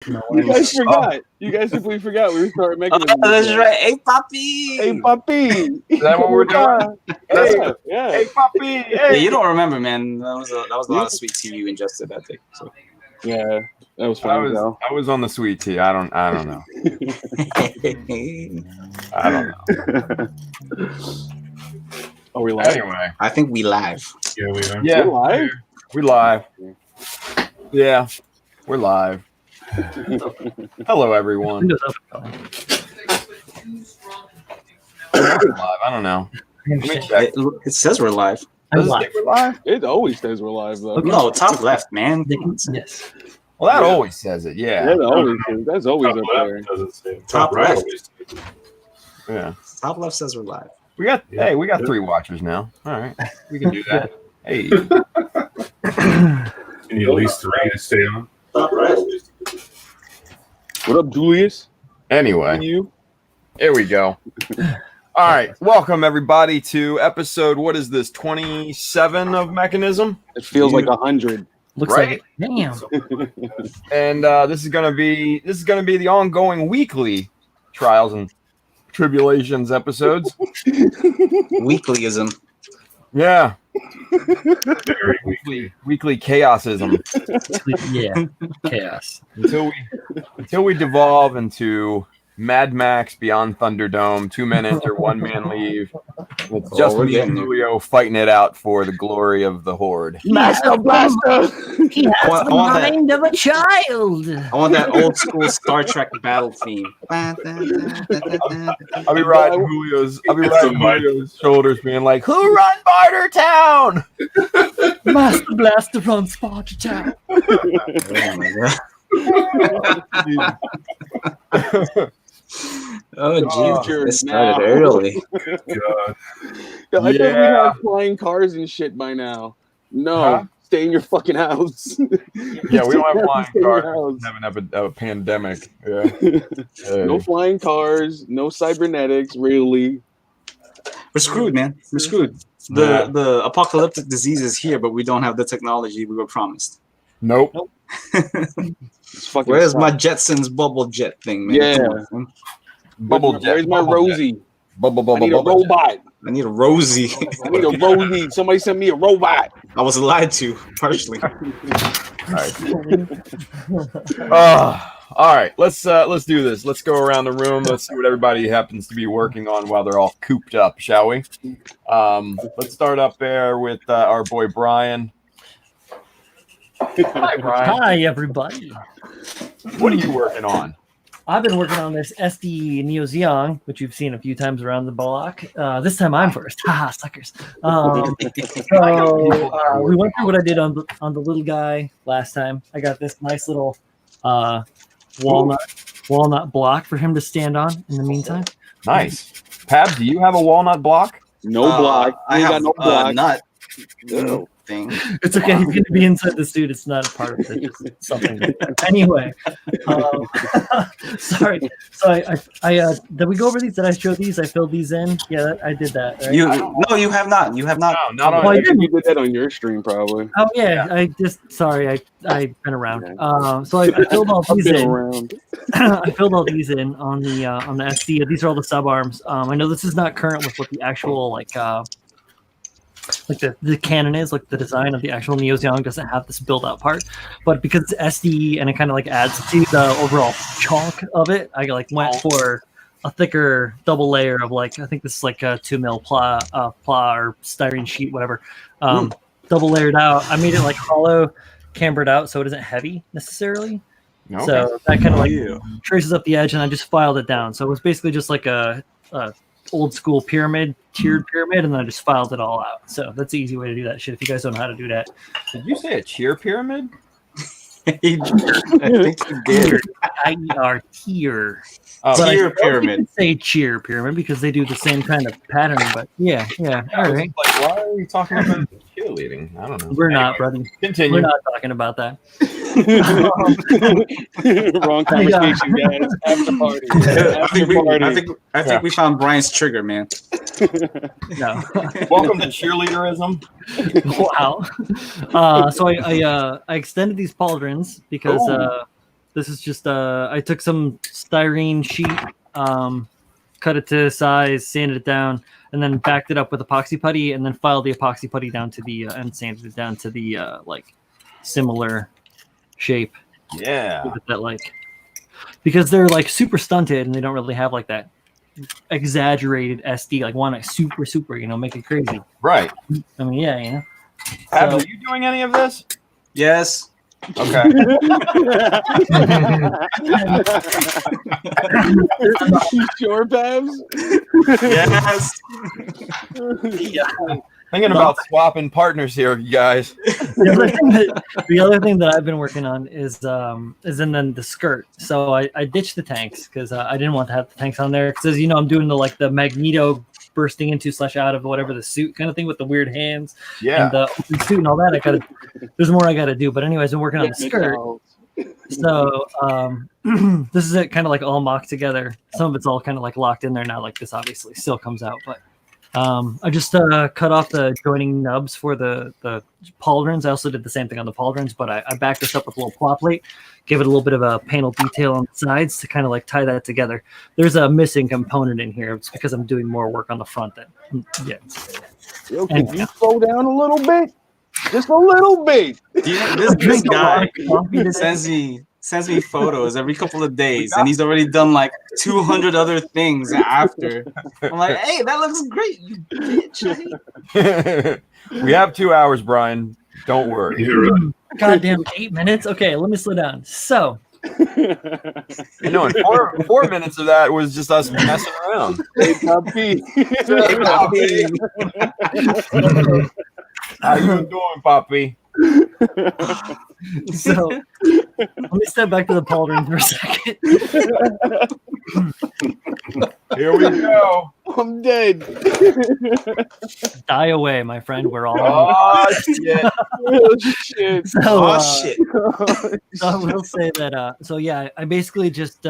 You guys forgot. You guys simply forgot we started making them. That's right. Hey, Papi. Hey, Papi. Is that what we're doing? Yeah. Hey, puppy. Yeah, Hey. you don't remember, man. That was a lot of sweet tea you ingested that day. So. Yeah, that was funny. I was on the sweet tea. I don't know. I don't know. Are we live? Anyway. I think we live. Yeah, we are. Yeah. We're live? We're live. Yeah. We're live. Hello, everyone. We're live. I don't know. Let me check. It says we're live. Does it say we're live? It always says we're live, though. No, top left, man. Yes. Well, that always says it. Yeah. That's always Top up there. left doesn't say. Top right. left. Yeah. Top left says we're live. We got 3 watchers now. All right. We can do that. Hey. You need at least 3 to stay on. Top right. What up, Julius? Anyway. You? Here we go. All right. Welcome, everybody, to episode, what is this, 27 of Mechanism? It feels like 100. Looks Right? like it. Damn. And this is gonna be the ongoing weekly Trials and Tribulations episodes. Weeklyism. Yeah. Very Weekly chaosism. Yeah. Chaos. Until we devolve into Mad Max Beyond Thunderdome, 2 Men Enter, 1 Man Leave. It's just we're me and getting there. Julio fighting it out for the glory of the Horde. Master Blaster! He has I the want that. mind of a child. I want that old school Star Trek battle theme. I'll be riding Julio's shoulders, being like, "Who run Barter Town?" Master Blaster from Sparta Town. Oh my god. Oh jeez, it started early. God. I thought we Yeah. had flying cars and shit by now. No, Huh? stay in your fucking house. Yeah, we don't have flying Stay in your cars. house. Having a pandemic. Yeah. No flying cars, no cybernetics, really. We're screwed, man. We're screwed. The apocalyptic disease is here, but we don't have the technology we were promised. Nope. It's fucking Where's sucks. my Jetsons bubble jet thing, man? Yeah. Come on, man. Bubble jet. Where's my bubble jet. Rosie? Bubble I need a bubble jet. robot. I need a Rosie. I need a Rosie. Somebody send me a robot. I was lied to, partially. All right. Let's do this. Let's go around the room. Let's see what everybody happens to be working on while they're all cooped up, shall we? Let's start up there with our boy Brian. Hi, Brian. Hi, everybody. What are you working on? I've been working on this SD Neo Xeon, which you've seen a few times around the block. This time I'm first. Haha, suckers. We went through what I did on the little guy last time. I got this nice little walnut block for him to stand on in the meantime. Nice. Pab, do you have a walnut block? No block. I You have got no block. nut thing. It's okay. He's going to be inside the suit. It's not a part of it. It's something. Anyway, sorry. So I did we go over these? Did I show these? I filled these in. Yeah, I did that. Right? You have not. You have not. No, not on. Well, I think you did that on your stream, probably. Oh yeah. I just sorry. I've been around. So I filled all I've these been in. around. I filled all these in on the SD. These are all the sub arms. I know this is not current with what the actual like the canon is, like the design of the actual Neo Xeon doesn't have this build out part, but because it's SD and it kind of like adds to the overall chunk of it, I like went for a thicker double layer of like, I think this is like a 2 mil pla or styrene sheet, whatever. Double layered out. I made it like hollow, cambered out, so it isn't heavy necessarily. Okay. So that kind of like traces up the edge, and I just filed it down. So it was basically just like a old school pyramid, tiered pyramid, and then I just filed it all out. So that's the easy way to do that shit if you guys don't know how to do that. Did you say a cheer pyramid? I think you did. IER tier. Oh, Tier You pyramid. can say cheer pyramid because they do the same kind of pattern, but yeah. All right. Like, why are you talking about cheerleading? I don't know. We're not, brother. Continue. We're not talking about that. Wrong conversation, guys. After party. I think we found Brian's trigger, man. No. Welcome to cheerleaderism. Wow. So I extended these pauldrons because This is just I took some styrene sheet, cut it to size, sanded it down, and then backed it up with epoxy putty, and then filed the epoxy putty down to the and sanded it down to the like similar shape. Yeah. That like because they're like super stunted and they don't really have like that exaggerated SD, like want to super, make it crazy. Right. I mean, yeah, Ab, So- are you doing any of this? Yes. Okay. Sure, Babs? Yes. Thinking about swapping partners here, you guys. The other thing that I've been working on is in then the skirt. So I ditched the tanks because I didn't want to have the tanks on there because I'm doing the Magneto bursting into / out of whatever the suit kind of thing with the weird hands Yeah. and the open suit and all that. There's more I gotta do. But anyways, I'm working on the skirt. So this is it, kind of like all mocked together. Some of it's all kind of like locked in there now. Like this obviously still comes out, but I just cut off the joining nubs for the pauldrons. I also did the same thing on the pauldrons, but I backed this up with a little plot plate, gave it a little bit of a panel detail on the sides to kind of like tie that together. There's a missing component in here. It's because I'm doing more work on the front then. Yeah. Yo, can you slow down a little bit? Just a little bit. This Drink a lot guy of coffee today. sends me photos every couple of days, and he's already done like 200 other things after. I'm like, hey, that looks great, you bitch. We have 2 hours, Brian. Don't worry. You're right. Goddamn 8 minutes. Okay, let me slow down. So And 4 minutes of that was just us messing around. Hey, Poppy. How you doing, Poppy? So let me step back to the pauldron for a second. Here we go. I'm dead. Die away, my friend. We're all. Oh, shit. Oh, shit. So, Oh shit. So I will say that. So yeah, I basically just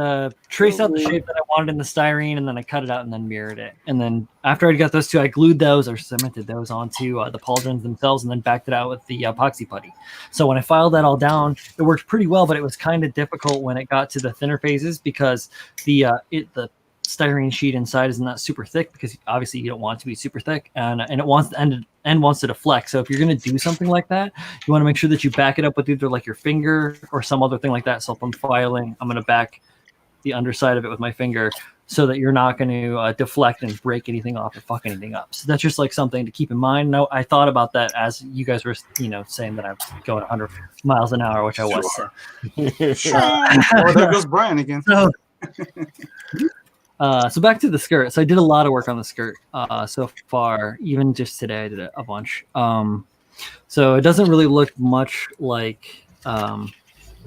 traced out the shape that I wanted in the styrene, and then I cut it out and then mirrored it. And then after I got those two, I glued those or cemented those onto the pauldrons themselves, and then backed it out with the epoxy putty. So when I filed that all down, it worked pretty well, but it was kind of difficult when it got to the thinner phases because the styrene sheet inside is not super thick because obviously you don't want it to be super thick, and it wants the end wants to deflect. So if you're going to do something like that, you want to make sure that you back it up with either like your finger or some other thing like that. So if I'm filing, I'm going to back the underside of it with my finger so that you're not going to deflect and break anything off or fuck anything up. So that's just like something to keep in mind. No, I thought about that as you guys were, saying that I'm going 100 miles an hour, which I was. Oh, there goes Brian again. So back to the skirt. So I did a lot of work on the skirt so far. Even just today, I did a bunch. So it doesn't really look much like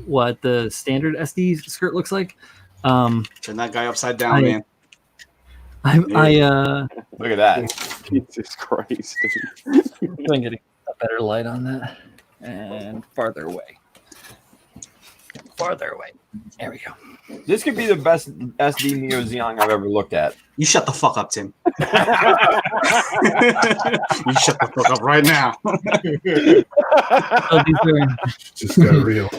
what the standard SD skirt looks like. Turn that guy upside down, man. I Look at that. Jesus Christ. Go and get a better light on that and farther away. There we go. This could be the best SD Neo Xeon I've ever looked at. You shut the fuck up, Tim. You shut the fuck up right now. So Just got real.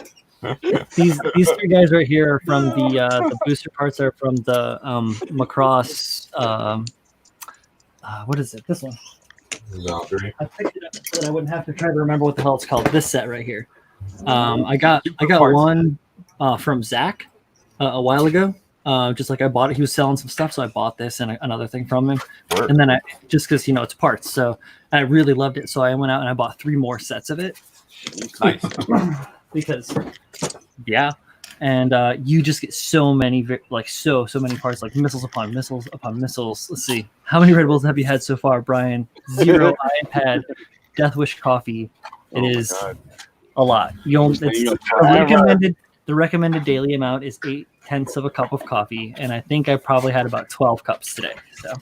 these three guys right here are from the booster parts are from the Macross. What is it? This one. Valkyrie. I picked it up so that I wouldn't have to try to remember what the hell it's called. This set right here. I got one from Zach a while ago. Just like I bought it, he was selling some stuff, so I bought this and another thing from him. Word. And then I just because it's parts, so I really loved it. So I went out and I bought 3 more sets of it. Nice. Because and you just get so many so many parts, like missiles upon missiles upon missiles. Let's see, how many Red Bulls have you had so far, Brian? 0 iPad, Death Wish coffee. It is a lot. The recommended daily amount is 8/10 of a cup of coffee, and I think I probably had about 12 cups today. So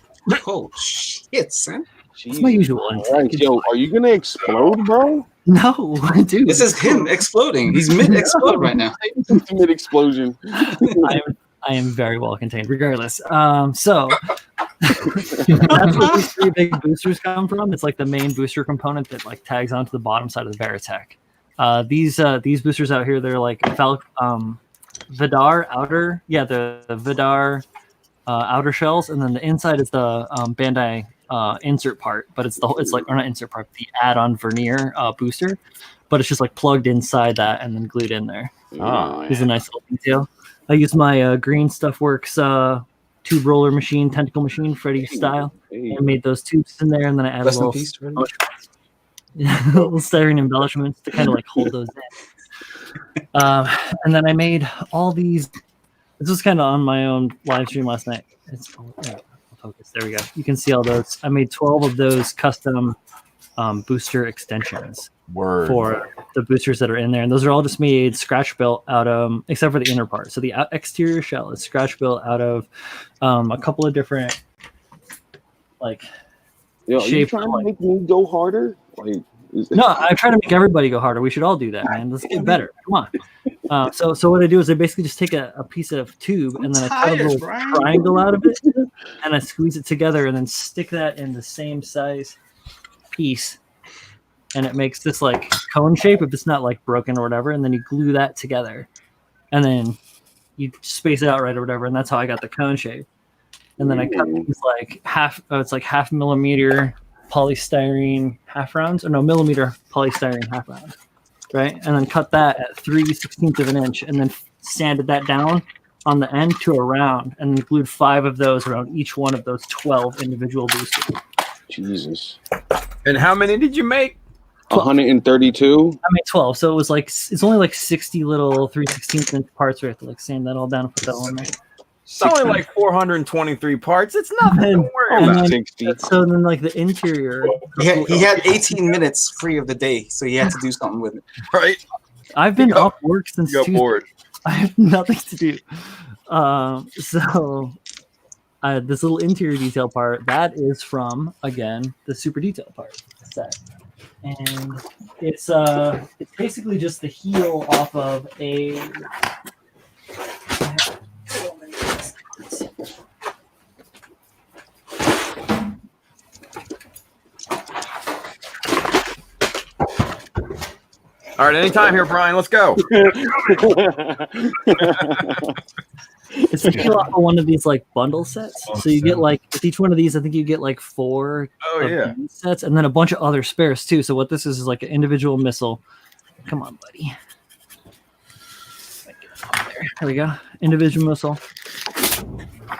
Oh shit, son. it's my usual intake. All right, yo, are you gonna explode, bro? No, dude. This is him exploding. He's mid-explode right now. Mid explosion. I am very well contained, regardless. So that's where these 3 big boosters come from. It's like the main booster component that like tags onto the bottom side of the Veritech. These boosters out here, they're like Vidar outer, the Vidar outer shells, and then the inside is the Bandai insert part, but it's like, or not insert part, the add-on veneer booster, but it's just like plugged inside that and then glued in there. Oh, It's a nice little detail. I use my Green Stuff Works tube roller machine, tentacle machine, Freddy style. Hey, I made those tubes in there, and then I added Rest in little peace, Freddy. little styrene embellishments to kind of like hold those in. And then I made all these. This was kind of on my own live stream last night. It's focus. There we go. You can see all those. I made 12 of those custom booster extensions word. for the boosters that are in there, and those are all just made scratch built out of, except for the inner part. So the exterior shell is scratch built out of a couple of different like yo, are you shape. trying to make me go harder? Like, No, I try to make everybody go harder. We should all do that, man. Let's get better. Come on. So what I do is I basically just take a piece of tube and then I cut a little triangle out of it and I squeeze it together and then stick that in the same size piece, and it makes this like cone shape if it's not like broken or whatever, and then you glue that together and then you space it out right or whatever, and that's how I got the cone shape. And then I cut these like half millimeter polystyrene half rounds, or no, millimeter polystyrene half round, right? And then cut that at 3/16 of an inch, and then sanded that down on the end to a round, and then glued 5 of those around each one of those 12 individual boosters. Jesus. And how many did you make? 132. I made 12, so it was like it's only like 60 little 3/16 inch parts. We have to like sand that all down and put that all in there. It's only like 423 parts. It's nothing to worry And about. then, 60. so then like the interior, He had 18 minutes free of the day, so he had to do something with it. Right? I've been off work since You got Tuesday. bored. I have nothing to do. So this little interior detail part, that is from, again, the super detail part set. And it's basically just the heel off of a All right, anytime here, Brian. Let's go. it's the heel off of one of these like bundle sets. So you get like with each one of these, I think you get like 4 Oh, of yeah. these sets, and then a bunch of other spares too. So what this is like an individual missile. Come on, buddy. There we go. Individual missile.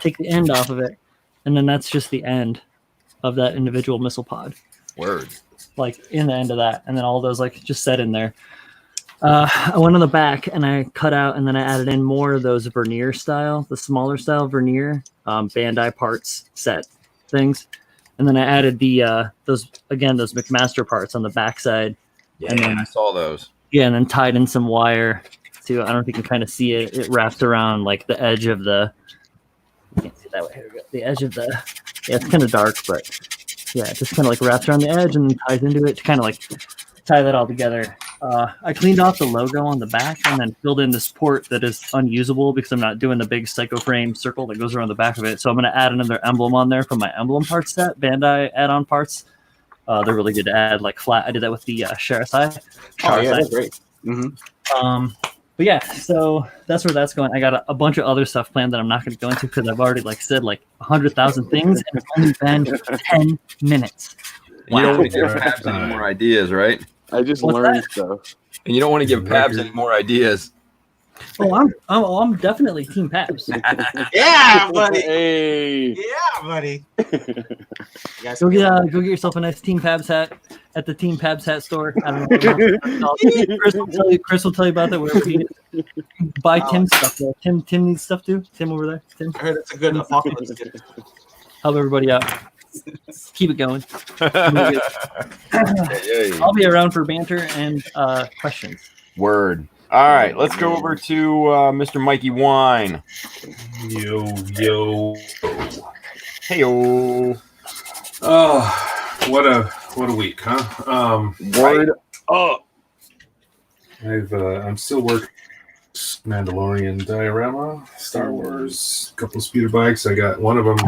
Take the end off of it, and then that's just the end of that individual missile pod, Word. like in the end of that, and then all those like just set in there. I went on the back and I cut out, and then I added in more of those vernier style, the smaller style vernier Bandai parts set things, and then I added the those McMaster parts on the backside. Yeah, And then- I saw those. Yeah, and then tied in some wire too. I don't know if you can kind of see it. It wraps around like the edge of the. You can't see that way. Here we go. The edge of the. Yeah, it's kind of dark, but yeah, it just kind of like wraps around the edge and then ties into it to kind of like tie that all together. I cleaned off the logo on the back and then filled in this port that is unusable because I'm not doing the big Psycho Frame circle that goes around the back of it. So I'm going to add another emblem on there from my emblem parts set, Bandai add-on parts. They're really good to add like flat. I did that with the Sharazai. Oh, yeah, that's great. Mm-hmm. But yeah, so that's where that's going. I got a bunch of other stuff planned that I'm not going to go into because I've already like said like 100,000 things, and it's only been 10 minutes. And you don't want to Wow. give Pabs any more ideas, right? I just What's learned that? stuff. And you don't want to give Pabs any more ideas. Oh, I'm definitely Team Pabs. Yeah, buddy. Hey. Yeah, buddy. You guys Go get yourself a nice Team Pabs hat at the Team Pabs hat store. I don't know. Chris will tell you about that. Wherever you buy Tim's stuff. Though. Tim needs stuff too. Tim over there. Tim, I heard it's a good apocalypse gift. help everybody out. Keep it going. Yay. I'll be around for banter and questions. Word. All right, let's go over to Mr. Mikey Wine. Yo. Hey-o. Oh, what a week, huh? Word up. I'm still working Mandalorian diorama, Star Wars, a couple of speeder bikes. I got one of them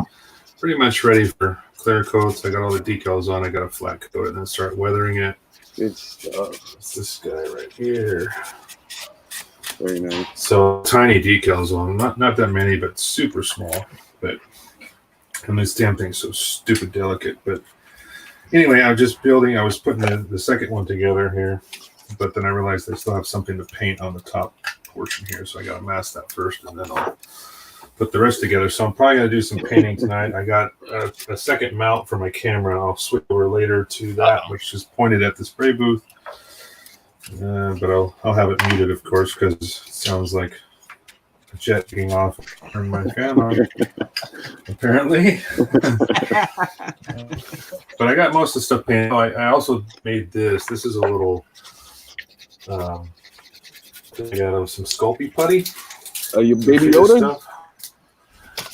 pretty much ready for clear coats. I got all the decals on. I got a flat coat and then start weathering it. Good stuff. It's this guy right here. Very nice. So tiny decals on them, not that many, but super small. And this damn thing's so stupid delicate. But anyway, I was putting the second one together here, but then I realized I still have something to paint on the top portion here, so I got to mask that first, and then I'll put the rest together. So I'm probably gonna do some painting tonight. I got a second mount for my camera. I'll switch over later to that, which is pointed at the spray booth. But I'll have it muted, of course, because it sounds like a jet taking off. Turn my fan on, apparently. But I got most of the stuff painted. I also made this. This is a little thing out of some Sculpey putty. Your baby This Yoda? stuff.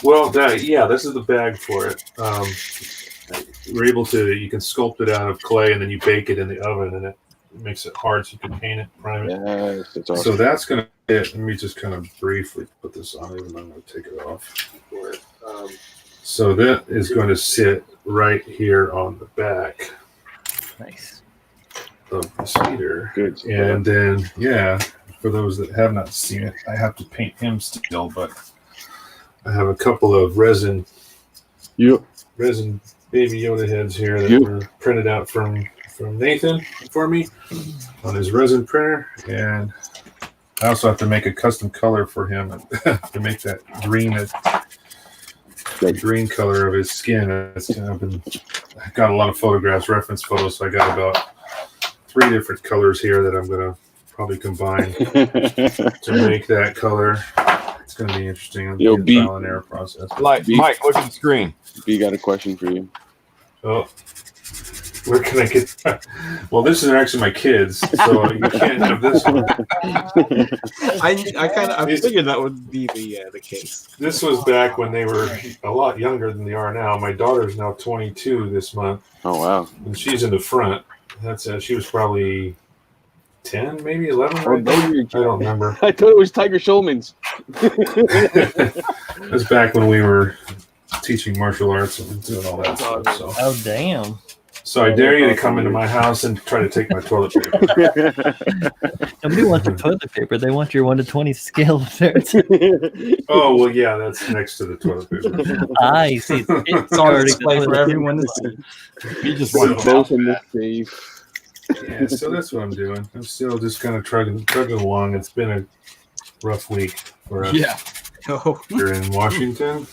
Well, this is the bag for it. You can sculpt it out of clay, and then you bake it in the oven, and it makes it hard so you can paint it, prime it. Yes, that's awesome. So that's going to be it. Let me just kind of briefly put this on, even though I'm going to take it off. So that is going to sit right here on the back Nice. of the speeder. Good. And then, for those that have not seen it, I have to paint him still, but I have a couple of resin Baby Yoda heads here that were printed out from Nathan for me on his resin printer, and I also have to make a custom color for him to make that green color of his skin. I've got a lot of photographs, reference photos, so I got about 3 different colors here that I'm gonna probably combine to make that color. It's gonna be interesting. Yo, B. Trial and error process. Mike, look at the screen. B got a question for you. Oh, where can I get that? Well, this is actually my kids, so you can't have this one. I figured that would be the case. This was back when they were a lot younger than they are now. My daughter's now 22 this month, Oh wow. and she's in the front. She was probably 10, maybe 11. Oh, Right now. those are your I don't remember. I thought it was Tiger Schulman's. It was back when we were teaching martial arts and doing all that stuff. Oh damn. So I dare you to come into my house and try to take my toilet paper. Nobody wants your toilet paper. They want your 1-to-20 scale of theirs. Oh, well, yeah, that's next to the toilet paper. I see. It's on display for everyone to see. He just So- wants Both in this safe. Yeah, so that's what I'm doing. I'm still just kind of trugging along. It's been a rough week for us Oh, here in Washington.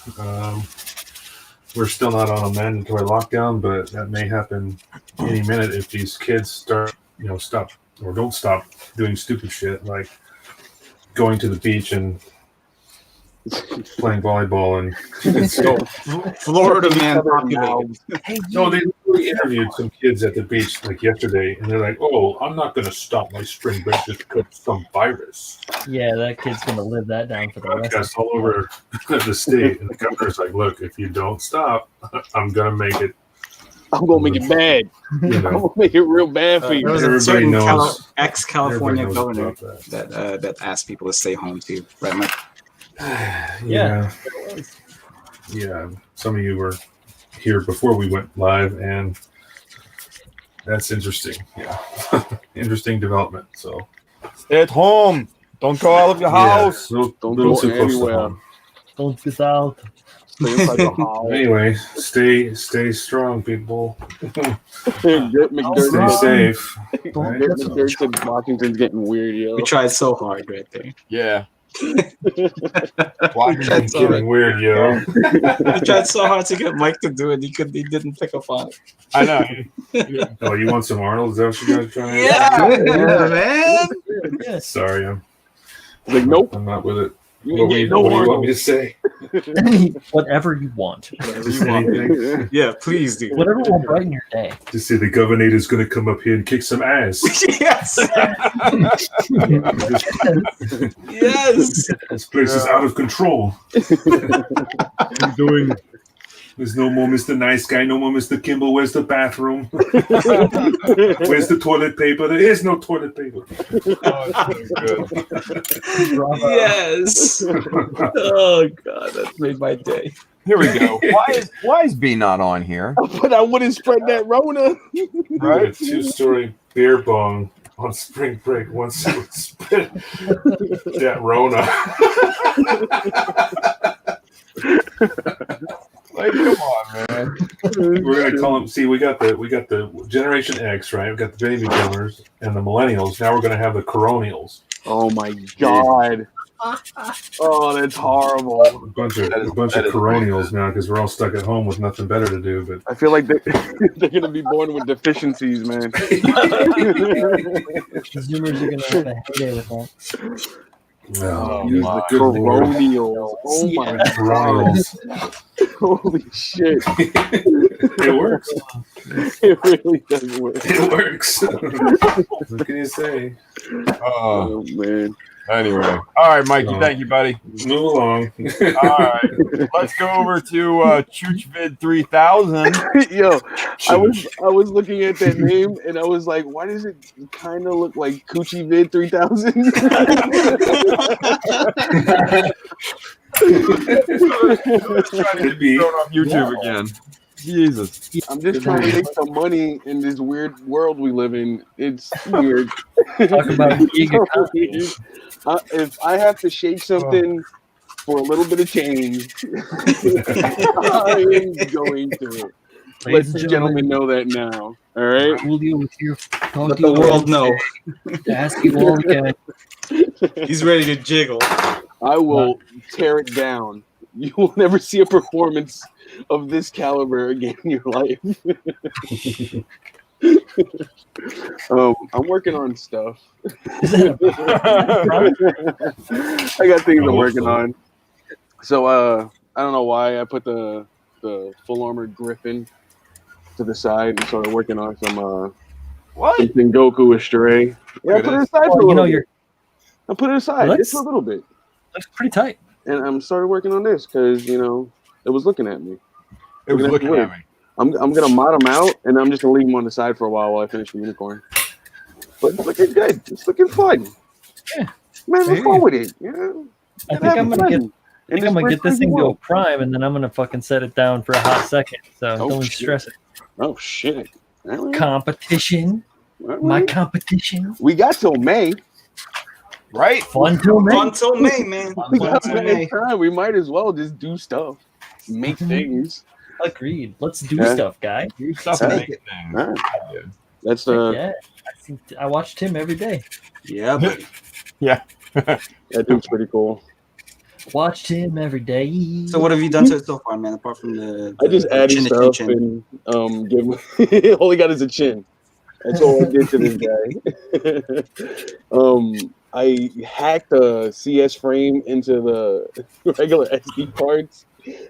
We're still not on a mandatory lockdown, but that may happen any minute if these kids start, stop or don't stop doing stupid shit like going to the beach and playing volleyball and Florida man populated. no, they really interviewed some kids at the beach like yesterday, and they're like, "Oh, I'm not going to stop my spring break just because of some virus." Yeah, that kid's gonna live that down for the rest. Podcasts all over the state, and the governor's like, "Look, if you don't stop, I'm going to make it." I'm gonna make it bad. You I'm know, gonna make it real bad for There you. was a Everybody certain knows. ex-California everybody knows governor about that. that asked people to stay home too, right, Mike? Yeah. Some of you were here before we went live, and that's interesting. Yeah, interesting development. So stay at home. Don't go out of your house. Don't Don't go go too close to anywhere. home. Don't get out. Stay inside the house. Anyway, stay strong, people. Dirk Stay McDermott. safe. Dirk Right? McDermott said Washington's getting weird, yo. We tried so hard right there. Yeah. Washington's getting weird, yo. We tried so hard to get Mike to do it. He didn't pick up on it. I know. Oh, you want some Arnold? Is that what you guys are trying to man. Yes. Sorry, I'm Like, nope. not with it. You What ain't do you getting no want Arnold. me to say? Whatever you want. Whatever you want. Yeah, please do. Whatever will brighten your day. Just say the governor is going to come up here and kick some ass. Yes. Yes. This place is out of control. What are you doing? There's no more Mr. Nice Guy, no more Mr. Kimball. Where's the bathroom? Where's the toilet paper? There is no toilet paper. Oh, it's so good. Yes. Oh God, that made my day. Here we go. Why is B not on here? But I wouldn't spread that Rona. Right? A 2-story beer bong on spring break once it was spit that Rona. Like, come on, man. We're gonna call them. See, we got the Generation X, right? We got the baby boomers and the millennials. Now we're gonna have the coronials. Oh my god. Oh, that's horrible. A bunch of coronials now because we're all stuck at home with nothing better to do. But I feel like they're gonna be born with deficiencies, man. Consumers are gonna have a heyday with that. oh, Use my the good Lord. coronials. Oh my god. Coronials. Holy shit. It works. It really does work. It works. What can you say? Oh man. Anyway, all right, Mikey. Oh. Thank you, buddy. Move along. All right, let's go over to Chuchvid 3000. Yo, I was looking at that name and I was like, why does it kind of look like Coochie Vid 3000? Could be. Thrown off YouTube again. Jesus. I'm just trying to make some money in this weird world we live in. It's weird. Talk about gig So economy. weird. If I have to shake something for a little bit of change, I am going to. Let the gentlemen know that now. All right. Julio with your Let the world know. Ask you all again. He's ready to jiggle. I will tear it down. You will never see a performance of this caliber again in your life. I'm working on stuff. I got things I'm working on. So I don't know why I put the full armored Griffin to the side and started working on some What? Goku Astray. Yeah, I put it aside for a little bit. I put it aside Well, just for a little bit. looks pretty tight. And I'm started working on this because it was looking at me. It was looking at me. I'm gonna mod them out and I'm just gonna leave them on the side for a while I finish the unicorn. But it's looking good. It's looking fun. Yeah. Man, have fun with it. Yeah. I think I'm gonna get this thing to a prime, and then I'm gonna fucking set it down for a hot second. So Oh, don't shit. stress it. Oh shit! All right. Competition, All my right. competition. We got till May. Right? Fun till May. Until May, man. We Fun got till plenty May. of time. We might as well just do stuff, make things. Agreed. Let's do Yeah. stuff, guy. Do stuff Yeah. and make things. All right. Dude. That's Yeah, I watch Tim every day. Yeah, buddy. that dude's pretty cool. Watched him every day. So what have you done to it so far, man? Apart from the I just added chin to stuff chin? and give him. All he got is a chin. That's all I did to this guy. I hacked a CS frame into the regular SD cards,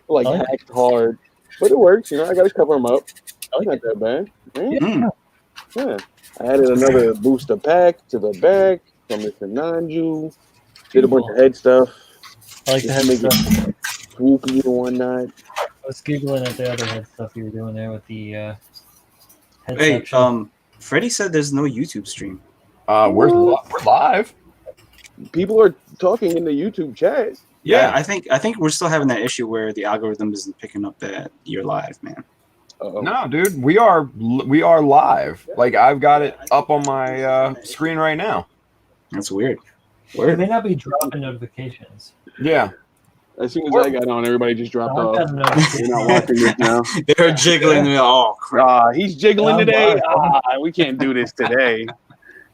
like Oh. hacked hard, but it works. I got to cover them up. It's not that bad. Right? Mm. Yeah. I added another booster pack to the back from Mr. Nanju. Did a bunch of head stuff. I like the head Make it stuff. swoopy and whatnot. I was giggling at the other head stuff you were doing there with the head Hey, section. Freddie said there's no YouTube stream. We're live. People are talking in the YouTube chat. Yeah, I think we're still having that issue where the algorithm isn't picking up that you're live, man. Uh-oh. No, dude, we are live. Like I've got it up on my screen right now. That's weird. It may not be dropping notifications. Yeah. As soon as I got on, everybody just dropped I've got off. a You're notification. not watching this now. They're jiggling. Oh crap! He's jiggling today. We can't do this today.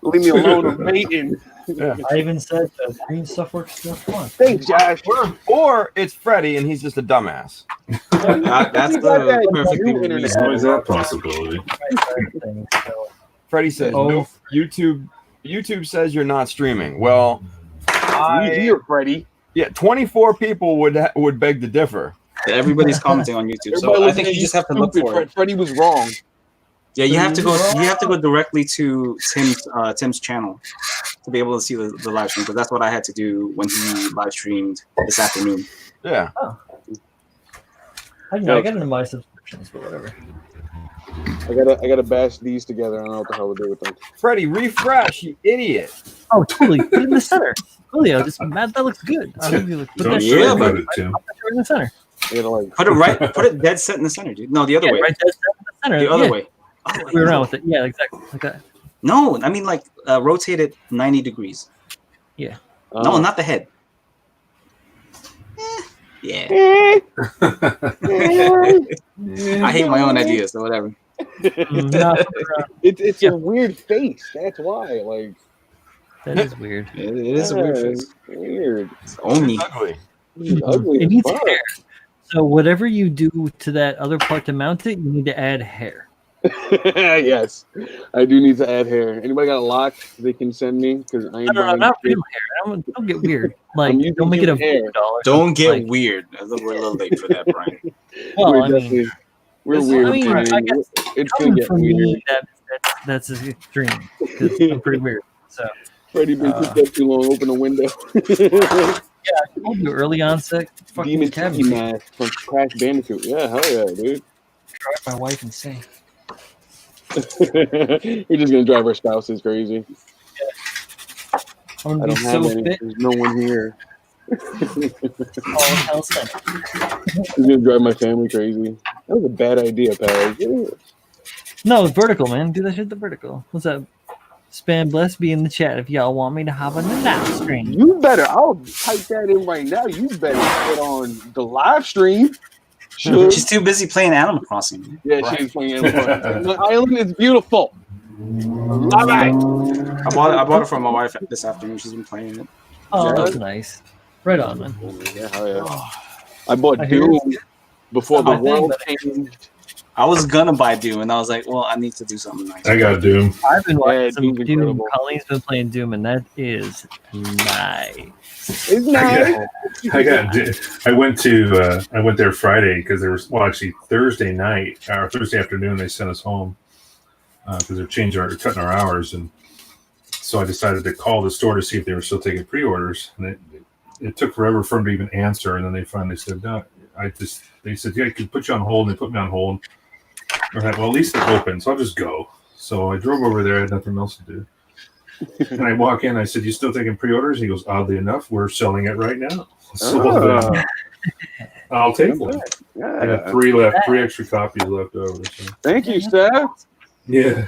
Leave me alone. I'm waiting. I even said the green stuff works just fine. Thanks, Josh. Or it's Freddie and he's just a dumbass. That's You got that the perfectly new internet. There's always that possibility. So, Freddie says, Oh. "No, YouTube says you're not streaming." Well, You hear, Freddie. 24 people would beg to differ. Everybody's commenting on YouTube, so Everybody I think looking you at just have to look stupid. for it. Freddie was wrong. Yeah, you have to go. You have to go directly to Tim's channel to be able to see the live stream, because that's what I had to do when he live streamed this afternoon. Yeah. I got into my subscriptions, but whatever. I gotta bash these together. I don't know what the hell to do with them. Freddie, refresh, you idiot. Oh, totally. Put it in the center. Julio, just Matt, that looks good. Put that shit Yeah, in but- Tim. in the center. I gotta like. Put it right. Put it dead set in the center, dude. No, the other way. Right there in the center. The other yeah. way. Oh, We're around with it. Yeah, exactly. Like that. No, I mean like rotate it 90 degrees. No, not the head. Yeah. I hate my own ideas, so whatever. No, It's a weird face. That's why. Like, that is weird. It is a weird yeah, face. it's weird. It's only. It's ugly. It's ugly It as needs fuck. hair. So whatever you do to that other part to mount it, you need to add hair. Yes, I do need to add hair. Anybody got a lock they can send me? Because I ain't No, buying not shit. real hair. Don't get weird. Like, I'm using don't make it a human hair. $1 Don't get like, weird. We're a little late for that, Brian. well, We're I mean, definitely we're it's- weird. I mean, man. I guess It's gonna coming get from weird. me, that's extreme because I'm pretty weird. So Freddie been cooped up too long. Open a window. I told you early onset. Fucking Demon cabin. Tiki mask from Crash Bandicoot. Yeah, hell yeah, dude. Drive my wife insane. We're just gonna drive our spouses crazy. I'm I gonna be don't have so any. fit. There's no one here. All hell sent. It's gonna drive my family crazy. That was a bad idea, pal. No, it's vertical, man. Do that shit the vertical. What's up? Spam bless be in the chat if y'all want me to hop on the live stream. You better. I'll type that in right now. You better put on the live stream. Sure. She's too busy playing Animal Crossing. Yeah, she's playing Animal Crossing. The island is beautiful. All right. I bought it for my wife this afternoon. She's been playing it. Oh, Yeah. that's nice. Right on, man. Yeah, hell yeah. I bought I hear Doom before the I think world that- changed. I was gonna buy Doom, and I was like, well, I need to do something nice. I got Doom. I've been watching Yeah, some Doom's Doom. incredible. Colleen's been playing Doom, and that is nice. It's nice. I went there Friday because there was actually Thursday night or Thursday afternoon they sent us home because they're cutting our hours, and so I decided to call the store to see if they were still taking pre-orders, and it took forever for them to even answer, and then they finally said no. They said yeah, I could put you on hold, and they put me on hold. I thought, well, at least they're open, so I'll just go. So I drove over there. I had nothing else to do. And I walk in. I said, "You still taking pre-orders?" He goes, "Oddly enough, we're selling it right now." So I'll take one. I Yeah. got 3 left, 3 extra copies left over. So. Thank you, Steph. Yeah.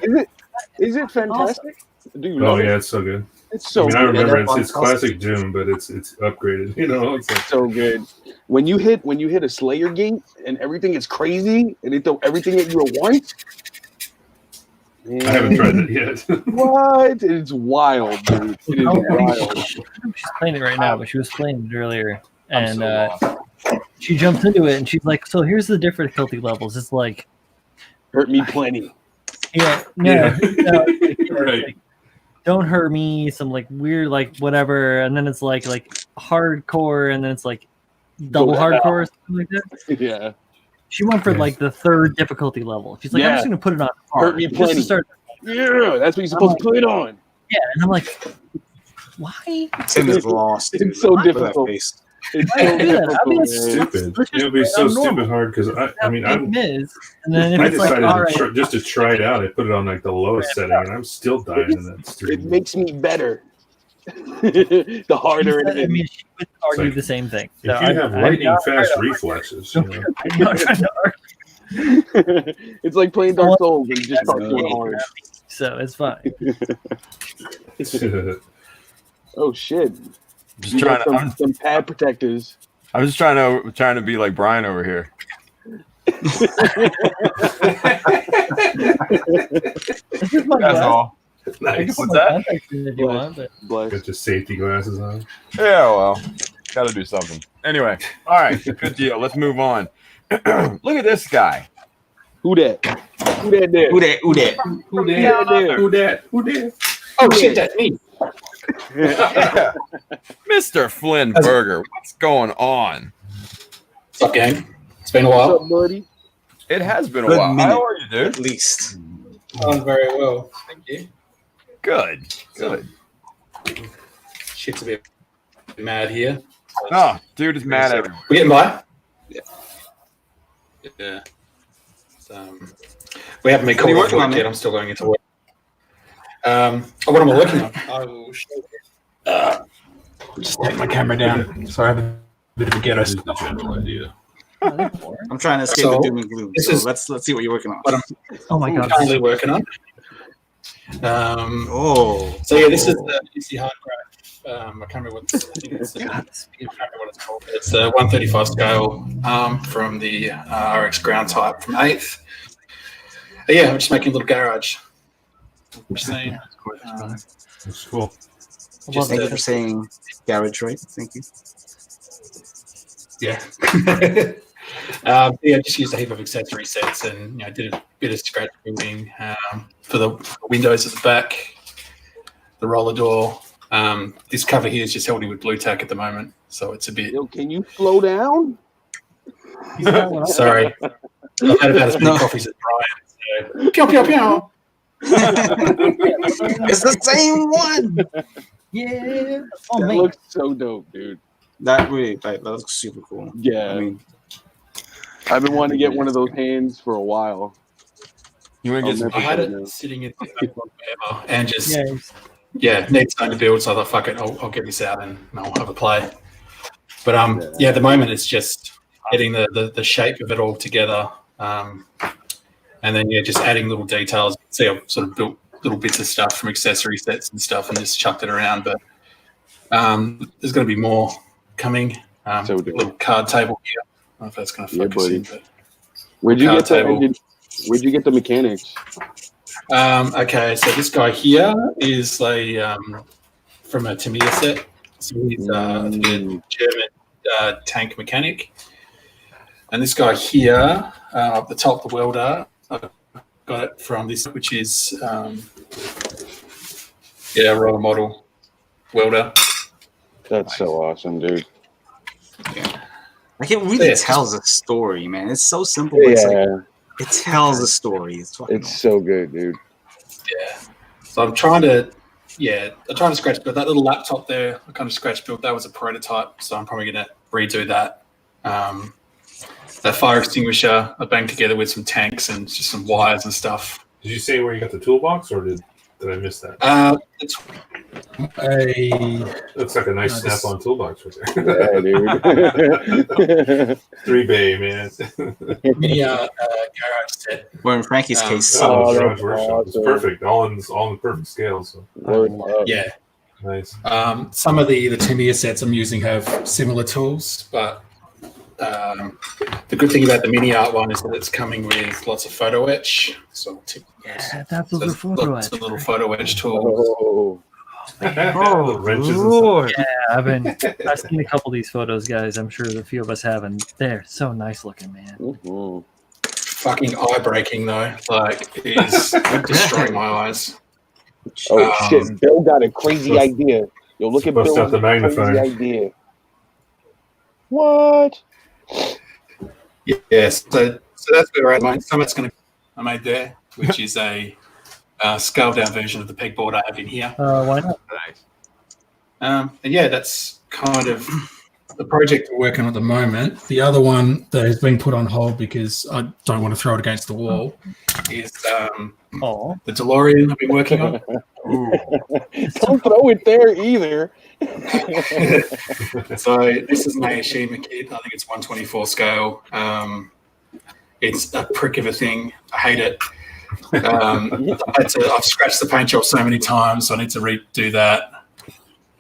Is it fantastic? Dude, Oh yeah, it's so good. it's so I mean, I good. remember it's classic Doom, but it's upgraded. You know, it's like, So good. When you hit a Slayer gate and everything is crazy and they throw everything at you at once. Man, I haven't tried that yet. What? It's wild, dude. It is wild. She's playing it right now, but she was playing it earlier, I'm and so lost. she jumps into it, and she's like, "So here's the difficulty levels. It's like, Hurt me plenty. yeah, Yeah. it's Right. like, don't hurt me." Some like weird, like whatever, and then it's like hardcore, and then it's like double Go to hardcore, or something like that. Yeah. She went for like the 3rd difficulty level. She's like, "I'm Yeah. just gonna put it on hard, Hurt me just to plenty. start." Yeah, that's what you're supposed to put it on. Yeah, and I'm like, why? Tim is lost. It's dude. so Look at that difficult. face. It's Why so do that? I mean, difficult, it's man. Stupid. Let's just It would be play so on normal. stupid hard because I mean, I'm. Miz, and then if I it's like, decided all right, just to try it out. I put it on like the lowest setting, and I'm still dying in that It stream. makes me better. The harder it I is. mean, she would argue like, the same thing. If you have lightning fast reflexes, you know. I'm not trying to argue, It's like playing Dark Souls and you just start That's doing okay. hard. so it's fine. Oh shit! Just You trying got to, some pad protectors. I'm just trying to be like Brian over here. This is my That's glass. all. I can Nice. put What's my that? contacts in if you want, but Bless. Got your safety glasses on. Yeah, well, got to do something. Anyway, all right, good deal. Let's move on. Look at this guy. Who that? Who that there? Who that? Who that? Who that there? Who that? Who that? Oh shit, that's me. Yeah. Mr. Flynn Berger, what's going on? What's up, gang? It's been a What's while. up, buddy? It has been a Good while. minute. How are you, dude? At least. I'm very well, thank you. Good. Good. Shit's a bit mad here. Oh, dude is mad at me. We getting by? Yeah. We haven't been What are you called off working on, work yet. man? I'm still going into work. What am I working on? I will show you. Just take my camera down. So I have a bit of a ghetto. This is the general idea. I'm trying to escape So, the doom and gloom. this So is- let's see what you're working on. What I'm oh my god, currently working on. Oh, So yeah, this is the UC hard drive. I can't remember what I think it's. I can't remember what it's called. It's a 135 scale from the RX ground type from 8th. Yeah, I'm just making a little garage. Just saying. That's cool. Just thank you for saying garage, right? Thank you. yeah. Yeah, just used a heap of accessory sets and did a bit of scratch building for the windows at the back, the roller door. This cover here is just held in with blue tack at the moment, so it's a bit. Yo, can you slow down? Sorry, I've had about as many coffees as Brian. So. Pew pew pew. It's the same one. Yeah. That looks so dope, dude. That looks super cool. Yeah, I mean, I've been wanting to get one of those hands for a while. You want to get some? I had it sitting in the backlog forever and just needs something to build. So I thought, fuck it, I'll get this out and I'll have a play. But at the moment it's just getting the shape of it all together, and then just adding little details. See, I've sort of built little bits of stuff from accessory sets and stuff and just chucked it around. But there's going to be more coming. So little card table here. I don't know if that's going to focus in, but Where'd you card get the table. Where'd you get the mechanics? Okay, so this guy here is from a Tamiya set. So he's a German tank mechanic. And this guy here, up the top, the welder, I got it from this, which is role model welder. That's so awesome, dude. like it really tells a story, man. It's so simple, but it's like, it tells a story. It's so good, dude. Yeah. So I'm trying to scratch build that little laptop there. I kind of scratch built. That was a prototype, so I'm probably going to redo that. That fire extinguisher I banged together with some tanks and just some wires and stuff. Did you say where you got the toolbox, or did I miss that? It's Looks like a nice snap-on toolbox right there. Yeah, dude. 3-bay, man. mini garage set. Well, in Frankie's case, Garage that's workshop. It's awesome. perfect. All in the perfect scale. So Word up. Yeah. nice. Some of the Tamiya sets I'm using have similar tools, but the good thing about the mini art one is that it's coming with lots of photo etch. So That's what the photo lots etch. of little photo etch tools. Oh, Wrenches and Lord. Yeah, I've seen a couple of these photos, guys. I'm sure the few of us have, and they're so nice looking, man. mhm. Fucking eye breaking though. Like it is destroying my eyes. Oh shit! Bill got a crazy idea. Yo, look at Bust Bill's out the magnifier. crazy idea. What? Yes. So that's where we're at. Some of it's going to I made there, which is a scaled down version of the pegboard I have in here. Why not? And yeah, that's kind of the project we're working on at the moment. The other one that has been put on hold because I don't want to throw it against the wall is Oh, the DeLorean I've been working on. Don't throw it there either. So this is an Ashima kit. I think it's 124 scale. It's a prick of a thing. I hate it. I've scratched the paint job so many times, so I need to redo that.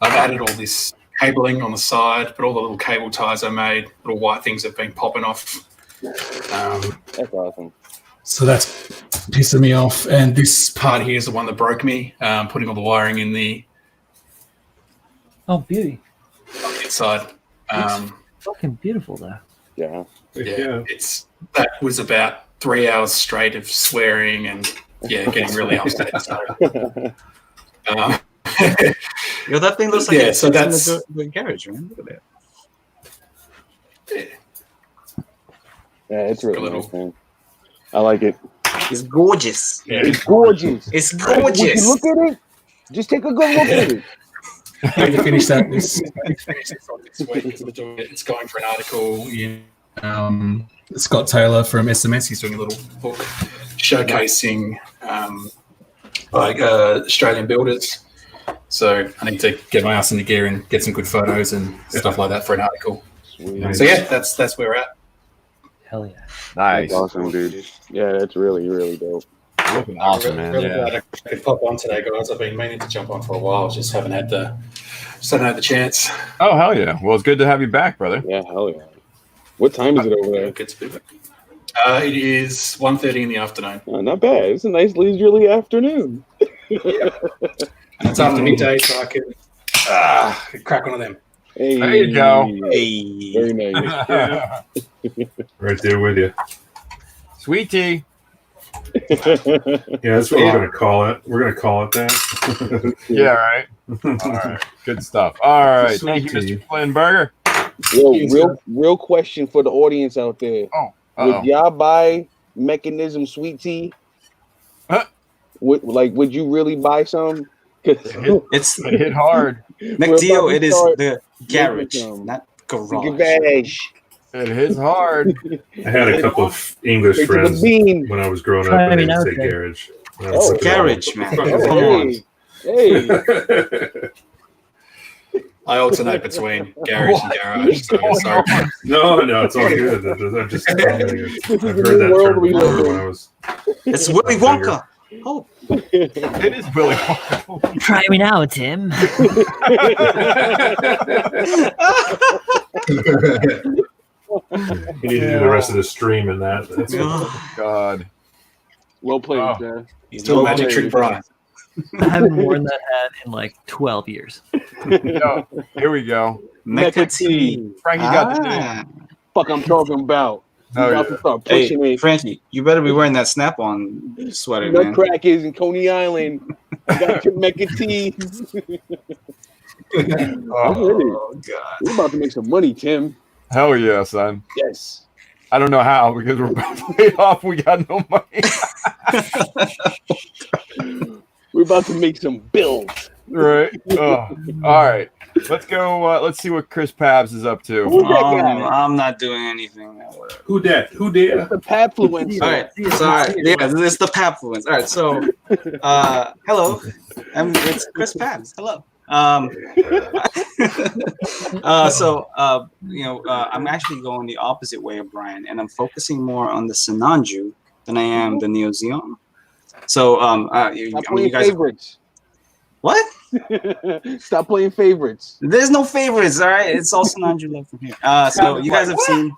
I've added all this cabling on the side, but all the little cable ties I made, little white things have been popping off. That's awesome. So that's pissing me off. And this part here is the one that broke me, putting all the wiring in the oh, beauty! inside. Fucking beautiful, though. Yeah. Yeah, that was about 3 hours straight of swearing and getting really upset. So, Yo, that thing looks like Yeah, it's so in that's- the garage, man. Look at that. Yeah, it's really Little. nice, man. I like it. It's gorgeous. It's gorgeous. It's Would you gorgeous. look at it? Just take a good look at it. I need to finish that this week because it's going for an article in Scott Taylor from SMS. He's doing a little book showcasing Australian builders. So I need to get my ass into gear and get some good photos and stuff like that for an article. Sweet. So yeah, that's where we're at. Hell yeah! Nice. That's awesome, dude. Yeah, that's really, really dope. Looking awesome, man. Really Yeah. glad I could pop on today, guys. I've been meaning to jump on for a while. Just haven't had the chance. Oh hell yeah! Well, it's good to have you back, brother. Yeah, hell yeah. What time is it over there? Good to be back. It is 1:30 in the afternoon. Oh, not bad. It's a nice leisurely afternoon. And it's after midday, so I can crack one of them. Hey, There you go. Hey. Very nice. Right there with you. Sweet tea. Yeah, that's what we're gonna call it. We're gonna call it that. Yeah, right. All right. Good stuff. All right. Thank you, Sweet tea. Mr. Flynnberger. Yo, real question for the audience out there. Uh-oh. Would y'all buy Mechanism Sweet Tea? Huh? Would you really buy some? 'Cause It's It hit hard. McDeal. It is start the garage, some. not garage. Garage. It hits hard. I had a couple of English Straight to the friends bean. when I was growing up, Try and me they now, would say Jay. garage. Oh, Garage, man. Come Oh, on. hey. I alternate between garage and garage. So I'm sorry. no, it's all good. I'm just I've heard new that world term we live before in. when I was. It's Willy Wonka. Oh, It is Willy Wonka. Try me now, Tim. You need to do the rest of the stream in that. That's God. Well played, Oh. man. Still magic trick Brian. I haven't worn that hat in like 12 years. No, here we go. Mecha Tea. Frankie got the name. Fuck, I'm talking about. You Oh, about yeah. to start Hey, pushing it. Frankie, you better be wearing that Snap-on sweater, man. Nutcrackers in Coney Island. I got your Mecha Tea. I'm ready. Oh God. We're about to make some money, Tim. Hell yeah, son. Yes. I don't know how because we're both way off. We got no money. We're about to make some bills. Right. Oh. All right. Let's go. Let's see what Chris Pabs is up to. Who's that guy? I'm not doing anything. Who dat? Who did? The Papfluencer. All right, so yeah, this is the Papfluence. All right, so hello, it's Chris Pabs. Hello. I'm actually going the opposite way of Brian, and I'm focusing more on the Sinanju than I am the Neo Xeon. So Stop playing you guys. favorites. What? Stop playing favorites. There's no favorites, all right? It's all Sinanju left from here. So you guys have seen,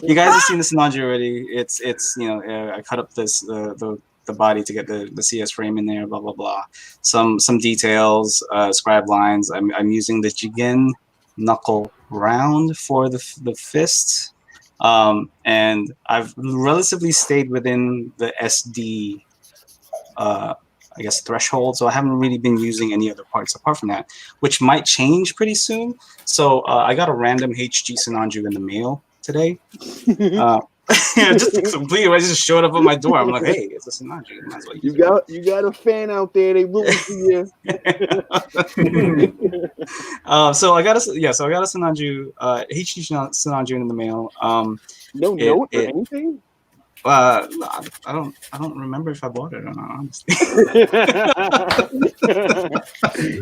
you guys have seen the Sinanju already. It's I cut up this the body to get the CS frame in there. Blah blah blah. Some details, scribe lines. I'm using the Jigen knuckle round for the fist, and I've relatively stayed within the SD. I guess threshold, so I haven't really been using any other parts apart from that, which might change pretty soon. So I got a random HG Sinanju in the mail today. Just completely, I just showed up at my door. I'm like, hey, it's a Sinanju. Might as well use it. You got a fan out there. They rooting for you. So I got a Sinanju, HG Sinanju in the mail. No It- note or it- anything. I don't remember if I bought it or not, honestly.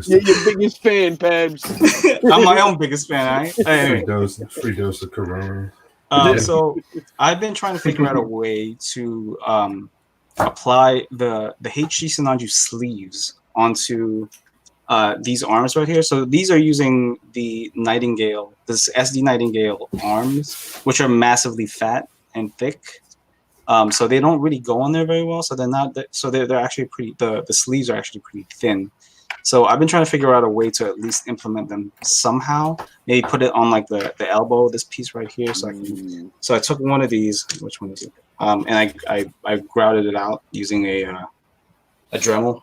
You're your biggest fan, Pabs. I'm my own biggest fan, all right? Anyway. Free dose of Corona. So I've been trying to figure out a way to apply the HG Sinanju sleeves onto these arms right here. So these are using the Nightingale, this SD Nightingale arms, which are massively fat and thick. So they don't really go on there very well. So they're not. So they're actually pretty. The sleeves are actually pretty thin. So I've been trying to figure out a way to at least implement them somehow. Maybe put it on like the elbow, this piece right here. So I can. So I took one of these. Which one is it? And I grouted it out using a Dremel.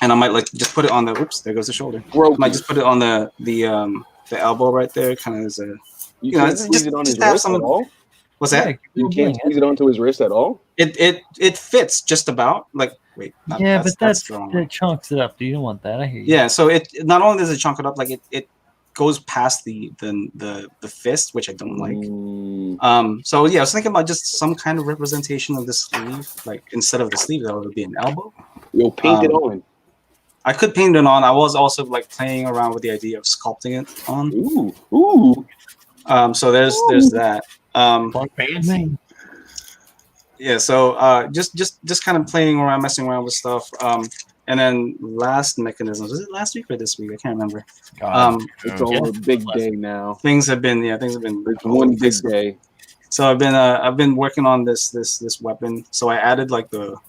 And I might like just put it on the. Oops, there goes the shoulder. I might just put it on the elbow right there, kind of as a. You know, can't it's squeeze just- it on just his have wrist some- at all. What's that? You can't squeeze it onto his wrist at all. It fits just about. Like wait. Yeah, but that's the wrong that way. chunks it up. You don't want that. I hear you. Yeah, so it not only does it chunk it up, like it goes past the fist, which I don't like. So yeah, I was thinking about just some kind of representation of the sleeve, like instead of the sleeve, that would be an elbow. You'll paint it on. I could paint it on. I was also like playing around with the idea of sculpting it on. Ooh. So there's that. Man. yeah. So just kind of playing around, messing around with stuff. And then last mechanisms. Was it last week or this week? I can't remember. God, It's all a big day now. Things have been It's all one over the big place. day. So I've been working on this weapon. So I added like the what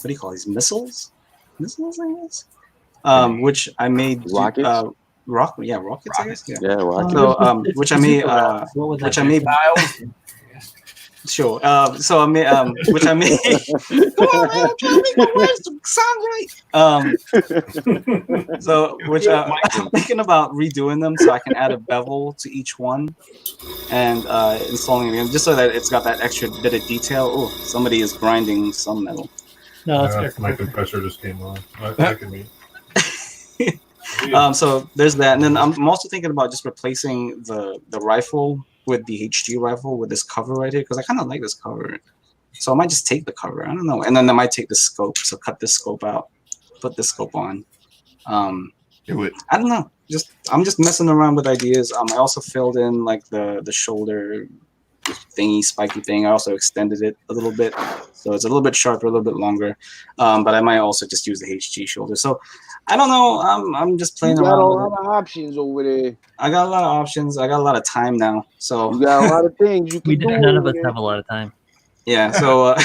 do you call these missiles? Missiles, I guess. Which I made Rockets? rockets. I guess. Yeah. Yeah, rockets. So which I made What was that? which I made sure. So I made which I made. Come on, man! I'm trying to make my words sound right. So which I'm thinking about redoing them so I can add a bevel to each one and installing it again, just so that it's got that extra bit of detail. Oh, somebody is grinding some metal. No, it's My compressor just came on. I can meet. So there's that, and then I'm also thinking about just replacing the rifle with the HG rifle with this cover right here because I kind of like this cover. So I might just take the cover. I don't know, and then I might take the scope. So cut this scope out, put this scope on. do it. I don't know. I'm just messing around with ideas. I also filled in like the shoulder thingy, spiky thing. I also extended it a little bit, so it's a little bit sharper, a little bit longer. But I might also just use the HG shoulder. So I don't know. I'm just playing You got a around with lot it. of options over there. I got a lot of options. I got a lot of time now. So You got a lot of things you can do. None of over us there. have a lot of time. yeah. So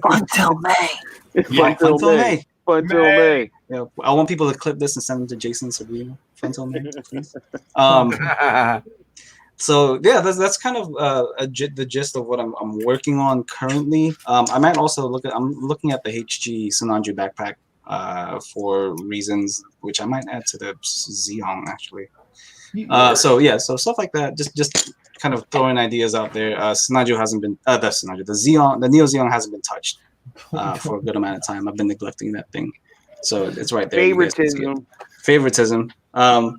Until May. until May. Until May. Yeah, I want people to clip this and send them to Jason Sabrina. Until May, please. So yeah, that's kind of the gist of what I'm working on currently. I might also I'm looking at the HG Sinanju backpack for reasons which I might add to the Xeon actually. So stuff like that. Just kind of throwing ideas out there. Sinanju hasn't been the Xeon, the Neo Xeon hasn't been touched for a good amount of time. I've been neglecting that thing, so it's right there. You guys can see it. Favoritism.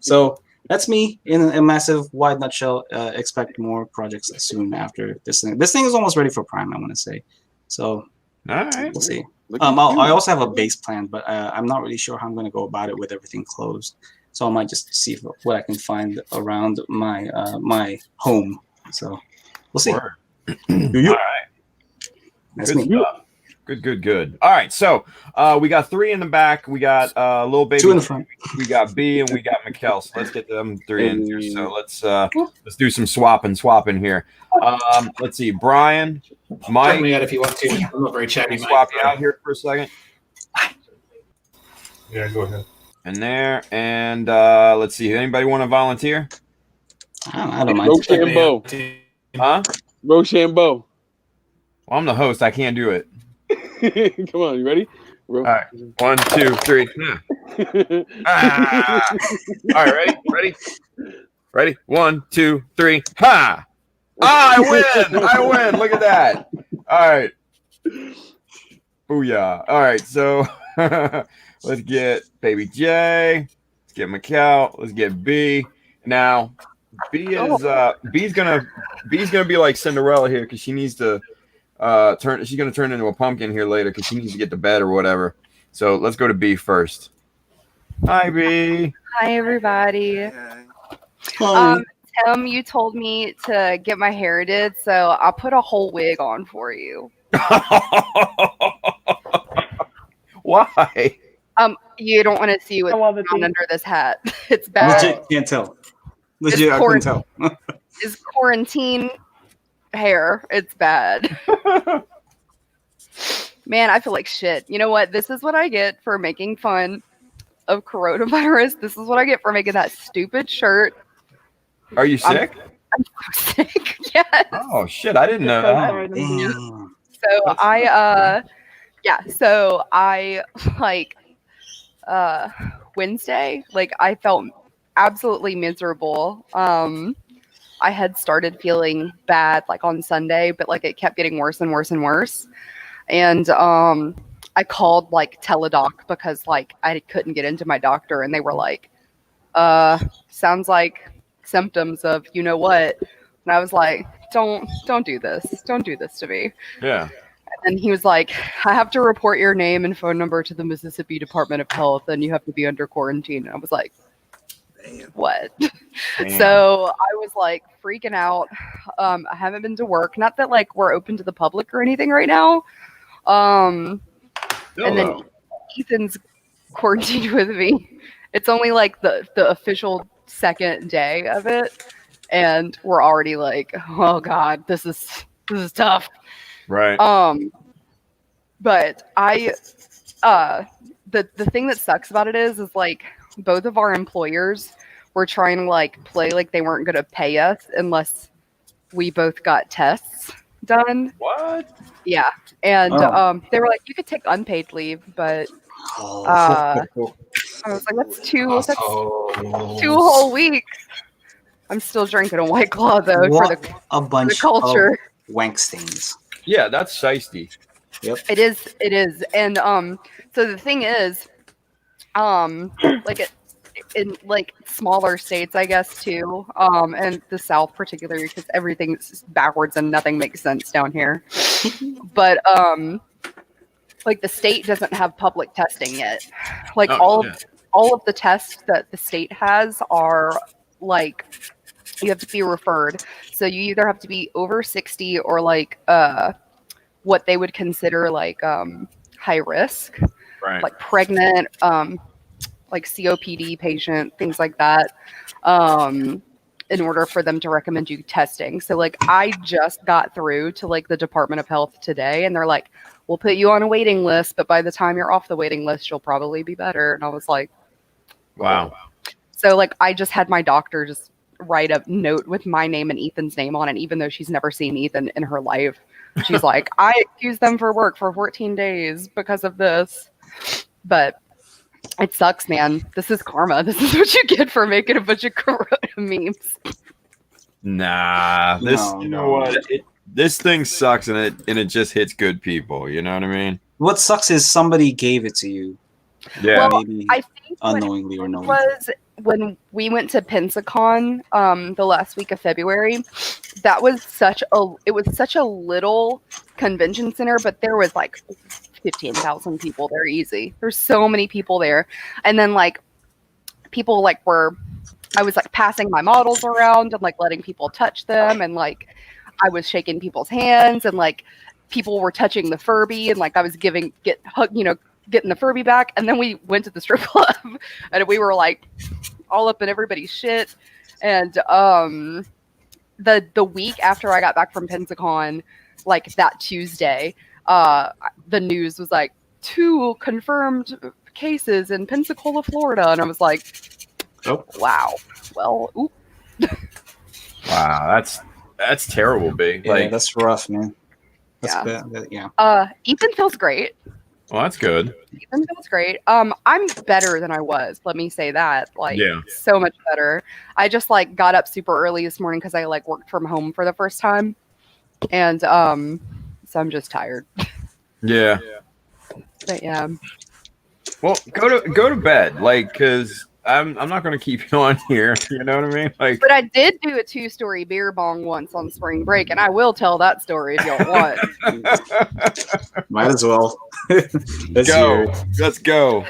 So that's me in a massive wide nutshell. Expect more projects soon after this thing. This thing is almost ready for prime, I want to say. So All right. we'll see. Look at I you. also have a base plan, but I'm not really sure how I'm going to go about it with everything closed. So I might just see what I can find around my my home. So we'll see. Word. All right. That's Good me. stuff. Good. All right. So we got 3 in the back. We got little baby. 2 in the front. We got B and we got Mikkel. So let's get them 3 in here. So let's do some swapping here. Let's see. Brian, Mike, Check me out if you want to. I'm not very chatty, mate. swap you out here for a second. Yeah, go ahead. And there. And let's see. Anybody want to volunteer? I don't mind. Rochambeau. Huh? Rochambeau. Well, I'm the host. I can't do it. Come on, you ready? All right. 1, 2, 3. Yeah. Ah. All right, ready? 1, 2, 3. Ha! Ah, I win! Look at that. All right. Booyah. All right, so let's get Baby J. Let's get Mikkel. Let's get B. Now, B's gonna be like Cinderella here because she needs to she's gonna turn into a pumpkin here later because she needs to get to bed or whatever. So let's go to B first. Hi, B. Hi, everybody. Tim, you told me to get my hair did, so I put a whole wig on for you. Why? You don't want to see what's love it, down B. under this hat. It's bad. Legit can't tell. Legit, I couldn't tell. It's quarantine hair. It's bad. Man, I feel like shit. You know what? This is what I get for making fun of coronavirus. This is what I get for making that stupid shirt. Are you sick? I'm so sick. Yes. Oh shit! I didn't know that. Damn. So I like Wednesday, like I felt absolutely miserable. I had started feeling bad like on Sunday, but like it kept getting worse and worse and worse. And I called like Teladoc because like I couldn't get into my doctor, and they were like, sounds like symptoms of you know what. And I was like, don't do this. Don't do this to me. Yeah. And he was like, I have to report your name and phone number to the Mississippi Department of Health, and you have to be under quarantine. And I was like, what? Damn. So I was like freaking out. I haven't been to work. Not that like we're open to the public or anything right now. And then Ethan's quarantined with me. It's only like the official second day of it, and we're already like, oh god, this is tough. Right. But I the thing that sucks about it is like both of our employers were trying to like play like they weren't going to pay us unless we both got tests done. What? Yeah. And Oh. they were like, you could take unpaid leave, but I was like, that's two whole weeks. I'm still drinking a White Claw though What for a bunch culture. of wank stains. Yeah, that's shiesty. It is. And so the thing is, like in like smaller states, I guess too, and the South particularly, because everything's backwards and nothing makes sense down here. But like the state doesn't have public testing yet. Like all of the tests that the state has are like you have to be referred. So you either have to be over 60 or like what they would consider like high risk, Right. like pregnant, like COPD patient, things like that, in order for them to recommend you testing. So like I just got through to like the Department of Health today, and they're like, we'll put you on a waiting list, but by the time you're off the waiting list, you'll probably be better. And I was like, Wow. so like I just had my doctor just write a note with my name and Ethan's name on it, even though she's never seen Ethan in her life. She's like, I excused them for work for 14 days because of this. But it sucks, man. This is karma. This is what you get for making a bunch of corona memes. Nah, this No, you know no. what? This thing sucks, and it just hits good people. You know what I mean? What sucks is somebody gave it to you, Yeah. Well, maybe I think when unknowingly or knowingly. was when we went to Pensacon the last week of February. That was such a little convention center, but there was like 15,000 people there easy. There's so many people there. And then like people like I was like passing my models around and like letting people touch them, and like I was shaking people's hands, and like people were touching the Furby, and like I was getting the Furby back. And then we went to the strip club and we were like all up in everybody's shit. And the week after I got back from Pensacon, like that Tuesday, the news was like 2 confirmed cases in Pensacola, Florida. And I was like, Oh. wow. Well, oop. Wow, that's terrible, B. Yeah, Like, that's rough, man. That's Yeah. bad. Yeah. Ethan feels great. well, that's good. Ethan feels great. I'm better than I was. Let me say that. Like, Yeah. so much better. I just like got up super early this morning because I like worked from home for the first time, and so I'm just tired. Yeah. But yeah, Well, go to bed, like, cause I'm not gonna keep you on here. You know what I mean? Like, but I did do a 2-story beer bong once on spring break, and I will tell that story if y'all want. Might as well. Let's hear it. Let's go.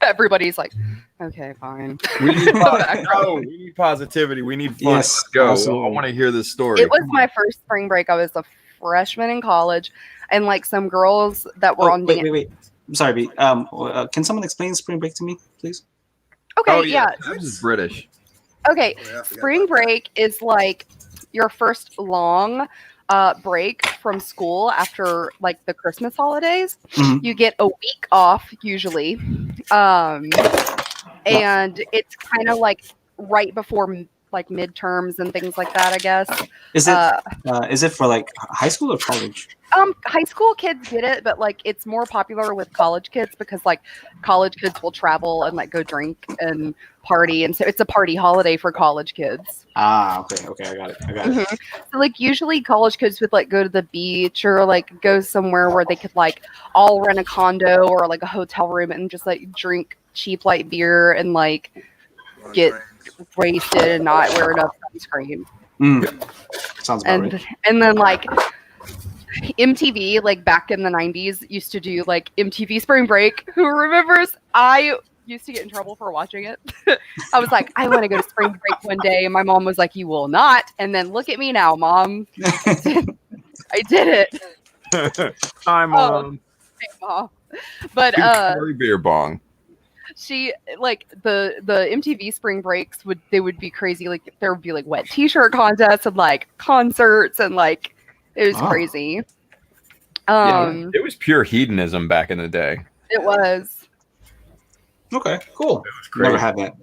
Everybody's like, okay, fine. We need, we need positivity. We need fun. Yes, Let's go. absolutely. I want to hear this story. It was my first spring break. I was a freshman in college, and like some girls that were Oh, on wait. I'm sorry, B. Can someone explain spring break to me, please? Okay, Oh yeah. This is British. Okay, spring break is like your first long break from school after like the Christmas holidays. Mhm. You get a week off usually, and it's kind of like right before like midterms and things like that, I guess. Is it for like high school or college? High school kids get it, but like it's more popular with college kids because like college kids will travel and like go drink and party, and so it's a party holiday for college kids. Ah, okay, I got it. Mhm. So like usually college kids would like go to the beach or like go somewhere where they could like all rent a condo or like a hotel room and just like drink cheap light beer and like get wasted and not wear enough sunscreen. Sounds about right. And then like MTV, like back in the 90s, used to do like MTV Spring Break. Who remembers? I used to get in trouble for watching it. I was like, I want to go to spring break one day. And my mom was like, you will not. And then look at me now, Mom. I did it. Hi, Mom. Hey, Mom. But Big beer bong. she like the MTV spring breaks would be crazy. Like there would be like wet t-shirt contests and like concerts and like it was crazy. It was pure hedonism back in the day. It was. Okay, cool. It was great. Never had that.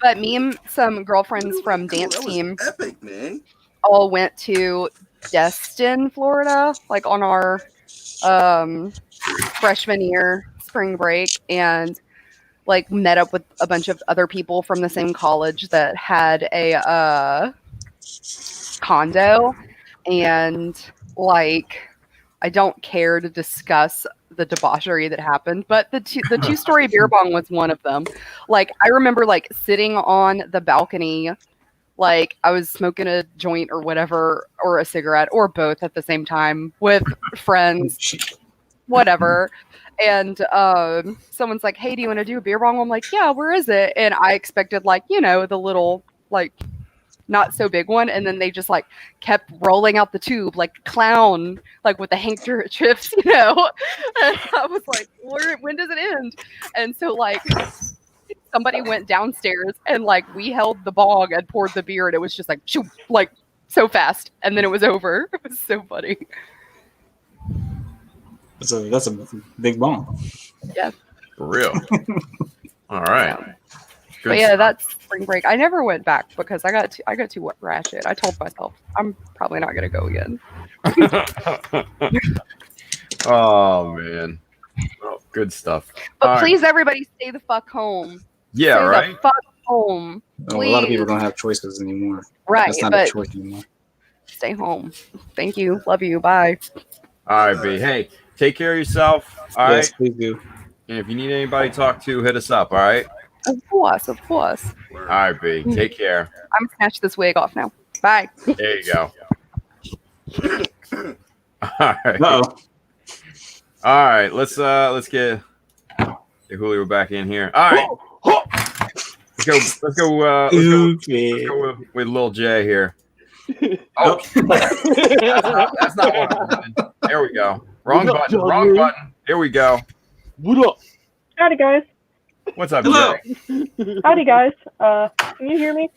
But me and some girlfriends from dance team epic, man. all went to Destin, Florida, like on our freshman year spring break, and like met up with a bunch of other people from the same college that had a condo, and like I don't care to discuss the debauchery that happened, but the two-story beer bong was one of them. Like I remember like sitting on the balcony, like I was smoking a joint or whatever, or a cigarette or both at the same time with friends, whatever. And someone's like, hey, do you want to do a beer bong? I'm like, yeah, where is it? And I expected like, you know, the little like not so big one, and then they just like kept rolling out the tube like clown, like with the handkerchiefs, you know. And I was like, when does it end? And so like somebody went downstairs and like we held the bong and poured the beer, and it was just like shoo, like so fast, and then it was over. It was so funny. That's a big bong. Yeah. For real. All right. Good But yeah, stuff. that's spring break. I never went back because I got too ratchet. I told myself I'm probably not gonna go again. Oh man. Oh, good stuff. But All please, everybody, stay the fuck home. Yeah, Stay right. the fuck home. Oh, a lot of people Please. don't have choices anymore. Right, That's not but a choice anymore. stay home. Thank you. Love you. Bye. All right, B. Hey, take care of yourself. All Yes, right. please do. And if you need anybody to talk to, hit us up. All right. Of course, of course. All right, B. Take care. I'm gonna snatch this wig off now. Bye. There you go. All right. Uh-oh. All right. Let's get Julio back in here. All right. Let's go with Lil J here. Oh, that's not what I wanted. There we go. Wrong button. Wrong button. Here we go. What up? Howdy, guys. What's up, Hello. Jay? Howdy, guys. Can you hear me?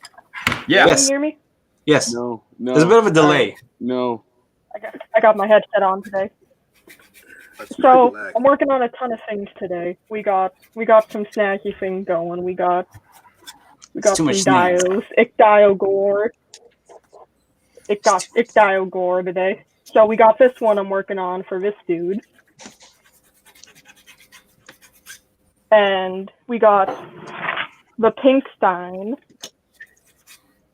Yeah. Can Yes. you hear me? Yes. No, There's a bit of a delay. no. I got my headset on today. So I'm working on a ton of things today. We got some snacky things going. We got too some much snacks. dials, Ichthyogore. Ichthyogore today. So we got this one I'm working on for this dude. And we got the Pinkstein,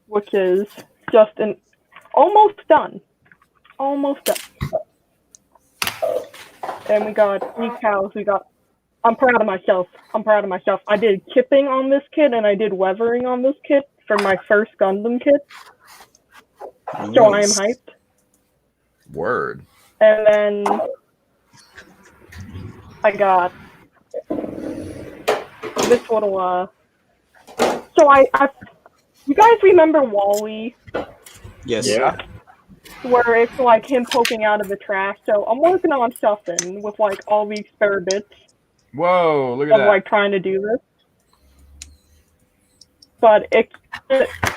which is just almost done. Almost done. And we got 3 cows. I'm proud of myself. I did chipping on this kit and I did weathering on this kit for my first Gundam kit. So I am hyped. Word. And then I got this little so I you guys remember Wall-E? Yes. Yeah. Where it's like him poking out of the trash. So I'm working on something with like all these spare bits Whoa, look at of that. like trying to do this. But it's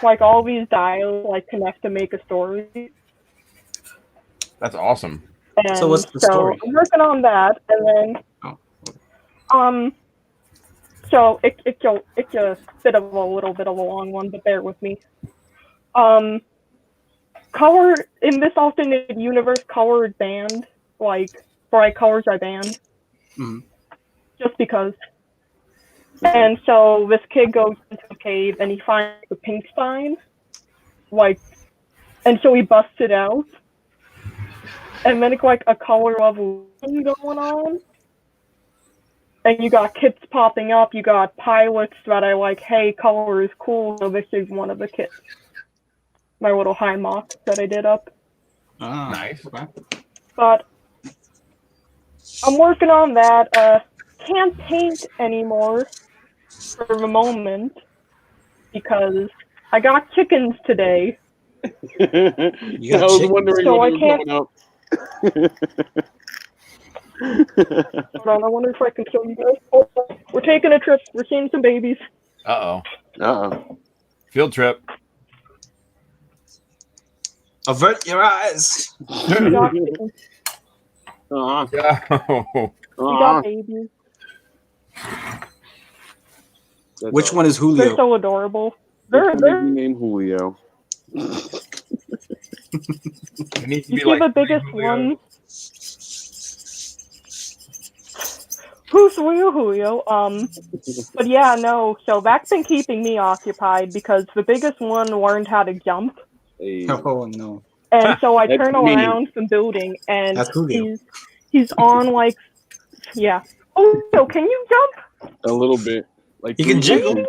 like all these dials like connect to make a story. That's awesome. And So what's the story? I'm working on that, and then so it's a bit of a little bit of a long one, but bear with me. Color in this alternate universe, colored banned, like bright colors are banned, just because. And so this kid goes into a cave and he finds the Pinkstein, like, and so he busts it out, and then it's like a color revolution going on. And you got kits popping up, you got pilots that are like, hey, color is cool, so this is one of the kits. My little high mock that I did up. Ah, Nice. Okay. But I'm working on that. Can't paint anymore for a moment because I got chickens today. I was chicken. wondering So when I you were coming up. Hold on, I wonder if I can show you guys. Oh, we're taking a trip. We're seeing some babies. Uh-oh. Uh-oh. Field trip. Avert your eyes. We got chickens. Uh-huh. Go. We Uh-huh. got babies. That's Which all. one is They're Julio? so adorable. Which They're one is they're. named Julio. It needs to You be see like the biggest Julio. one? Who's Julio? But yeah, no. So that's been keeping me occupied because the biggest one learned how to jump, Hey, Oh no. and so I That's turn me. around from building, and That's Julio. he's on like, yeah. Oh, can you jump? a little bit. Like You can 3 jiggle. inches.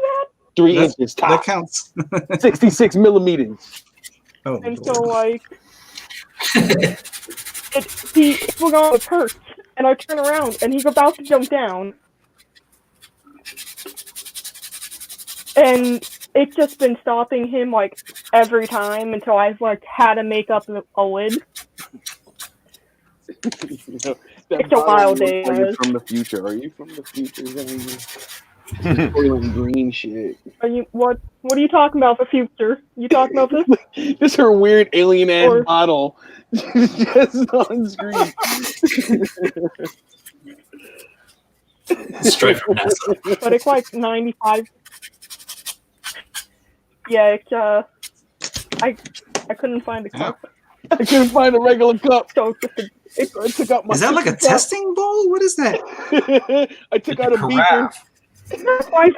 3 That- inches That top. counts. 66 millimeters. Oh, And so Lord. like, we're going to perch, and I turn around, and he's about to jump down, and it's just been stopping him like every time until I've like had to make up a lid. You know, that It's a bottle wild looks day, like it's guys. from the future. Are you from the future? Soylent Green shit. Are you what are you talking about? The future? You talking about this? This her weird alien ass Or- bottle just on screen. Straight from NASA. But it's like 95. Yeah, it's I couldn't find the cup, I couldn't find a regular cup. so it's I took out my. Is that like a sipping cup. testing bowl? What is that? I took It's out a a beaker. carafe. it's like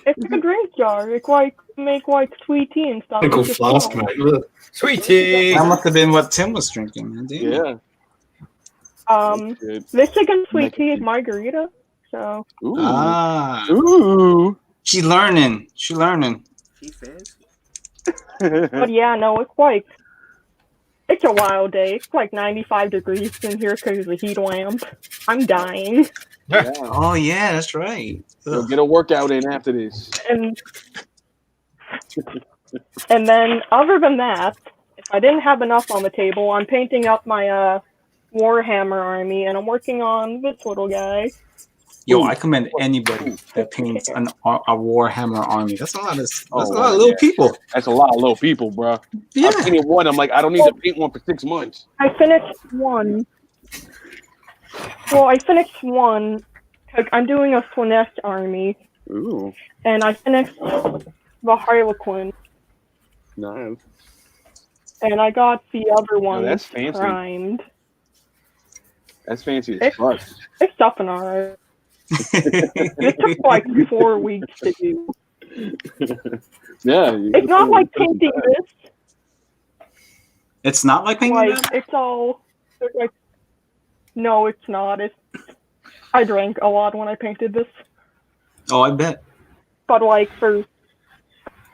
it's like a drink jar. It's like make like sweet tea and stuff. Pickle It's just flask, small. mate. Look. Sweet tea. That must have been what Tim was drinking, man. Damn. Yeah. Good. This chicken sweet tea is margarita. So Ooh. Ah, Ooh. she learning. She learning. but yeah, no, it's like it's a wild day. It's like 95 degrees in here because of the heat lamp. I'm dying. Yeah. Oh yeah, that's right. We'll Ugh. get a workout in after this. And then other than that, if I didn't have enough on the table, I'm painting up my Warhammer army, and I'm working on this little guy. Yo, I commend anybody that paints a Warhammer army. That's a lot of Oh, a lot of little yeah. people. That's a lot of little people, bro. Yeah. I painted one. I'm like, I don't need to paint one for 6 months. I finished one. Well, I finished one. 'Cause I'm doing a Slaanesh army, Ooh, and I finished the Harlequin, nice. and I got the other one that's fancy. primed. That's fancy as It's- fuck. It's something alright. It took like 4 weeks to do. Yeah. It's not like painting this. It's not like painting Like that? it's all it's like. No, it's not. I drank a lot when I painted this, Oh, I bet. but like for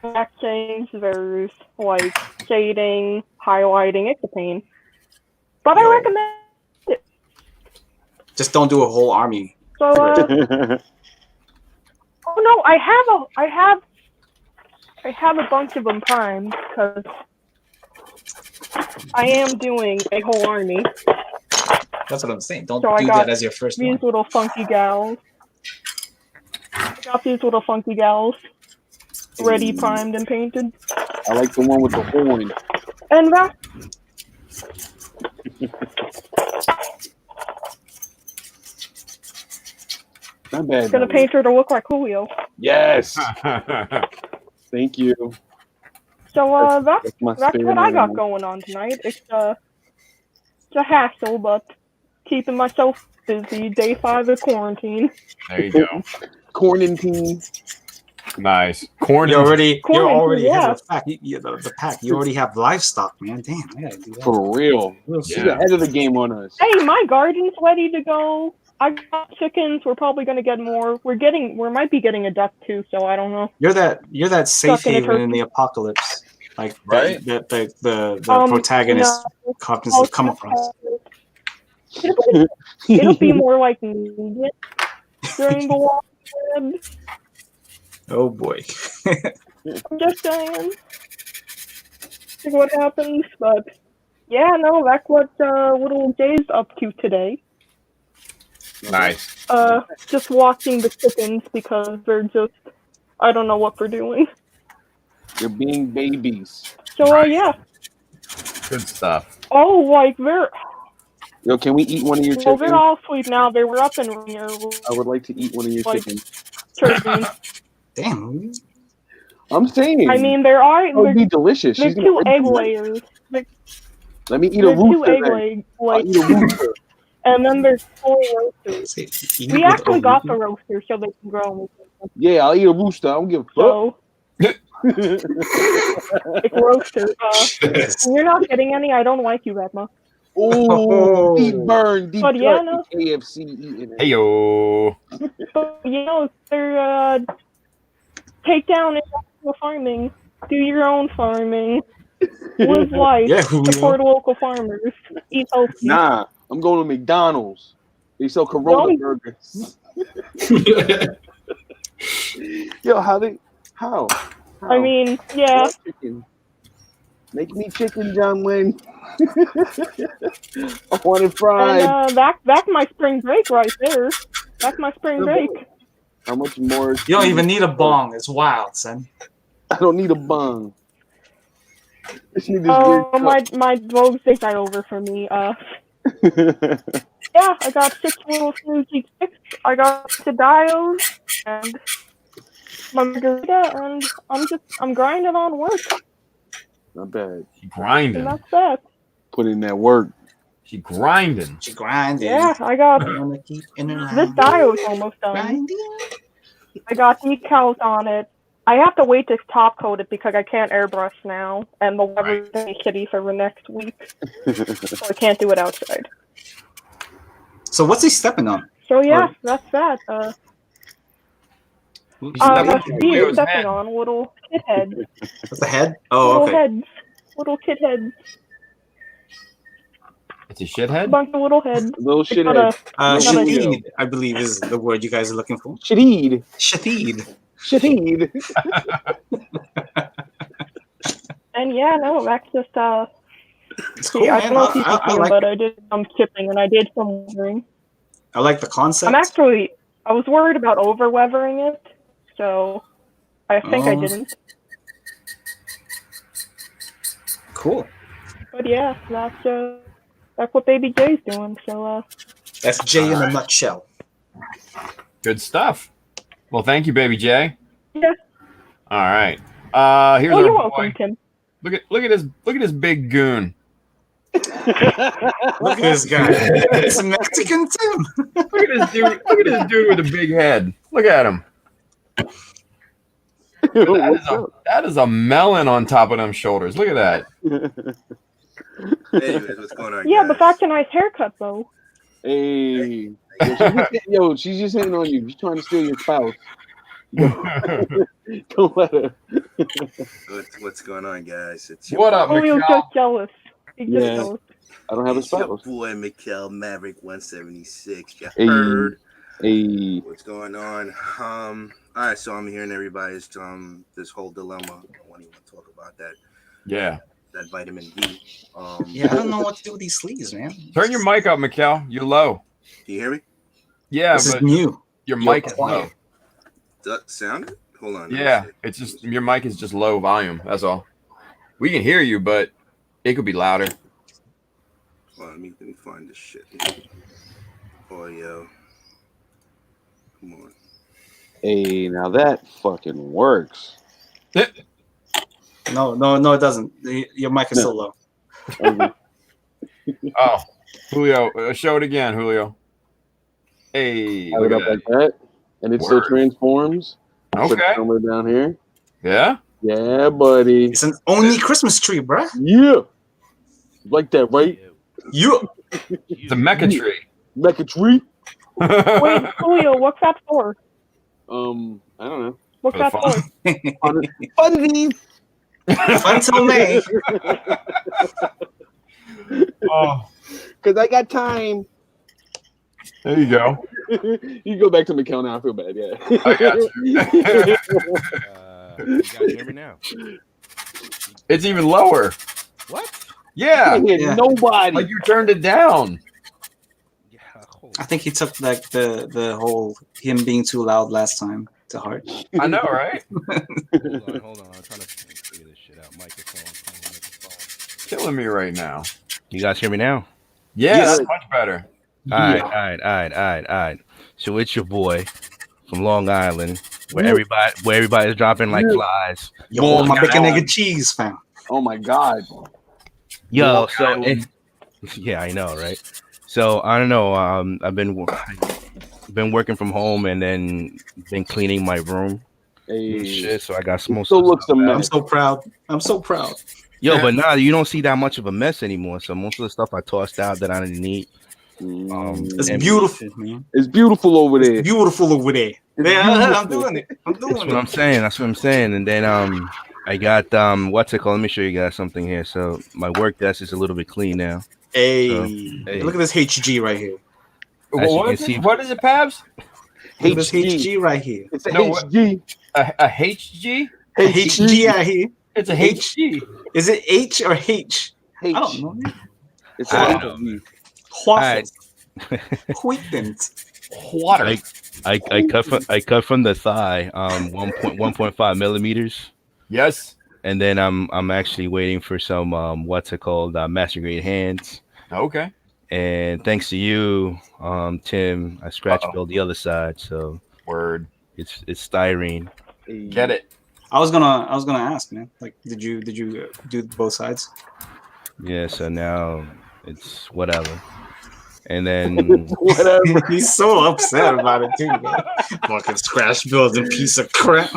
back change, there's like shading, highlighting. It's a pain, but I Yo. recommend. Just don't do a whole army. So, oh no, I have a bunch of them primed because I am doing a whole army. That's what I'm saying. Don't So I do got that as your first These one. little funky gals. I got these little funky gals ready, primed, and painted. I like the one with the horn. And that Not bad. gonna though. paint her to look like Julio. Yes. Thank you. So that's my what spirit I got animal. going on tonight. It's a hassle, but keeping myself busy. Day 5 of quarantine. There you go. Quarantine. Nice. Corn. You're already Quarantine, ahead yeah. of the pack. The pack. You already have livestock, man. Damn, I gotta do that. For real. She's Yeah. ahead of the game on us. Hey, my garden's ready to go. I got chickens. We're probably gonna get more. We might be getting a duck too. So I don't know. You're that safe Stuck in a haven in turkey. the apocalypse. Like Right? the Um, protagonist no. comes to come across. It'll be more like medium during the war. bad. Oh boy. I'm just saying. Like what happens, but yeah, no, that's what little Jay's up to today. Nice. Just watching the chickens because they're just, I don't know what they're doing. They're being babies. So yeah. Good stuff. Oh, like they're. Yo, can we eat one of your Well, chickens? they're all asleep now. They were up and here. I would like to eat one of your Like, chickens. Turkey. Damn. I'm saying. I mean, there are. That would be delicious. There's She's two gonna egg eat layers. Let me eat a There's two rooster. egg Then. layers. I'll eat a rooster. And then there's 4 roasters. Eat We with actually a got the rooster? roasters so they can grow. Yeah, I'll eat a rooster. I don't give a fuck. So, like roaster. You're not getting any. I don't like you, Redma. Oh, deep burn, deep But yeah, cut. no. KFC eating it. Hey yo. But you know, they're take down industrial farming. Do your own farming. Live life. Yeah, Julio. Support local farmers. Eat healthy. Nah, I'm going to McDonald's. They sell Corona burgers. Yo, how? I mean, yeah. Chicken. Make me chicken, John Wayne. I want it fried. And that's my spring break right there. That's my spring break. How much more? You don't even need a bong. It's wild, son. I don't need a bung. Just need this Oh, weird my rogues they got over for me. Yeah, I got 6 little Suzy sticks. I got the dials and my margarita, and I'm grinding on work. Not bad. She grinding. And that's that. Put in that work. She grinding. She grinding. Yeah, I got this dial's almost done. Grinding. I got decals on it. I have to wait to top coat it because I can't airbrush now, and the weather's gonna be shitty for the next week, so I can't do it outside. So what's he stepping on? So yeah, that's that. He's stepping on little kid heads. What's the head? Oh, Little okay. heads. Little kid heads. It's a shithead? Bunch of little heads. Little They got shithead. Shadid, I believe, is the word you guys are looking for. Shadid. Shadid. Shadid. And yeah, no, that's just It's cool, I man. don't know if you I can, like but I did some chipping and I did some weathering. I like the concept. I was worried about over weathering it, so I think I Oh. didn't. Cool. But yeah, that's what Baby Jay's doing. So That's Jay in a nutshell. Good stuff. Well, thank you, Baby Jay. yeah. All right. Here's Oh, our you're boy. welcome, Tim. Look at this big goon. Look at this guy. It's a Mexican Tim. Look at this dude. Look at this dude with a big head. Look at him. That is a melon on top of them shoulders. Look at that. Anyways, what's going on? Yeah, guys? but that's a nice haircut, though. Hey. Yo, she's just hitting on you. She's trying to steal your spouse. Don't let her. What's going on, guys? It's What up, Oh, you're Mikhail? just jealous. He's just Yeah. jealous. I don't have a It's your spouse. boy Mikhail Maverick 176. You Hey. heard Hey. what's going on? All right, so I'm hearing everybody's this whole dilemma. I want to talk about that Yeah. vitamin D. Yeah, I don't know what to do with these sleeves, man. Turn your mic up, Mikhail. You're low. Can you hear me? Yeah, This is but new. your You're mic is quiet. low. Does that sound it? Hold on. let me Yeah, see. it's just your mic is just low volume. That's all. We can hear you, but it could be louder. Hold on, let me find this shit. Audio. Come on. Hey, now that fucking works. No, it doesn't. Your mic is still low. Oh, Julio, show it again, Julio. Hey, Have look it at up like that. that. And it still Word. transforms. Put it Okay. somewhere down here. Yeah. Yeah, buddy. It's an only Christmas tree, bruh. Yeah. Like that, right? You. It's a mecha tree. Mecha tree? Wait, Julio, what's that for? I don't know. What's For that the for? Funny. Until May. Oh, Because I got time. there you go. You go back to McCall now. I feel bad. Yeah. I got you. You guys hear me now? It's even lower. What? Yeah. Yeah. Nobody. Like you turned it down. Yeah. I think he took like the whole him being too loud last time to heart. I know, right? Hold on. I'm trying to figure this shit out. Microphone. Killing me right now. You guys hear me now? Yeah, Yes. that's much better. All right. So it's your boy from Long Island, where everybody's dropping like flies. Yo, my God. bacon nigga cheese, fam. Oh my God. Yo, yeah, I know, right? So I don't know. I've been working from home and then been cleaning my room and Hey. shit. So I got some more Still stuff looks a out. I'm mess. so proud. I'm so proud. Yo, but now you don't see that much of a mess anymore. So most of the stuff I tossed out that I didn't need. It's and- beautiful, man. It's beautiful over there. It's beautiful over there. Yeah, I'm doing it. I'm doing That's what I'm saying. That's what I'm saying. And then I got what's it called? Let me show you guys something here. So my work desk is a little bit clean now. Hey, So, hey. look at this HG right here. As you What can is see- it? What is it, Pabs? Look at this HG. HG right here. It's a No, what- HG. A HG? A HG out here. It's a H- HG. Is it H or H? H. I don't know. Man. It's I a don't HG. Waffles. Wheatens. Water. I cut from the thigh 1.5 millimeters, Yes. and then I'm actually waiting for some what's it called master grade hands. Okay. And thanks to you, Tim, I scratch Uh-oh. built the other side, so Word. it's styrene. Get it. I was gonna ask, man. Like, did you do both sides? Yeah, so now it's whatever. And then Whatever. He's so upset about it too, man. Fucking scratch building piece of crap.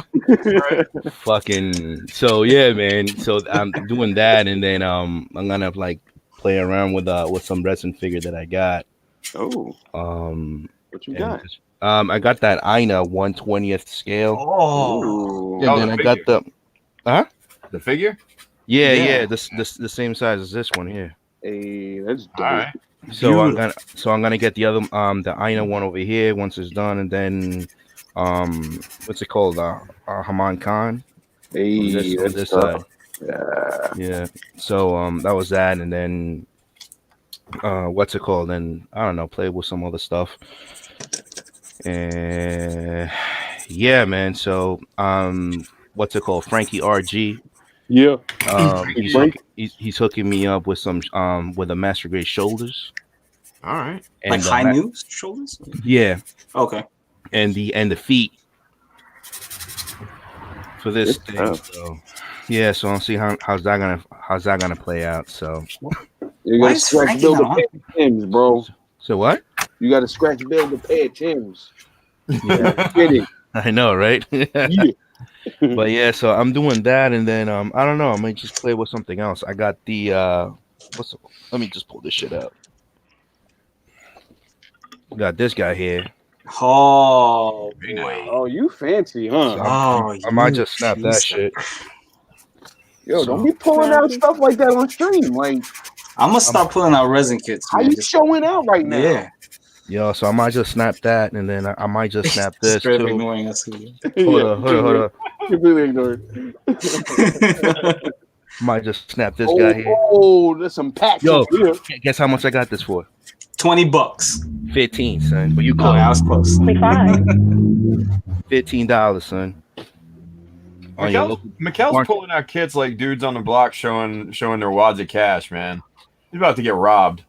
fucking so yeah, man. So I'm doing that, and then I'm gonna like play around with some resin figure that I got. Oh, what you and got? just- I got that Ina 1/20th scale, Oh, and Oh, then the I got figure. The figure? yeah, Yeah. the same size as this one here. Hey, that's dope. All right. So I'm gonna get the other the Ina one over here once it's done, and then what's it called? Haman Khan. Hey, on that's this tough. side. Yeah. So that was that, and then what's it called? And I don't know, play with some other stuff. And yeah, man. So what's it called? Frankie RG. Yeah. He's, Frank? he's hooking me up with some with a master grade shoulders. All right. And like high news shoulders. yeah, Okay. and the feet for this It's thing. tough. So yeah, so I'll see how's that gonna play out. So You Why gotta is scratch Frankie build a not on? pair of Tims, bro. so what? You gotta scratch build a pair of Tims. Yeah, Get it? I know, right? Yeah. But yeah, so I'm doing that, and then I don't know, I might just play with something else. I got the let me just pull this shit out. Got this guy here. Oh Very boy. Oh, you fancy, huh? Oh, I might you just snap that piece of- shit. Yo, don't be pulling out stuff like that on stream. Like, I'm gonna start pulling out resin kits. how man. you Just- showing out right now? Yeah. Yo, so I might just snap that, and then I might just snap this Straight too. ignoring us. Hold up. Completely ignored. Might just snap this Oh, guy here. oh, there's some packs Yo, up here. guess how much I got this for? $20. 15, son. But you Oh, close. I was close. 25. $15, son. On your local. Mikkel's Mark- pulling out kits like dudes on the block showing their wads of cash, man. He's about to get robbed.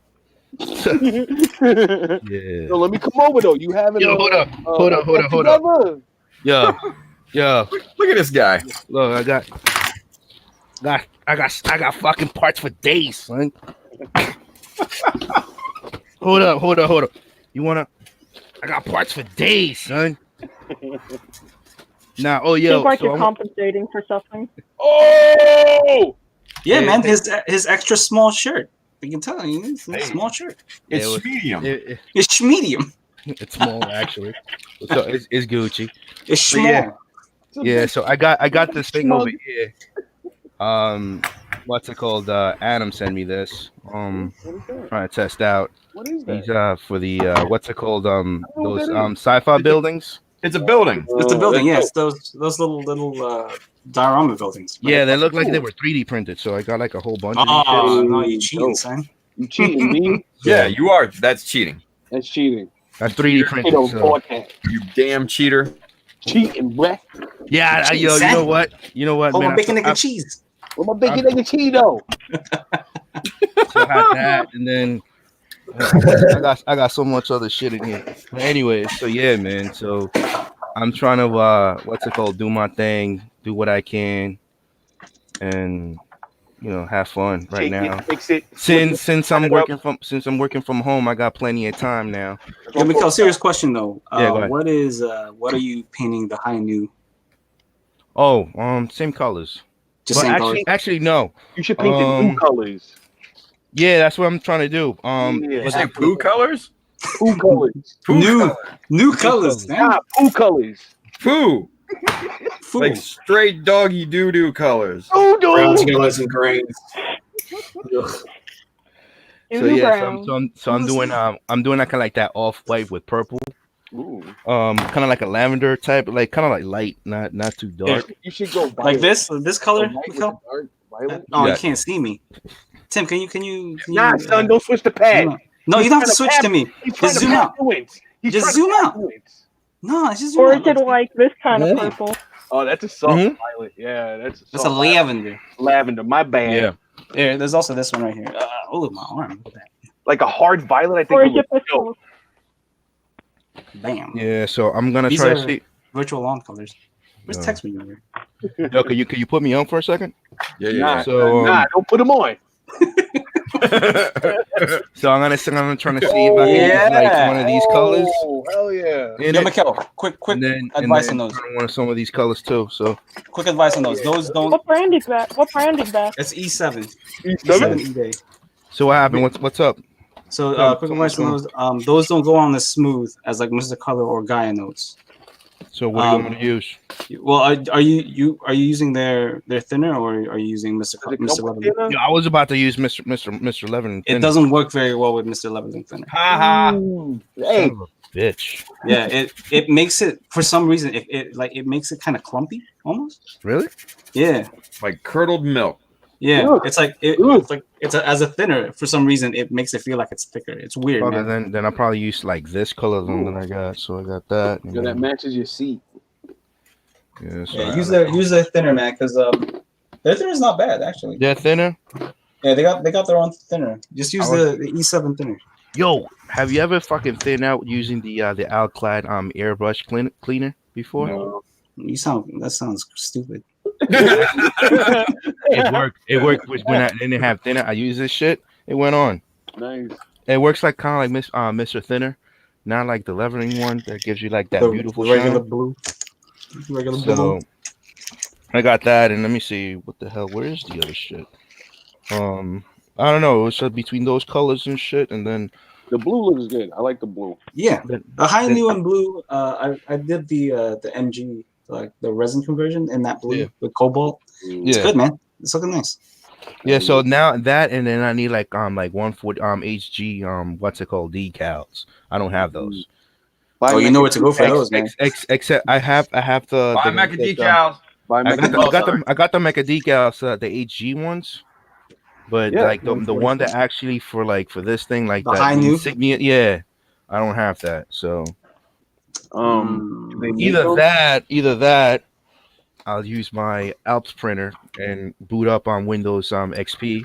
Yeah. Yo, let me come over though. You have it. Yo, hold up. Hold up. Yo, Look at this guy. look, I got fucking parts for days, son. Hold up. You wanna? I got parts for days, son. Nah, oh yo, Seems like so you're I'm- compensating for something. Oh, Yeah, Yeah, man. they- His extra small shirt. You can tell you it's a Hey. small shirt. It's it was- medium. It's medium. it's small actually. So it's Gucci. It's So, small. yeah. Yeah, so I got this thing over here. what's it called? Adam sent me this. What is that? Trying to test out. What is that? He's for the what's it called? what Those that is. sci-fi buildings. It's a building. It's the building, that's yes. Those little diorama buildings. Yeah, they look like they were 3D printed. So I got like a whole bunch of Oh these. no, you cheating, son. You cheating me? Yeah, you are. That's cheating. That's cheating. That's 3D printed. You know, So. podcast. You damn cheater. Cheating, bruh. Yeah, yo, you know what? You know what, Hold man? on, bacon, egg, and cheese. Where my bacon egg and Cheeto? So I had that, and then I got so much other shit in here. But anyway, so yeah, man. So I'm trying to what's it called? Do my thing, do what I can, and have fun right Take now. it, fix it. Since I'm working from home, I got plenty of time now. Yeah, Mikhail, serious question though. Yeah, go ahead. What are you painting the high new? Oh, same colors. Just But same colors? actually, no. You should paint the new colors. Yeah, that's what I'm trying to do. Yeah. You say poo colors? Poo colors. New colors, man. Ah, poo colors. Poo. Fool. Like straight doggy doo doo colors. Oh, Browns, dude. yellows, and greens. So yeah, so I'm doing like kind of like that off white with purple. Ooh. Kind of like a lavender type, like kind of like light, not too dark. You should go Like this color, Light with Mikhail? dark violet. Oh, Yeah. you can't see me. Tim, can you Nah, son, don't switch the pad. zoom out? No, you don't have to switch to me. He's trying Just to zoom out. influence. He's Just trying to zoom out. influence. No, it's just zoom Or out. is it Look, like this kind of Yeah. purple? Oh, that's a soft Mhm. violet. Yeah, that's That's a soft lavender. lavender. My bad. Yeah. There, there's also this one right here. Oh, my arm. Look at that. Like a hard violet, I think. Or it is it would this go. one? Bam. Yeah, so I'm gonna These try are to see. virtual lawn colors. Where's No. text me over? Yo, can you put me on for a second? Yeah, Nah, So, nah, don't put them on. So I'm trying to see if I can use like one of these colors. Oh, hell yeah. in Yo, it, Mikhail, quick and then advice on those. One of some of these colors too. So Quick advice on those. Those don't. What brand is that? What brand is that? That's E7. E7? E7 E-Day. what happened? What's up? So, Yeah, quick advice on those don't go on as smooth as like Mr. Color or Gaia notes. So what do you want me to use? Well, are you using their thinner or are you using Mr. Leveling? Yeah, I was about to use Mr. Levin. It doesn't work very well with Mr. Leveling thinner. Hey, bitch. Yeah, it makes it for some reason it makes it kind of clumpy almost. Really? Yeah. Like curdled milk. Yeah, Ugh. it's like as a thinner for some reason it makes it feel like it's thicker. It's weird, Okay, man. then I probably use like this color that I got. So I got that. yeah, that matches your seat. Yeah, so Yeah, use their thinner, man, because their thinner is not bad actually. they're thinner. Yeah, they got their own thinner. Just use the E7 thinner. Yo, have you ever fucking thinned out using the Alclad airbrush cleaner before? No. That sounds stupid. It worked when I didn't have thinner. I used this shit. It went on. Nice. It works like kind of like Mr. Thinner, not like the leveling one that gives you like that The beautiful regular shine. blue. Regular So blue. I got that, and let me see what the hell. Where's the other shit? I don't know. It was between those colors and shit, and then The blue looks good. I like the blue. Yeah, the high new and blue. I did the MG, like the resin conversion in that blue Yeah. with cobalt. It's Yeah. good, man. It's looking nice. yeah. So now that, and then I need like 140 HG what's it called, decals. I don't have those. Oh, you know where to go for those, man. Except I have the Buy Mecha decals. Buy I Mecha got the Mecha decals, the HG ones, but Yeah, like the one that actually for this thing like The that high new? insignia, yeah, I don't have that. So they make either those? that, I'll use my Alps printer and boot up on Windows XP,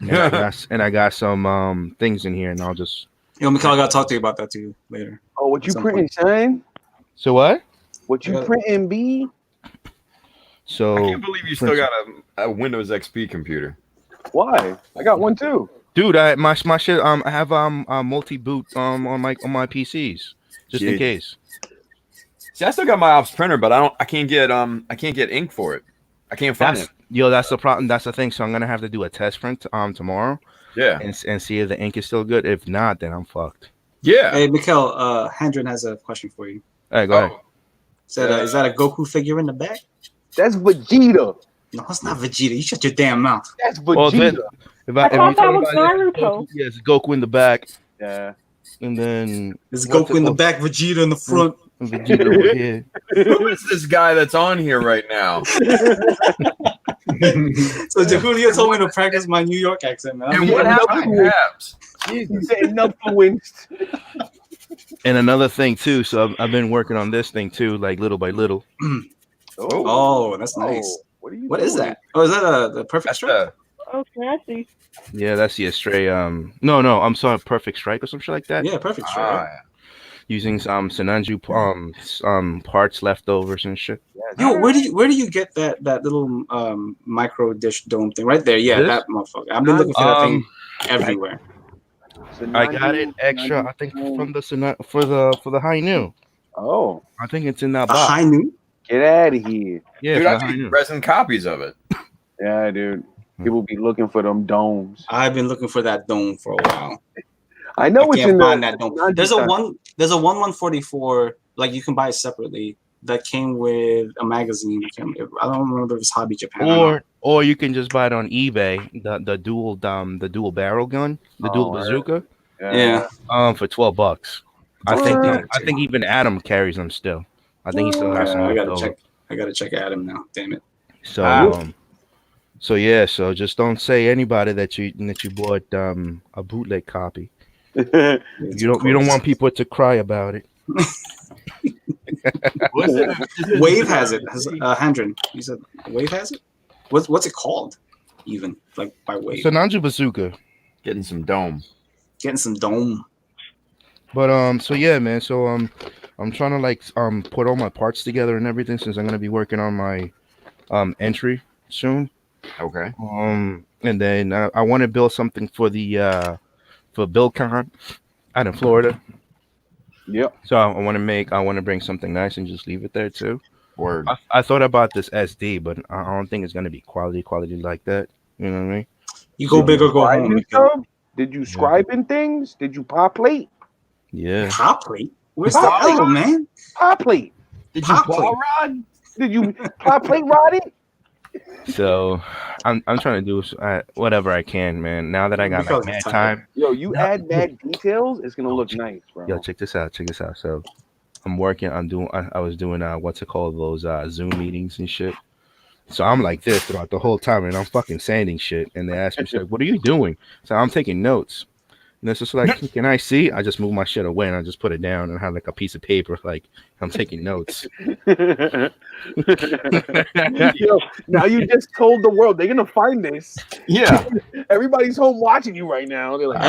and I got some things in here, and I'll just. Yo, Mikhail, I gotta talk to you about that too later. Oh, what you At some printing, son? So what? What you Yeah. printing, B? So I can't believe you still got a Windows XP computer. Why? I got one too. dude, my shit I have multi boot on my PCs just in Shit. case. See, I still got my Ops printer, but I can't get ink for it. I can't find it. Yo, that's the problem. That's the thing. So I'm gonna have to do a test print tomorrow. Yeah. And see if the ink is still good. If not, then I'm fucked. Yeah. Hey, Mikhail, Hendren has a question for you. All right, go ahead. Is that a Goku figure in the back? That's Vegeta. No, it's not Vegeta. You shut your damn mouth. That's Well, then, Vegeta. I thought that was Naruto. Yes, Goku in the back, Yeah. and then There's what's Goku it in the called? back, Vegeta in the front. And Vegeta over here. Who is this guy that's on here right now? So Julio told me to practice my New York accent, man. And what happened to Habs? He's influenced. And another thing too. So I've been working on this thing too, like little by little. Oh, that's nice. What are you What is doing? that? Oh, is that the perfect That's strike? Okay, I see. Yeah, that's the Astray. No, I'm sorry, Perfect Strike or some shit like that. Yeah, perfect strike. Using some Sinanju parts leftovers and shit. Yo, where do you get that little micro dish dome thing right there? Yeah, This? that motherfucker. I've been looking for that thing everywhere. I got it extra. I think from the for the high new. Oh, I think it's in that A box. high noon? get out of here. Yeah, Dude, for I the high need new. resin copies of it. Yeah, dude. People be looking for them domes. I've been looking for that dome for a while. I know I it's can't in find the. that dome. There's a 1144. Like you can buy it separately. That came with a magazine. I don't remember if it's Hobby Japan. Or you can just buy it on eBay. The dual barrel gun, the dual bazooka. Yeah. For $12. I think even Adam carries them still. I think he still has some. I left gotta over. check. I gotta check Adam now. Damn it. So so yeah, so just don't say anybody that you bought a bootleg copy. You don't want people to cry about it. Wave has it. Handren. You said Wave has it. What's it called? Even like by Wave. Sinanju bazooka. Getting some dome. Getting some dome. But so yeah, man. So I'm trying to like put all my parts together and everything since I'm gonna be working on my entry soon. Okay. And then I want to build something for the for BuildCon out in Florida. Yep. So I want to bring something nice and just leave it there too. Word. I thought about this SD, but I don't think it's gonna be quality like that. You know what I mean? You go big or go home. Did you scribe in things? Did you pop plate? Yeah. Pop plate? Where's Pop the plate, L, man? Pop plate. Did you Pop ball plate. rod? Did you pop plate rod it? So I'm trying to do whatever I can, man. Now that I got like mad time. Yo, you add mad details, it's gonna look nice, bro. Yo, check this out. So I'm working. I was doing what's it called, those Zoom meetings and shit. So I'm like this throughout the whole time, and I'm fucking sanding shit. And they ask me, like, "What are you doing?" So I'm taking notes. And it's just like, can I see? I just move my shit away and I just put it down and have like a piece of paper, like I'm taking notes. Yo, now you just told the world they're gonna find this. Yeah. Everybody's home watching you right now. They're like,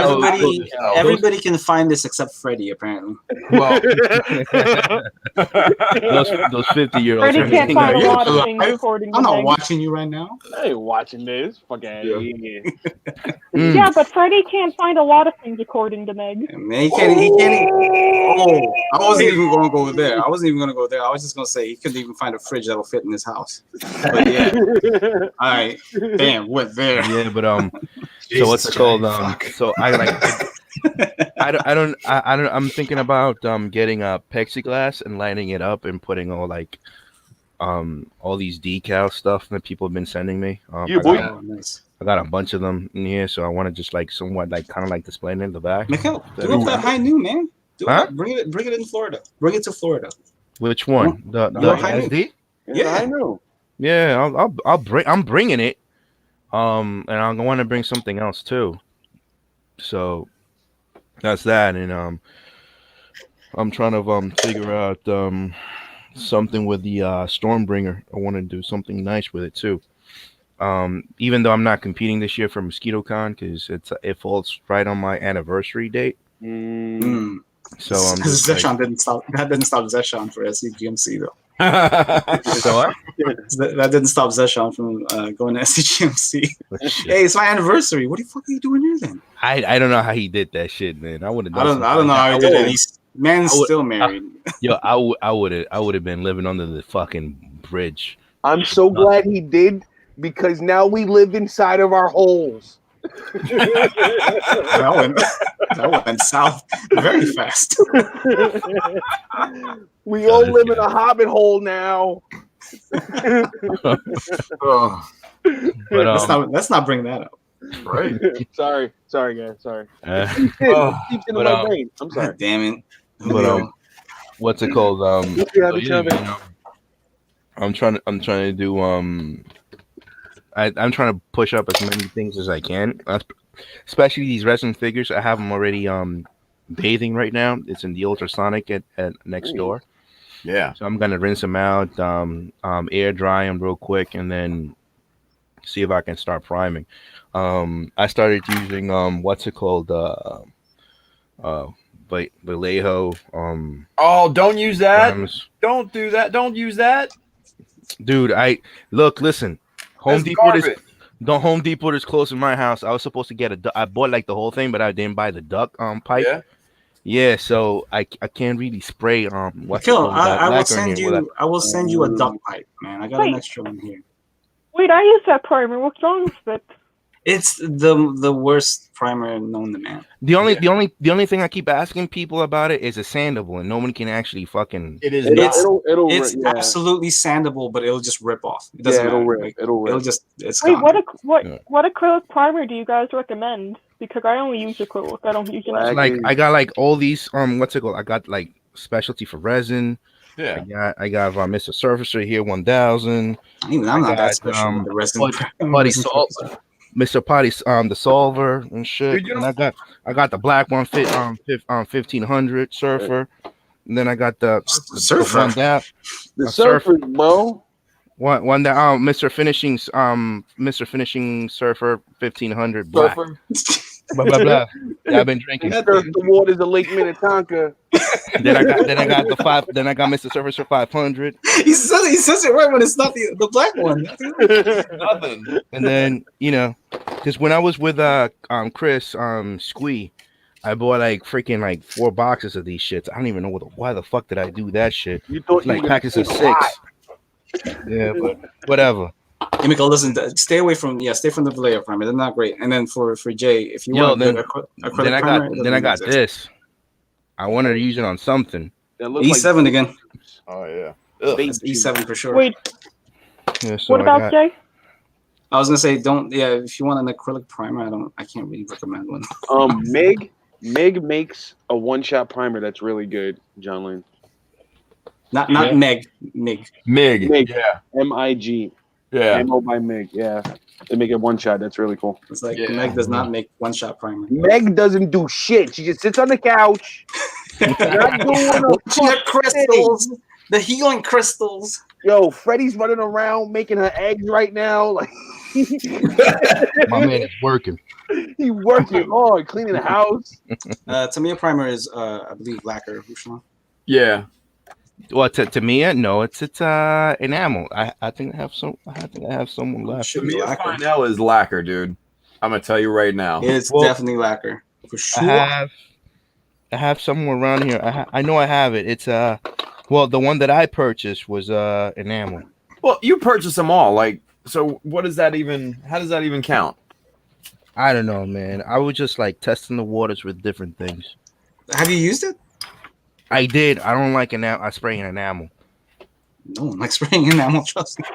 Everybody can find this except Freddie, apparently. Well, those 50-year-olds. Freddie can't find a lot of things according to I'm not Meg. watching you right now. I ain't watching this. Fuck out of here. Yeah, but Freddie can't find a lot of things according to Meg. Man, he can't. Oh, I wasn't even going to go there. I was just going to say he couldn't even find a fridge that'll fit in his house. But yeah. All right. Damn, went there. Yeah, but so what's it called? So I like. I'm thinking about getting a plexiglass and lining it up and putting all like all these decal stuff that people have been sending me. I got a bunch of them in here, so I want to just like somewhat like kind of like display it in the back. Mikhail, do up that high noon, man. Bring it in Florida. Bring it to Florida. Which one? The SD? Yeah, I know. Yeah, I'm bringing it. And I want to bring something else too. So that's that, and I'm trying to figure out something with the Stormbringer. I want to do something nice with it too. Even though I'm not competing this year for MosquitoCon because it falls right on my anniversary date. So Zeshan didn't stop. That didn't stop Zeshan for SCGMC though. So what? That didn't stop Zeshan from going to SCGMC. Hey, it's my anniversary. What the fuck are you doing here then? I don't know how he did that shit, man. I would have. I don't know how he did it. Man's still married. Yo, I would have been living under the fucking bridge. I'm so glad he did because now we live inside of our holes. That went south very fast. We all live in a hobbit hole now. Oh, But let's not bring that up. right. sorry, guys. Sorry. Oh, Keeps in but, my brain. I'm sorry. God damn it. but what's it called? Look, we have So each yeah, other. man, I'm trying to do I'm trying to push up as many things as I can, especially these resin figures. I have them already bathing right now. It's in the ultrasonic at next door. yeah. So I'm gonna rinse them out, air dry them real quick, and then see if I can start priming. I started using what's it called? Vallejo. Oh, don't use that. primes. Don't do that. Don't use that. Dude. Listen. Home That's Depot is garbage. the Home Depot is close to my house. I was supposed to get I bought like the whole thing, but I didn't buy the duct pipe. Yeah. Yeah, so I can't really spray what's it Kill, called, that I will lacquer in send here without- you. I will send you a duct pipe, man. I got an Wait. extra one here. Wait, I use that primer. What's wrong with it? It's the worst primer known to man. The only thing I keep asking people about it is a sandable, and no one can actually fucking. It is It's- not. It'll It's yeah. absolutely sandable, but it'll just rip off. It doesn't it'll matter. rip. Like, It'll rip. it's Wait, gone. what acrylic primer do you guys recommend? Because I only use acrylic. I don't use Black. Like I got like all these what's it called? I got like specialty for resin. Yeah. I got Mr. Surfacer here 1000. Even I'm I not got, that special with the rest of Putty salt, Mr. Potty the solver and shit. Dude, you And I got the black one 1500 Surfer. And then I got the Surfer. one down. The a surf- surfers, bro. One that Mr. Finishing Surfer 1500 black. Surfer. Blah blah blah. Yeah, I've been drinking. Surf the waters of Lake Minnetonka. Then I got the 5. Then I got Mr. Surfer 500. He says it right when it's not the black one. Nothing. And then because when I was with Chris Squee, I bought like freaking like 4 boxes of these shits. I don't even know why the fuck did I do that shit. You thought Like you were packets of gonna 6. Yeah, but whatever. Hey, Miko, listen, stay from the Vallejo primer. They're not great. And then for Jay, if you Yo, want then- a good acrylic Then I primer, got it then I got doesn't exist. this. I wanted to use it on something. That looks E7 like again. Oh yeah. It's E7 for sure. Wait, Yeah, so what I about got- Jay? I was gonna say, if you want an acrylic primer, I can't really recommend one. Meg makes a one-shot primer that's really good, John Lane. Not Meg. Mig. Mig. Yeah. MIG. Yeah. Ammo by Meg. Yeah. They make it one shot. That's really cool. It's like Yeah. Meg does not make one shot primer. Meg doesn't do shit. She just sits on the couch. Not doing a The fuck crystals, the healing crystals. Yo, Freddie's running around making her eggs right now. Like My man is working. he working hard, cleaning the house. Tamiya primer is, I believe, lacquer. Bouchon. Yeah. Well, to me, no, it's enamel. I think I have someone left. Should be Mia lacquer. Farnell is lacquer, dude. I'm gonna tell you right now. It's Well, definitely lacquer for sure. I have somewhere around here. I know I have it. It's well, the one that I purchased was enamel. Well, you purchased them all. Like, so what does that even? How does that even count? I don't know, man. I was just like testing the waters with different things. Have you used it? I did. I don't like enamel. I spray enamel. No one likes spraying enamel. Trust me.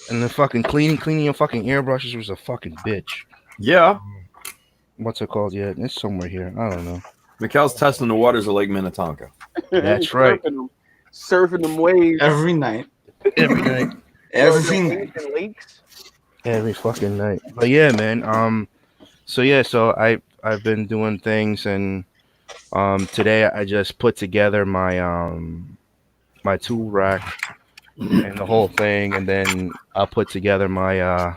And the fucking cleaning your fucking airbrushes was a fucking bitch. Yeah. What's it called? Yeah, it's somewhere here. I don't know. Mikkel's testing the waters of Lake Minnetonka. That's right. Surfing them waves. Every night. Every night. Every night. Lakes. Every fucking night. But yeah, man. So I've been doing things, and today I just put together my my tool rack and the whole thing, and then I put together my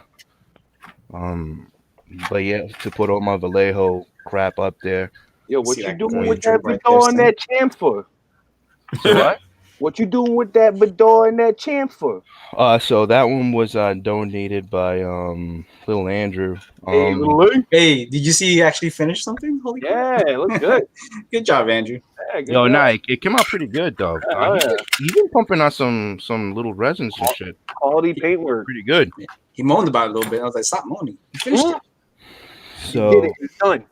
but yeah, to put all my Vallejo crap up there. Yo, what See you that doing green with drip that right Bador there, and that chamfer? So what? What you doing with that Bador and that chamfer? So that one was donated by little Andrew. Hey, Lou. Hey, did you see he actually finished something? Holy crap. Yeah, it looks good. Good job, Andrew. Yeah, good Yo, job. nah, it came out pretty good though. Oh, yeah. He's been pumping out some little resins and shit. Quality paintwork. Pretty good. He moaned about it a little bit. I was like, stop moaning. You finished it. So Did it. It's done.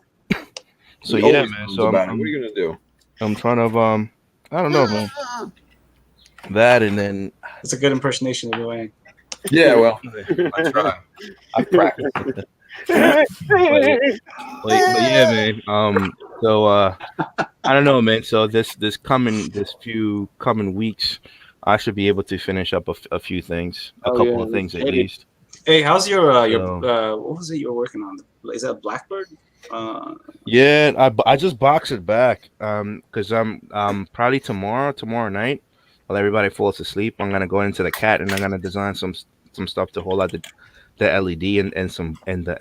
so He yeah, always man. knows So about it. I'm What are you gonna do? trying to I don't know, man. That and then It's a good impersonation of Wayne. Yeah, well, I try. I practice. but yeah, man. So I don't know, man. So this few coming weeks, I should be able to finish up a few things, a couple of things at least. Hey, how's your what was it you were working on? Is that Blackbird? Yeah, I just boxed it back because I'm probably tomorrow night while everybody falls asleep, I'm gonna go into the cat and I'm gonna design some stuff to hold out the LED and the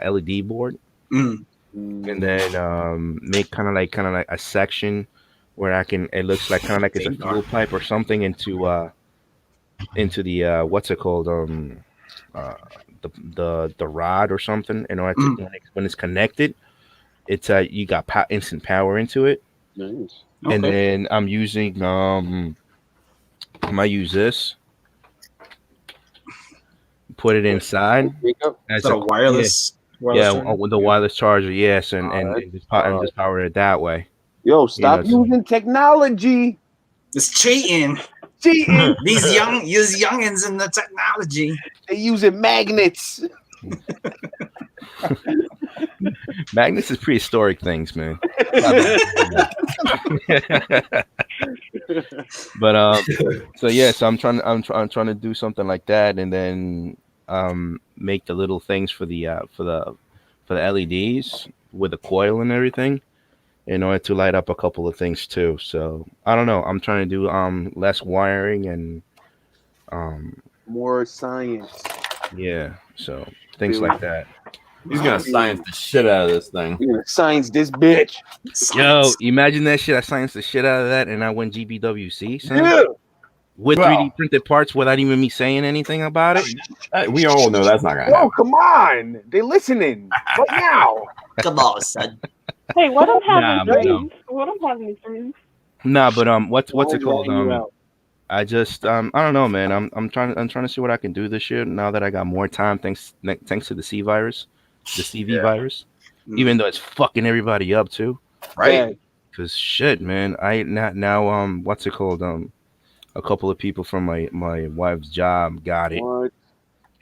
LED board, and then make kind of like a section where it looks like kind of like it's a fuel pipe or something into the what's it called the rod or something. In order to, when it's connected, it's you got instant power into it. Nice. And then I'm using I might use this, put it inside as a wireless. With the wireless charger, yes, and just power it that way. Yo, stop using technology. It's cheating. These youngins in the technology. They using magnets. Magnets is prehistoric things, man. But so yeah, so I'm trying to do something like that, and then make the little things for the LEDs with the coil and everything, in order to light up a couple of things too. So I don't know. I'm trying to do less wiring and more science. Yeah, so things like that. He's gonna science the shit out of this thing. You're gonna science this bitch. Yo, imagine that shit. I scienced the shit out of that, and I win GBWC. Son. Yeah. With 3D printed parts without even me saying anything about it. We all know that's not gonna happen. Oh, come on. They listening right now. Come on, son. Hey, what I'm having dreams. What I'm having these dreams. Nah, but what's it called? I just I don't know, man. I'm trying to see what I can do this year now that I got more time thanks to the C virus. The CV virus, even though it's fucking everybody up too, right? Because shit, man, now what's it called? A couple of people from my wife's job got it,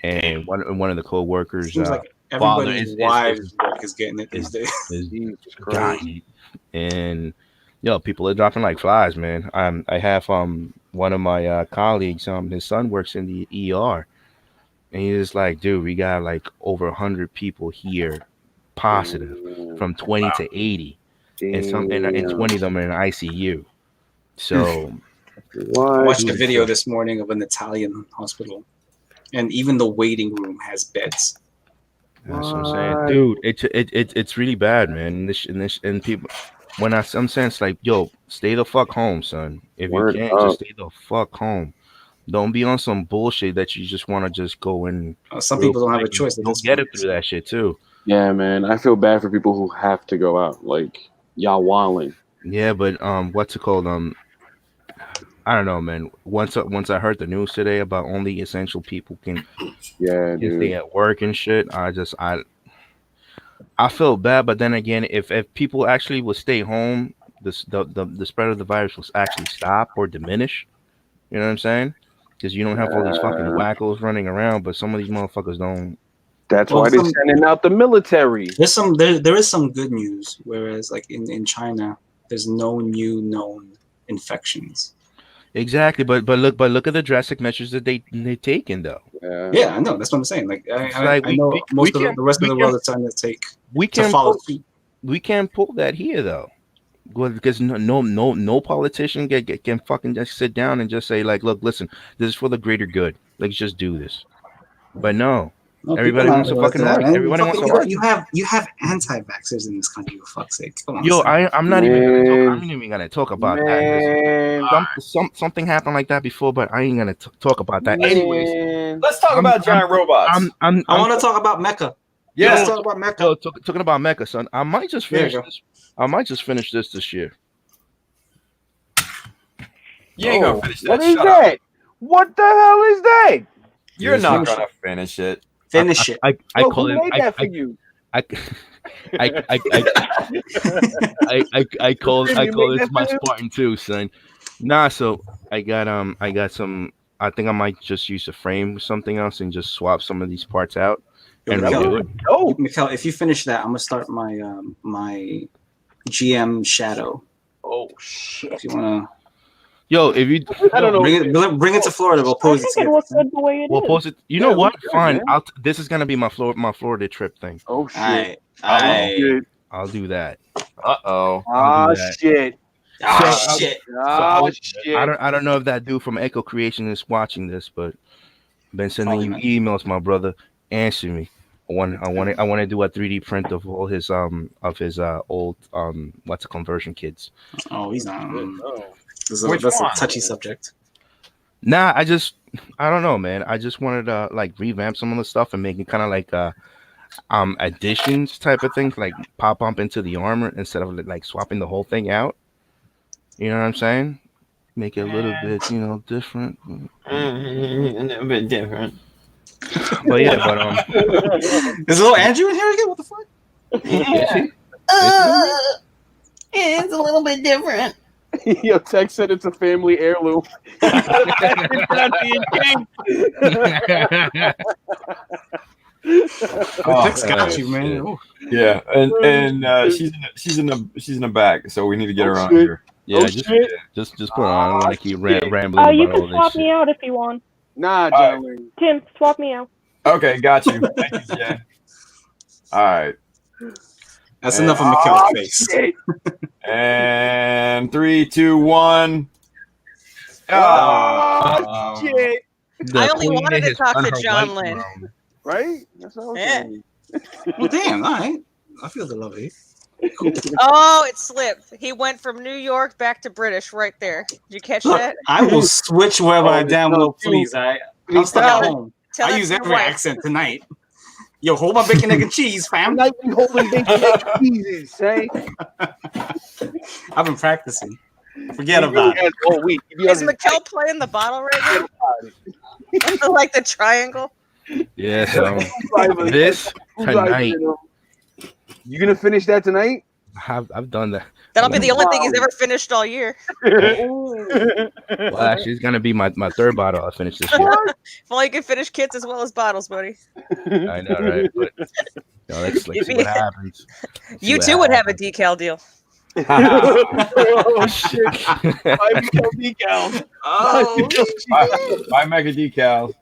and one of the co-workers, like everybody's wives is getting it these days. Got it. And people are dropping like flies, man. I have one of my colleagues, his son works in the ER. And he's like, dude, we got like over 100 people here positive, from 20 to 80, and 20 of them are in ICU. So, I watched a video this morning of an Italian hospital, and even the waiting room has beds. That's what I'm saying, dude. It's really bad, man. And people, when I'm saying it's like, yo, stay the fuck home, son. If you can't, just stay the fuck home. Don't be on some bullshit that you just want to just go in. Some people don't have a choice. Don't get it through that shit too. Yeah, man. I feel bad for people who have to go out. Like y'all wilding. Yeah, but what's it called? I don't know, man. Once I heard the news today about only essential people can stay at work and shit, I feel bad. But then again, if people actually would stay home, the spread of the virus will actually stop or diminish. You know what I'm saying? Because you don't have all these fucking wackos running around, but some of these motherfuckers don't. That's why they're sending out the military. There is some good news, whereas like in China, there's no new known infections. Exactly, but look at the drastic measures that they're taking though. Yeah, I know. That's what I'm saying. Like I know most of the rest of the world is trying to take. We can't pull that here though. Because no politician can fucking just sit down and just say like, look, listen, this is for the greater good. Let's just do this. But no, everybody wants to fucking argue. Everybody wants to argue. You have anti-vaxxers in this country, for fuck's sake. Come on, yo, I'm not even gonna talk about that. Something happened like that before, but I ain't gonna talk about that. Anyways, let's talk about giant robots. I want to talk about Mecca. Yeah, let's talk about Mecca. Talking about Mecca, son. I might just finish this. I might just finish this year. You ain't gonna finish that. What is that? What the hell is that? You're not gonna finish it. Finish it. I call it. Who made that for you? I call this my Spartan too, son. Nah, so I got some. I think I might just use a frame or something else and just swap some of these parts out and redo it. Oh, Mikhail, if you finish that, I'm gonna start my my GM Shadow. Oh shit! If you wanna, yo, if you I don't know. Bring it to Florida. We'll I pose think it. it looks good the way it We'll is. post it. You know what? Fine. This is gonna be my Florida trip thing. Oh shit! Alright. I'll do that. Uh-oh. Ah shit! Ah shit! Ah shit! I don't know if that dude from Echo Creation is watching this, but I've been sending you emails, my brother. Answer me. I want to do a 3D print of all his old what's a conversion kits. Oh, he's not. That's one? a touchy subject. Nah, I don't know, man. I just wanted to like revamp some of the stuff and make it kind of like additions type of thing, like pop bump into the armor instead of like swapping the whole thing out. You know what I'm saying? Make it a little bit, different. A little bit different. But yeah, Is little Andrew in here again? What the fuck? It's a little bit different. Yo, Tex said it's a family heirloom. Tex got you, man. Ooh. Yeah, and she's in the back, so we need to get her on here. Yeah, just put it on. I don't want to keep rambling You about all can this swap shit. me out if you want. Nah, John. Tim, swap me out. Okay, got you. Thank you, Jay. All right. That's enough of Mikhail's face. Shit. And 3, 2, 1. Oh, shit. I only wanted to talk to John Lynn. Right? That's what I was Yeah. saying. Well, damn. All right. I feel the love here. Oh, it slipped. He went from New York back to British right there. Did you catch Look, that? I will switch wherever I download, please. I'm stuck at home. Tell I that use to your every wife. accent tonight. Yo, hold my bacon, egg, and cheese, fam. Tonight we holding bacon egg cheeses, say. I've been practicing. Forget about it. All week. Is Mikkel playing the bottle right now? Like the triangle? Yeah, so this tonight. You gonna finish that tonight? I've done that. That'll be the only thing he's ever finished all year. Well, actually, it's gonna be my third bottle I finished this year. If only you can finish kits as well as bottles, buddy. I know, right? But let's see what happens. You too would have a decal deal. Oh shit! Buy Mikkel decals. Oh, Buy Mega decals.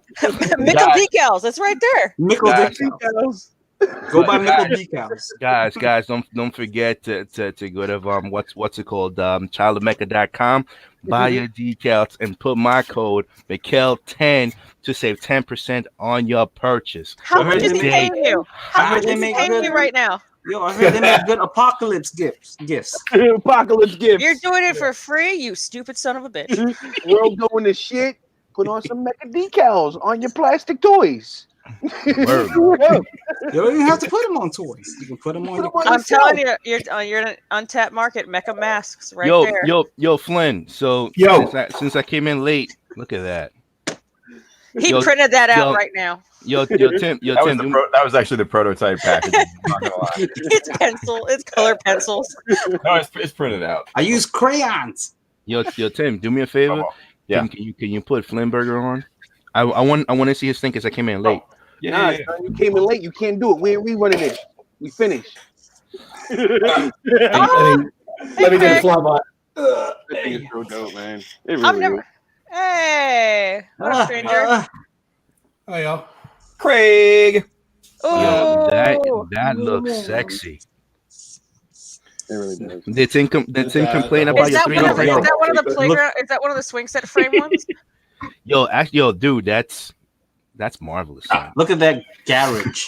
Mickle decals. That's right there. Mickle decals. Go buy Mickle decals. Guys, don't forget to go to what's it called, childofmecca.com, buy your decals and put my code Mikkel10 to save 10% on your purchase. How much is he paying you? How much is he paying you right now? Yo, I heard they make good apocalypse gifts. Apocalypse gifts. You're doing it for free, you stupid son of a bitch. World going to shit. Put on some Mecca decals on your plastic toys. Word. You don't even have to put them on toys. You can put them on your. I'm telling you, you're in an untapped market. Mecca masks right there. Yo, Flynn. So since I came in late, look at that. He printed that out right now. Tim. That was actually the prototype package. I'm not gonna lie. It's pencil. It's color pencils. No, it's printed out. I use crayons. Yo, Tim, do me a favor. Yeah. Can you put Flynn Burger on? I want to see his thing because I came in late. Yeah, you came in late. You can't do it. We ain't rerunning it. We finished. Let me do the flyby. That thing is so dope, man. It really I've never. Hey, what up, stranger? Hey, y'all. Craig. Yo, that looks sexy. It really does. Did Tim complain about Is your that 3D one printer? of the playground? Is that one of the swing set frame ones? Yo, dude, that's marvelous. Man. Look at that garage.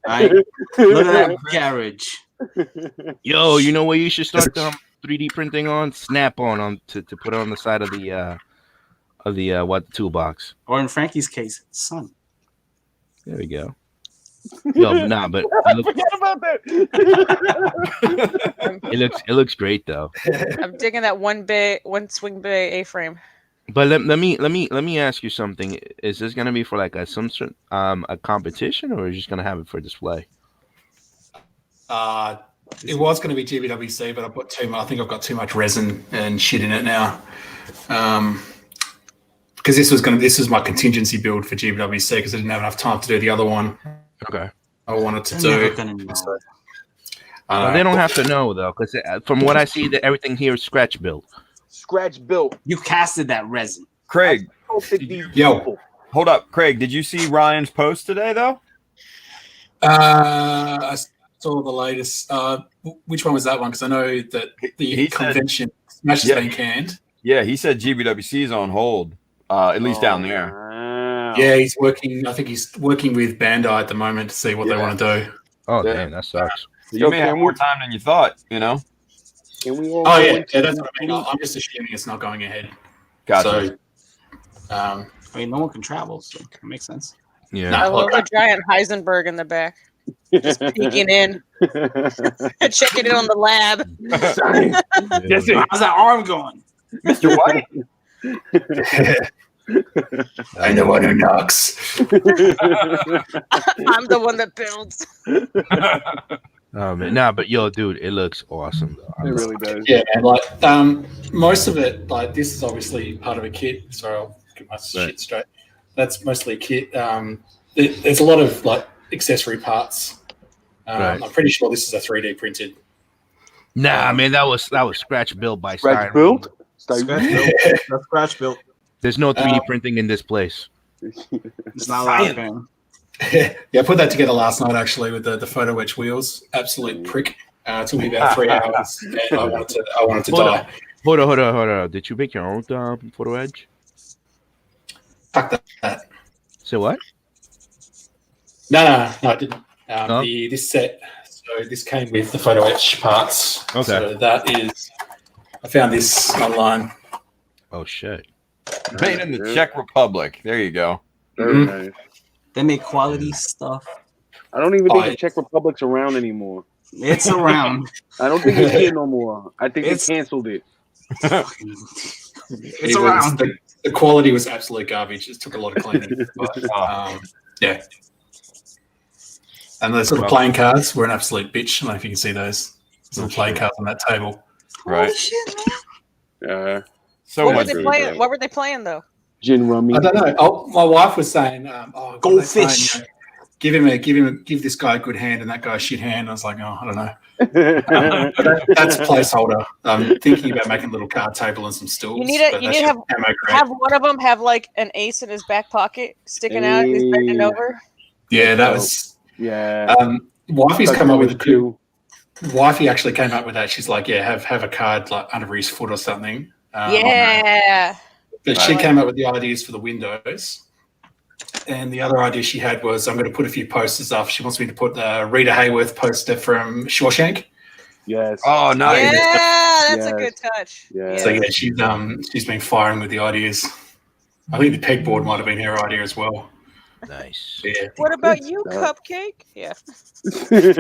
Right? Look at that garage. Yo, you know where you should start 3D printing on? Snap-on to put on the side of the toolbox. Or in Frankie's case, sun. There we go. Yo, nah, but Forget about that. it looks great though. I'm digging that one swing bay A-frame. But let me ask you something. Is this gonna be for like a competition, or are you just gonna have it for display? It was going to be GBWC, but I've got I think I've got too much resin and shit in it now. Because this is my contingency build for GBWC because I didn't have enough time to do the other one. Okay. I wanted to do. They don't have to know though, because from what I see, that everything here is scratch built. Scratch built. You casted that resin, Craig. Yo, hold up, Craig. Did you see Ryan's post today though? I saw the latest. Which one was that one? Because I know that the convention Smash has been canned. Yeah, he said GBWC is on hold, at least down there. Wow. Yeah, he's working. I think he's working with Bandai at the moment to see what they want to do. Oh, damn, that sucks. So you may have more time than you thought, you know? Can we all that's what I mean. I'm just assuming it's not going ahead. Gotcha. So, I mean, no one can travel, so it makes sense. Yeah. I love a giant Heisenberg in the back, just peeking in, checking in on the lab. Yes, how's that arm going, Mr. White? I'm the one who knocks. I'm the one that builds. Oh man, nah, but yo, dude, it looks awesome though. It really does. Yeah, and like most of it, like this is obviously part of a kit. Sorry, I'll get my shit straight. That's mostly a kit. There's a lot of like accessory parts. I'm pretty sure this is a 3D printed. Nah, man, that was scratch built by Scratch Stein. built? That's scratch built. There's no 3D printing in this place. It's not like man. Yeah, I put that together last night actually with the photo etch wheels. Absolute prick. It took me about 3 hours, and I wanted to die. Hold on. Did you make your own photo edge? Fuck that. Say what? No, I didn't. This set. So this came with the photo etch parts. Okay. So that is. I found this online. Oh shit. Made in the Czech Republic. There you go. Very nice. They make quality stuff. I don't even think the Czech Republic's around anymore. It's around. I don't think it's here no more. I think they canceled it. It's around. The quality was absolute garbage. It took a lot of cleaning. But, yeah. And those little playing cards were an absolute bitch. I don't know if you can see those little playing cards on that table. Right. Oh, shit, man. So What were much. they playing? What were they playing though? Gin rummy. I don't know. Oh, my wife was saying, Goldfish. Give this guy a good hand and that guy a shit hand. I was like, I don't know. That's a placeholder. I'm thinking about making a little card table and some stools. You need to have one of them have like an ace in his back pocket sticking out. He's bending over. Yeah, that was. Yeah. Wifey's come up with a coup. Wifey actually came up with that. She's like, yeah, have a card like under his foot or something. Yeah. But she came up with the ideas for the windows. And the other idea she had was I'm going to put a few posters up. She wants me to put the Rita Hayworth poster from Shawshank. Yes. Oh, nice. Yeah, that's a good touch. Yeah. So yeah, she's been firing with the ideas. I think the pegboard might have been her idea as well. Nice. Yeah. What about you, Cupcake? Yeah. But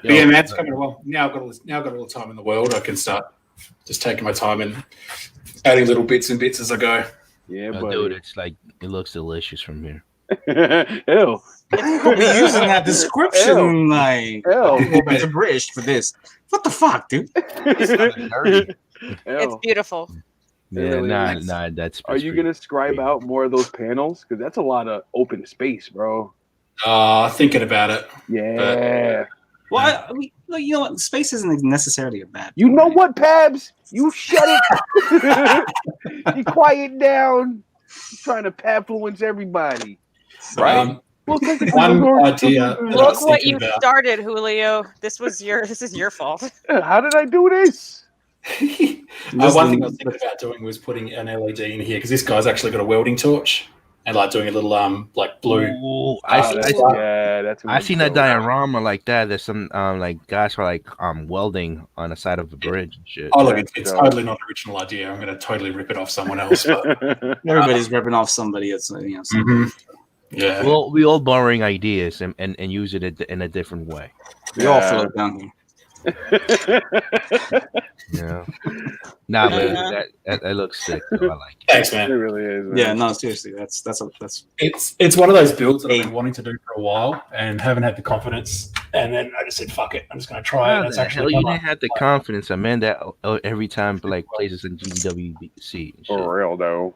yeah, man, it's coming well. Now I've got all the time in the world. I can start just taking my time and adding little bits and bits as I go. Yeah, but dude, it's like it looks delicious from here. Ew. We're using that description like Ew. abridged for this. What the fuck, dude? It's beautiful. Yeah, nah, that's. Are you gonna scribe out more of those panels? Because that's a lot of open space, bro. Thinking about it. Yeah. Well, I mean, you know what? Space isn't necessarily a bad. You know what, Pabs? You shut it. You quiet down. You're trying to influence everybody. Right. One idea. Look what you started, Julio. This is your fault. How did I do this? One thing I was thinking about doing was putting an LED in here because this guy's actually got a welding torch and like doing a little like blue. Ooh, that's. I seen that diorama like that. There's some like guys are like welding on the side of the bridge and shit. Oh look, it's totally not an original idea. I'm going to totally rip it off someone else. But, everybody's ripping off somebody. It's yeah. Well, we all borrowing ideas and use it in a different way. We all float down here. Yeah. Nah, but that looks sick. Though. I like it. Thanks, man. It really is. Man. Yeah, no, seriously, that's It's one of those builds that I've been wanting to do for a while and haven't had the confidence. And then I just said, "Fuck it, I'm just going to try it." And it's actually you didn't have the confidence. I mean that every time like places in GWC. For real though.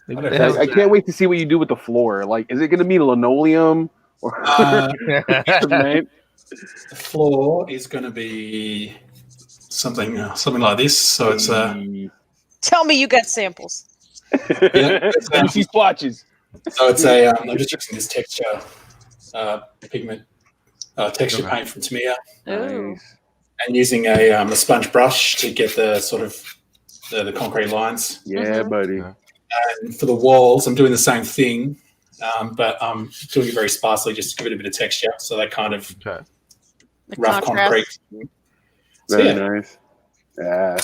Like, I can't wait to see what you do with the floor. Like, is it going to be linoleum or cement? The floor is going to be something like this. So it's Tell me you got samples. Let me see swatches. So it's I'm just using this texture pigment texture paint from Tamiya, and using a sponge brush to get the sort of the concrete lines. Yeah, buddy. And for the walls, I'm doing the same thing, but I'm doing it very sparsely just to give it a bit of texture. So that kind of rough concrete. So, Very nice. Yeah.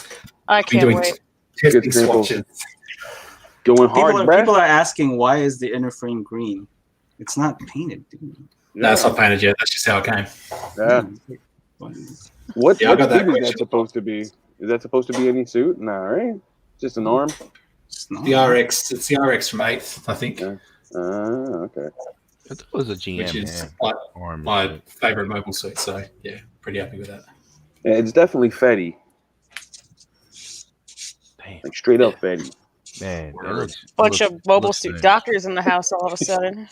I can't wait. Testing swatches. Going hard, people are asking why is the inner frame green? It's not painted, dude. No, it's not painted yet. That's just how it came. Yeah. What I got that suit is that supposed to be? Is that supposed to be any suit? Nah, right? Just an arm? The RX. It's the RX from 8th, I think. Okay. That was a GM, which is man. my favorite mobile suit. So yeah, pretty happy with that. Yeah, it's definitely Fetty. Damn. Like straight up Fetty. Man, that looks, Bunch of mobile suit doctors in the house all of a sudden.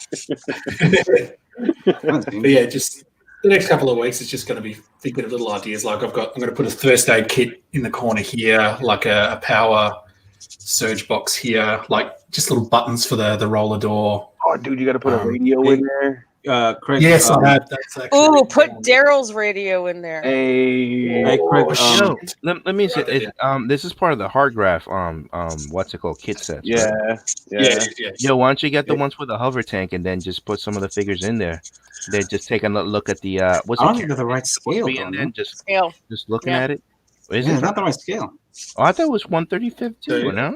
But yeah, just the next couple of weeks is just going to be thinking of little ideas. Like I'm going to put a first aid kit in the corner here, like a power surge box here, like just little buttons for the roller door. Oh, dude, you got to put a radio in there. Craig, yes, I have. That's actually put Daryl's radio in there. Hey, Craig, let me say this is part of the hard graph what's it called, kit sets. Yeah, right? Yo, why don't you get the ones with the hover tank and then just put some of the figures in there? Then just take a look at the what's I don't think they're the right scale. and then just looking Yeah. at it. Is Yeah, it not the right scale. Oh, I thought it was 135th too. No,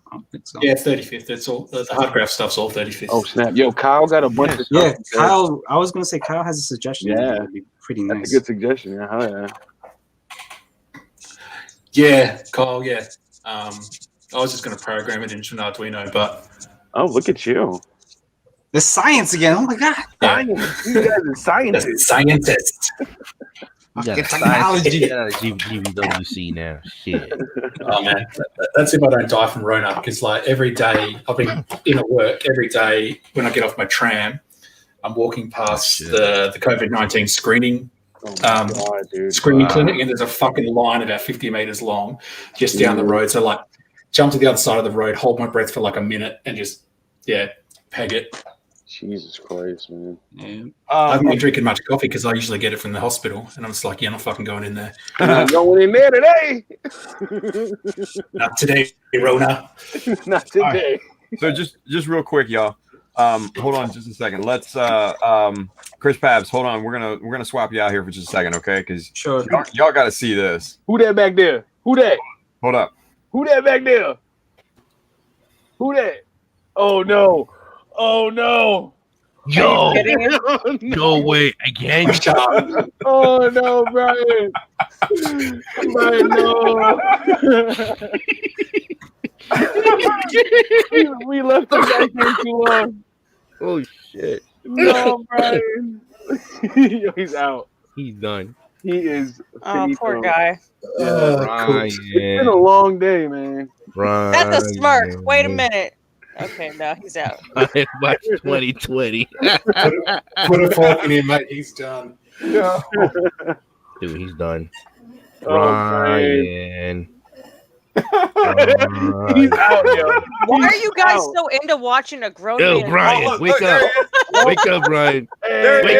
I don't think so. Yeah, it's 35th. It's all the hard graph stuff's all 35th. Oh snap! Yo, Kyle got a bunch of stuff. Yeah, Kyle. I was gonna say Kyle has a suggestion. Yeah. That would be pretty nice. That's a good suggestion. Yeah, hell yeah. Yeah, Kyle. Yeah, I was just going to program it into an Arduino, but Oh, look at you! The science again. Oh my god. Science. You guys are scientists. Scientist. you got technology. GWC now. Shit. Oh man, that's if I don't die from Rona. Because like every day I've been in at work. Every day when I get off my tram, I'm walking past the COVID-19 screening God, dude. screening clinic, and there's a fucking line about 50 meters long just down the road. So like, jump to the other side of the road, hold my breath for like a minute, and just peg it. Jesus Christ, man. Yeah. I haven't been drinking much coffee because I usually get it from the hospital, and I'm just like, yeah, I'm not fucking going in there. I'm not going in there today. Not today, Rona. Not today. So just real quick, y'all. Hold on just a second. Let's Chris Pabs, hold on. We're gonna swap you out here for just a second, okay? Because Sure. y'all got to see this. Who that back there? Who that? Hold up. Who that back there? Who that? Oh no! Oh no! Yo, Oh, no. go away again. Oh no, Brian! Brian, no! we left him back here too long. Oh shit. No, Brian. Yo, he's out. He's done. He is. Oh, poor guy. It's been a long day, man. That's a smirk. Wait a minute. Okay, no, he's out. March 2020. Put a fork in him, mate. He's done. No. Dude, he's done. Oh, Ryan. He's out, yo. Why are you guys so into watching a grown Yo, man? Brian, wake up. Wake up, Brian. Wake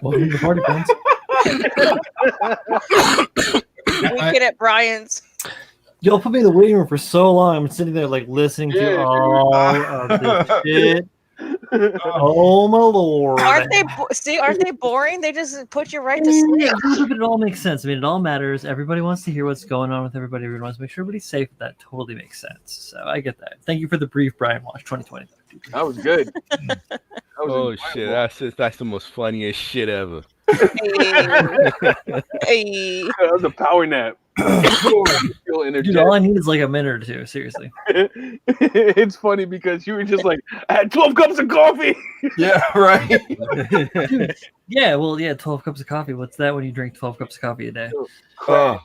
Welcome to the party, friends. Weekend at Brian's. Y'all put me in the waiting room for so long. I'm sitting there like listening to all of this shit. Oh my lord! Aren't they? Aren't they boring? They just put you right to sleep. But it all makes sense. I mean, it all matters. Everybody wants to hear what's going on with everybody. Everyone wants to make sure everybody's safe. That totally makes sense. So I get that. Thank you for the brief, Brian Wash 2020. That was good. Oh shit, that's the most funniest shit ever. Hey. That was a power nap. Dude, all I need is like a minute or two. Seriously. It's funny because you were just like, I had 12 cups of coffee. Yeah, right. Dude, yeah, well, yeah, 12 cups of coffee. What's that when you drink 12 cups of coffee a day? Oh,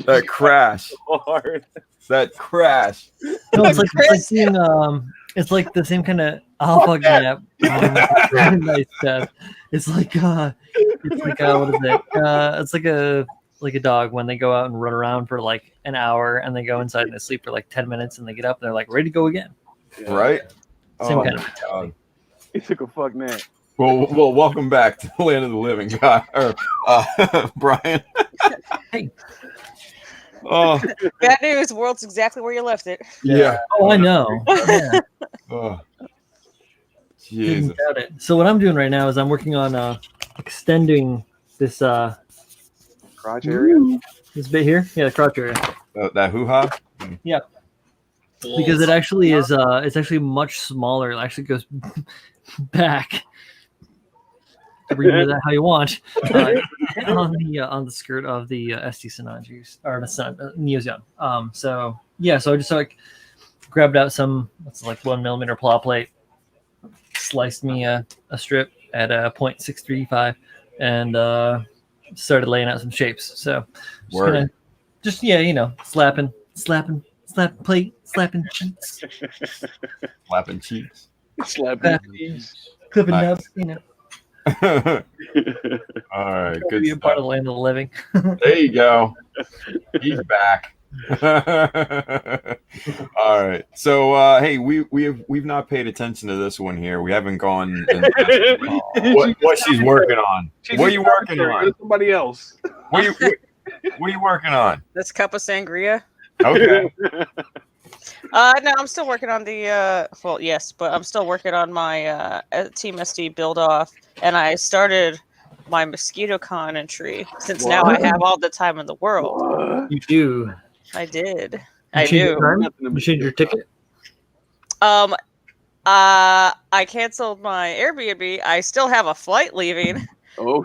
that crash. Hard. That crash. No, it's like seeing, it's like the same kind of fuck nap. Nice stuff. It's like what is it? It's like a dog when they go out and run around for like an hour and they go inside and they sleep for like 10 minutes and they get up and they're like ready to go again. Yeah. Right? Same kind of mentality. He took a fuck nap. Well, welcome back to the land of the living, guy. Or Brian. Hey. Oh. Bad news. World's exactly where you left it. Yeah. Oh, I know. Yeah. Oh. Didn't doubt it. So what I'm doing right now is I'm working on extending this crotch area. This bit here, yeah, the crotch area. That hoo-ha. Yeah. Because it actually is. It's actually much smaller. It actually goes back. Read that how you want. On the skirt of the SD Sinanji or the Neozeon. So yeah, so I just like grabbed out some. It's like 1 millimeter plow plate. Sliced me a strip at 0.635 and started laying out some shapes. So just slapping plate, slapping cheeks, slapping cheeks, clipping nubs, All right, good. Be a part of the land of the living. There you go. He's back. All right. So hey, we've not paid attention to this one here. We haven't gone what she's working on. What are you working on? Somebody else. What are you working on? This cup of sangria. Okay. No, I'm still working on the yes, but I'm still working on my Team SD build off, and I started my mosquito con entry since now I have all the time in the world. You do. I did. You changed your ticket? I canceled my Airbnb. I still have a flight leaving. Oh.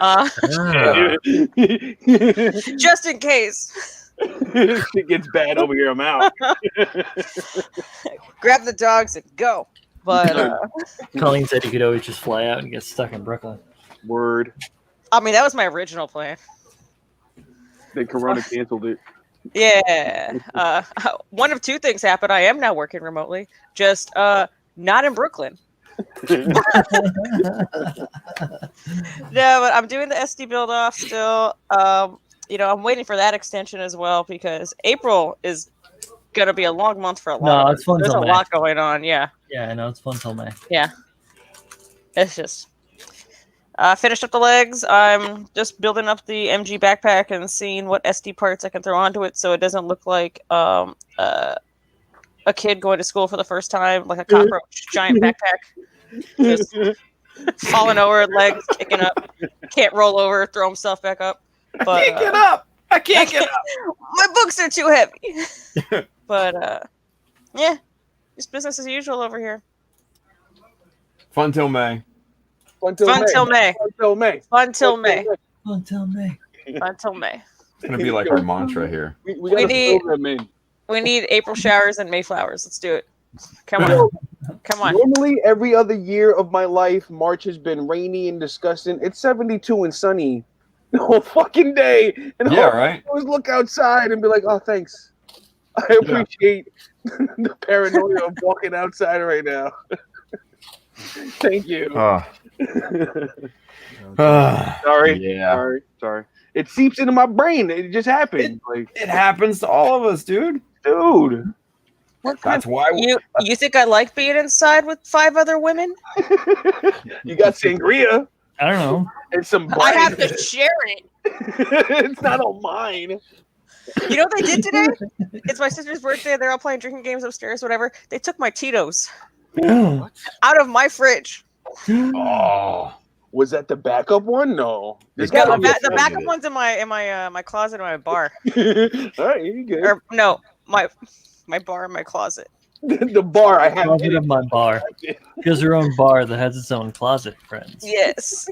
Just in case. It gets bad over here. I'm out. Grab the dogs and go. But Colleen said you could always just fly out and get stuck in Brooklyn. Word. I mean, that was my original plan. Then Corona canceled it. Yeah. One of two things happened. I am now working remotely, just not in Brooklyn. No, but I'm doing the SD build off still. I'm waiting for that extension as well because April is gonna be a long month for a lot. No, it's fun. There's a lot going on. Yeah. Yeah, I know it's fun till May. Yeah. It's just. Finished up the legs. I'm just building up the MG backpack and seeing what SD parts I can throw onto it so it doesn't look like a kid going to school for the first time, like a cockroach giant backpack. Just falling over, legs kicking up. Can't roll over, throw himself back up. But, I can't get up. I can't get up. My books are too heavy. But, yeah. It's business as usual over here. Fun till May. Fun till May. Until May. Until May. Until May. Until May. It's gonna be like our mantra here. We need April showers and May flowers. Let's do it. Come on. Come on. Normally, every other year of my life, March has been rainy and disgusting. It's 72 and sunny the whole fucking day. And Yeah, all I right. do is look outside and be like, oh, thanks. I appreciate the paranoia of walking outside right now. Thank you. Sorry. Yeah. Sorry. It seeps into my brain. It just happened. It happens to all of us, dude. Dude. That's why you think I like being inside with 5 other women? You got sangria. I don't know. And some I have to share it. It's not all mine. You know what they did today? It's my sister's birthday. They're all playing drinking games upstairs, whatever. They took my Tito's out of my fridge. Oh, Was that the backup one? No. There's Yeah, gotta be a the backup it. one's in my closet in my bar. All right, you good. Or no, my bar in my closet. The bar I have. Closet of my bar. She has her own bar that has its own closet, friends. Yes.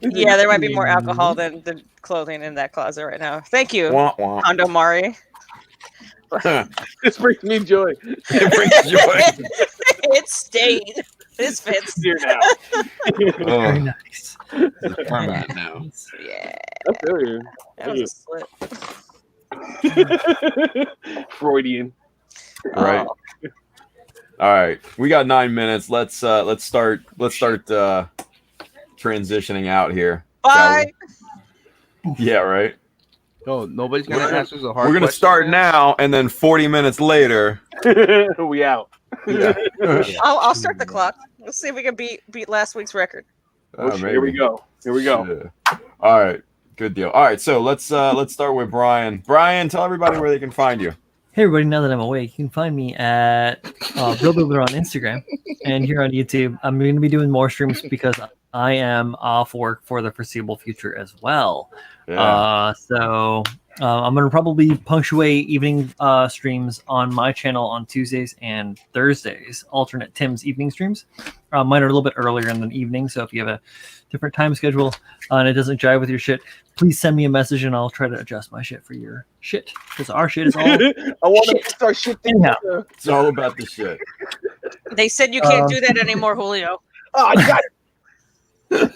Yeah, there might be more alcohol than clothing in that closet right now. Thank you, Wah, wah. Hondo Mari. This brings me joy. It brings joy. It's stained. This fits. Here now. Very Oh, nice. Permanent now. Yeah, I feel you. that was a slip. Freudian. right. All right, we got 9 minutes. Let's start transitioning out here. Bye. Yeah, right. Oh, nobody's gonna ask us a hard. We're gonna question start now, and then 40 minutes later. We out. Yeah. I'll start the clock. Let's see if we can beat last week's record. Here we go. Here we go. Yeah. All right, good deal. All right, so let's start with Brian. Brian, tell everybody where they can find you. Hey everybody, now that I'm awake, you can find me at Real Builder on Instagram and here on YouTube. I'm going to be doing more streams because I am off work for the foreseeable future as well. Yeah. So I'm going to probably punctuate evening streams on my channel on Tuesdays and Thursdays, alternate Tim's evening streams. Mine are a little bit earlier in the evening, so if you have a different time schedule and it doesn't jive with your shit, please send me a message and I'll try to adjust my shit for your shit, because our shit is all I want shit. to start shit. Anyhow. It's all about the shit. They said you can't do that anymore, Julio. Oh, I got I'm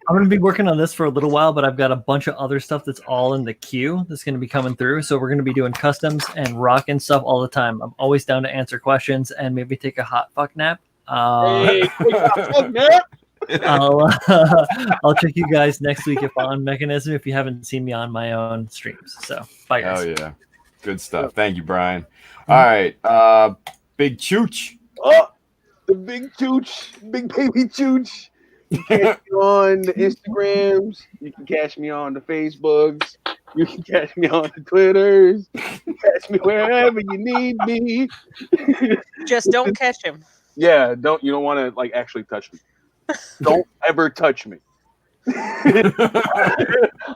going to be working on this for a little while, but I've got a bunch of other stuff that's all in the queue that's going to be coming through. So we're going to be doing customs and rocking stuff all the time. I'm always down to answer questions and maybe take a hot fuck nap. Hey, quick fuck nap. I'll check you guys next week if on Mechanism if you haven't seen me on my own streams. So bye guys. Oh yeah, good stuff. Thank you, Brian. All right, Big Chooch. Oh, the big chooch, big baby chooch. You can catch me on the Instagrams. You can catch me on the Facebooks. You can catch me on the Twitters. You can catch me wherever you need me. Just don't catch him. Yeah, you don't want to like actually touch me. Don't ever touch me.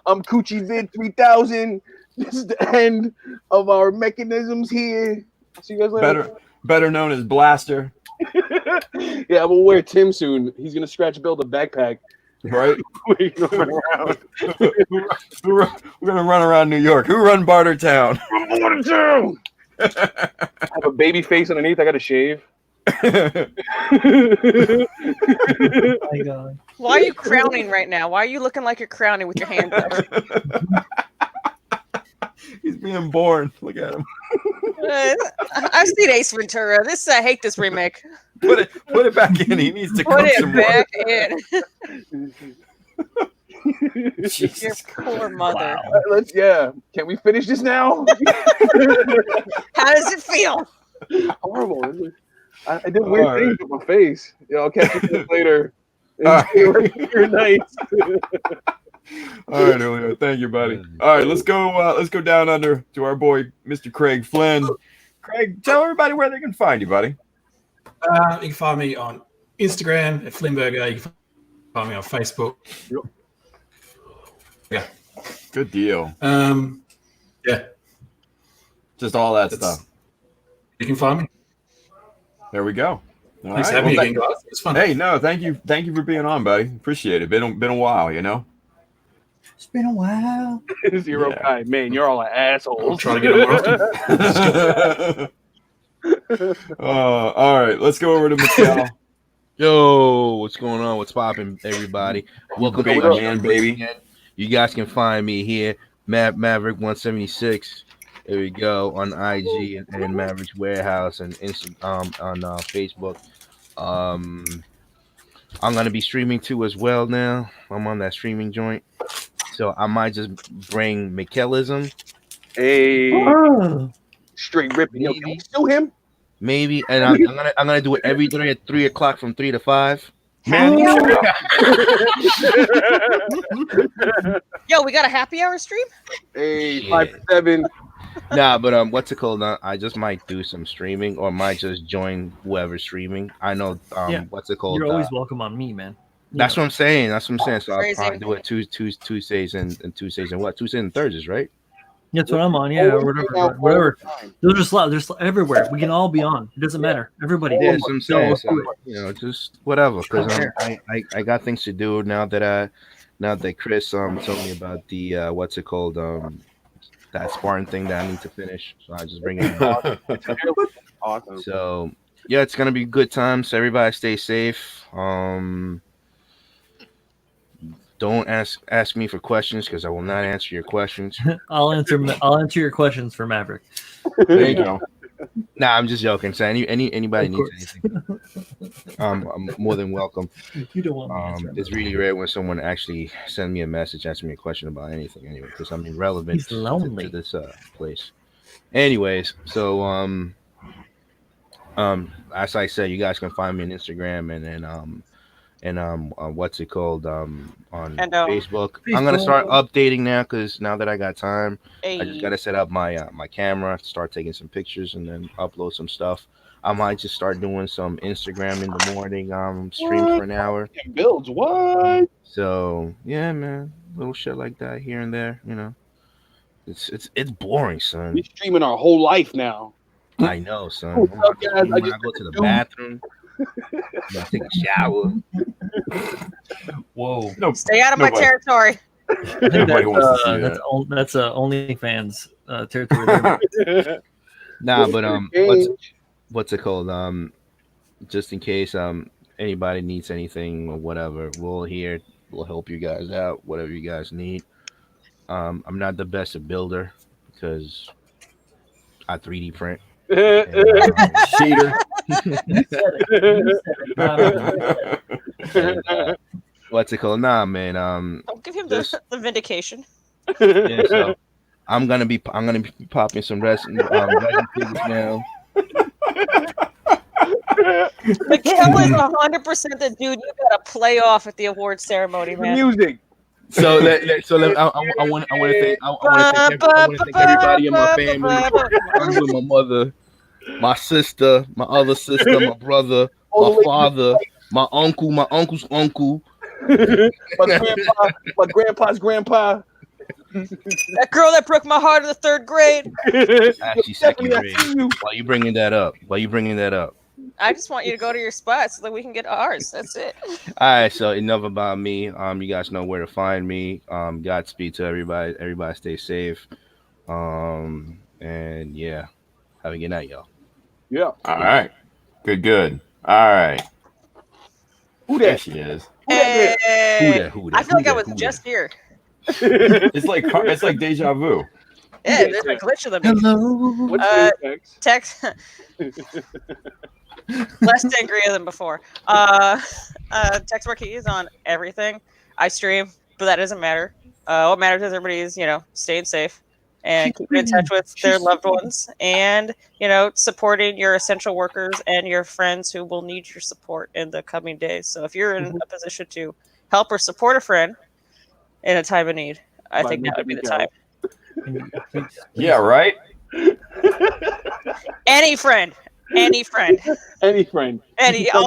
I'm Coochie Vid 3000. This is the end of our mechanisms here. See you guys later. Better known as Blaster. Yeah, we'll wear Tim soon. He's gonna build a backpack. Right? We're gonna run around. We're gonna run around New York. Who run Bartertown? Bartertown. I have a baby face underneath. I got to shave. Oh my God. Why are you crowning right now? Why are you looking like you're crowning with your hands up? He's being born. Look at him. I've seen Ace Ventura. I hate this remake. Put it back in. He needs to Put cook it some back more. in. Your Jesus poor mother. Can we finish this now? How does it feel? Horrible. I did weird things with my face. I'll catch you later. All right. You're nice. All right, Julio. Thank you, buddy. All right, let's go. Let's go down under to our boy, Mr. Craig Flynn. Craig, tell everybody where they can find you, buddy. You can find me on Instagram at Flynnburger. You can find me on Facebook. Yeah. Good deal. Yeah. Just all that stuff. You can find me. There we go. All Thanks right. for having me again, guys. It was fun. Hey, no, thank you for being on, buddy. Appreciate it. Been a while, you know. It's been a while. Zero guy, man, you're all an asshole. I'm trying to get on more often. All right, let's go over to Mikel. Yo, what's going on? What's popping, everybody? Welcome Baby to man, baby. You guys can find me here, Maverick 176. There we go on IG and Maverick's Warehouse and on Facebook. I'm gonna be streaming too as well now. I'm on that streaming joint, so I might just bring Michelism. Hey, straight ripping. Yo, can we sue him? Maybe, and I'm gonna do it every day at 3 o'clock from 3 to 5. Man, Yo, we got a happy hour stream? Hey, 5 to 7. Nah, but what's it called? I just might do some streaming, or might just join whoever's streaming. I know Yeah. what's it called? You're always welcome on me, man. That's what I'm saying. That's what I'm saying. So I'll Crazy. probably do it Tuesdays and Tuesdays and what? Tuesdays and Thursdays, right? That's what I'm on. Yeah, or whatever. Those are slow. They're everywhere. We can all be on. It doesn't matter. Everybody. Yeah, that's what I'm saying. Let's So, do it. you know, just whatever. Because Sure. I got things to do now that Chris told me about the what's it called that Spartan thing that I need to finish. So I just bring it. Awesome. So yeah, it's gonna be good times. Everybody stay safe. Don't ask me for questions because I will not answer your questions. I'll answer your questions for Maverick. There you go. Nah, I'm just joking. So anybody needs anything, I'm more than welcome. You don't want me to answer It's really rare when someone actually send me a message, ask me a question about anything anyway, because I'm irrelevant He's lonely. to this place. Anyways, so as I said, you guys can find me on Instagram and then what's it called on Facebook. I'm gonna start updating now because now that I got time, I just gotta set up my my camera, start taking some pictures, and then upload some stuff. I might just start doing some Instagram in the morning stream for an hour. Builds what? So yeah, man, little shit like that here and there. You know, it's boring, son. We're streaming our whole life now. I know, son. What's up, guys? When I go to the bathroom, when I take a shower. Whoa! No, Stay out of my territory. I think Nobody wants to see that's OnlyFans territory. Nah, but what's it called? Just in case anybody needs anything or whatever, we'll help you guys out, whatever you guys need. I'm not the best at builder because I 3D print. Cheater. And, what's it called? Nah, man. Don't give him the vindication. Yeah, so I'm gonna be popping some resin figures now. Mikhail is 100% the dude you gotta play off at the award ceremony, man. Music. So I want to thank everybody in my family. I'm with my mother, my sister, my other sister, my brother, my father, my uncle, my uncle's uncle, my grandpa's grandpa. That girl that broke my heart in the 3rd grade. Actually, 2nd grade. Why you bringing that up? I just want you to go to your spot so that we can get ours. That's it. All right, so enough about me. You guys know where to find me. Godspeed to everybody. Everybody stay safe. And yeah, have a good night, y'all. Yeah. All right. Good. All right. Who There that? she is. Hey. Who that? I feel like I was just here. It's like deja vu. Yeah, there's a glitch in the mix. Hello. What's your text? Less angrier than before. Text where keys on everything. I stream, but that doesn't matter. What matters is everybody is, staying safe and keeping in touch with their loved ones and, supporting your essential workers and your friends who will need your support in the coming days. So if you're in a position to help or support a friend in a time of need, I think that would be the time. Yeah, right? Any friend. All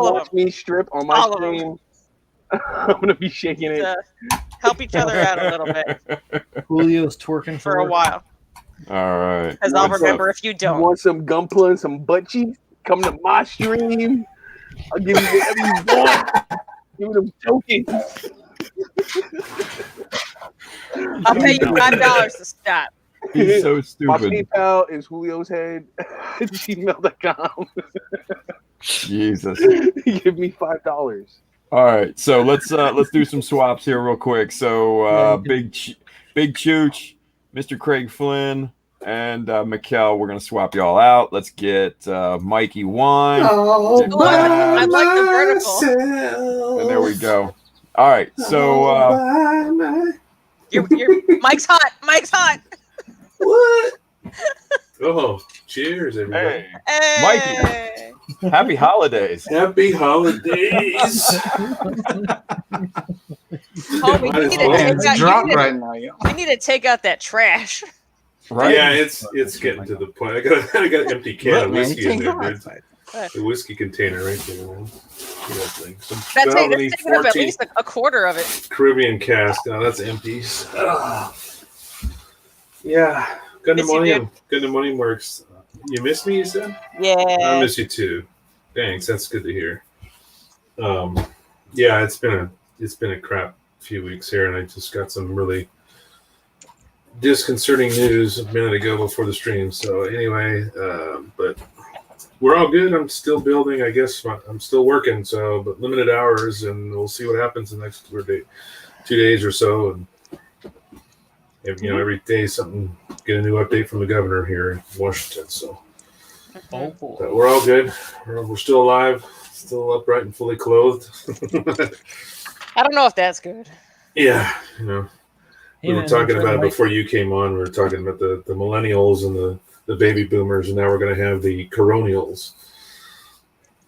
of watch them. me strip on my All of stream. I'm gonna be shaking it. Help each other out a little bit Julio's twerking for a while. All right. Because I'll remember if you don't. You want some gunpla and some butt cheeks? Come to my stream. I'll give you whatever you want. Give me them tokens. I'll pay you $5 to stop. He's so My stupid. PayPal is Julio's head at gmail.com. Jesus. Give me $5. All right, so let's do some swaps here real quick. So Big Chooch, Mr. Craig Flynn, and Mikkel, we're gonna swap y'all out. Let's get Mikey Wine. I like the vertical. And there we go. All right, so You're Mike's hot. What? Oh, cheers, everybody. hey, Mikey, happy holidays. Happy holidays. Homie, we need to take out that trash. Right? Yeah, it's getting to the point. I got an empty can of Look, man, whiskey you in can't there, go dude. outside. The whiskey container right there, man. See that thing. Some That's Balvenie taking up at 14 least a quarter of it. Caribbean cask. Oh, that's empty. Yeah, good Miss you, morning. Good morning, works. You miss me? You said. I Yeah. miss you too. Thanks. That's good to hear. Yeah, it's been a crap few weeks here, and I just got some really disconcerting news a minute ago before the stream. So anyway, but we're all good. I'm still building. I guess I'm still working. So, but limited hours, and we'll see what happens the next 2 days or so. And every day something. Get a new update from the governor here in Washington. So, but we're all good. We're still alive, still upright and fully clothed. I don't know if that's good. Yeah, we were talking about it before you came on. We were talking about the millennials and the baby boomers, and now we're going to have the coronials.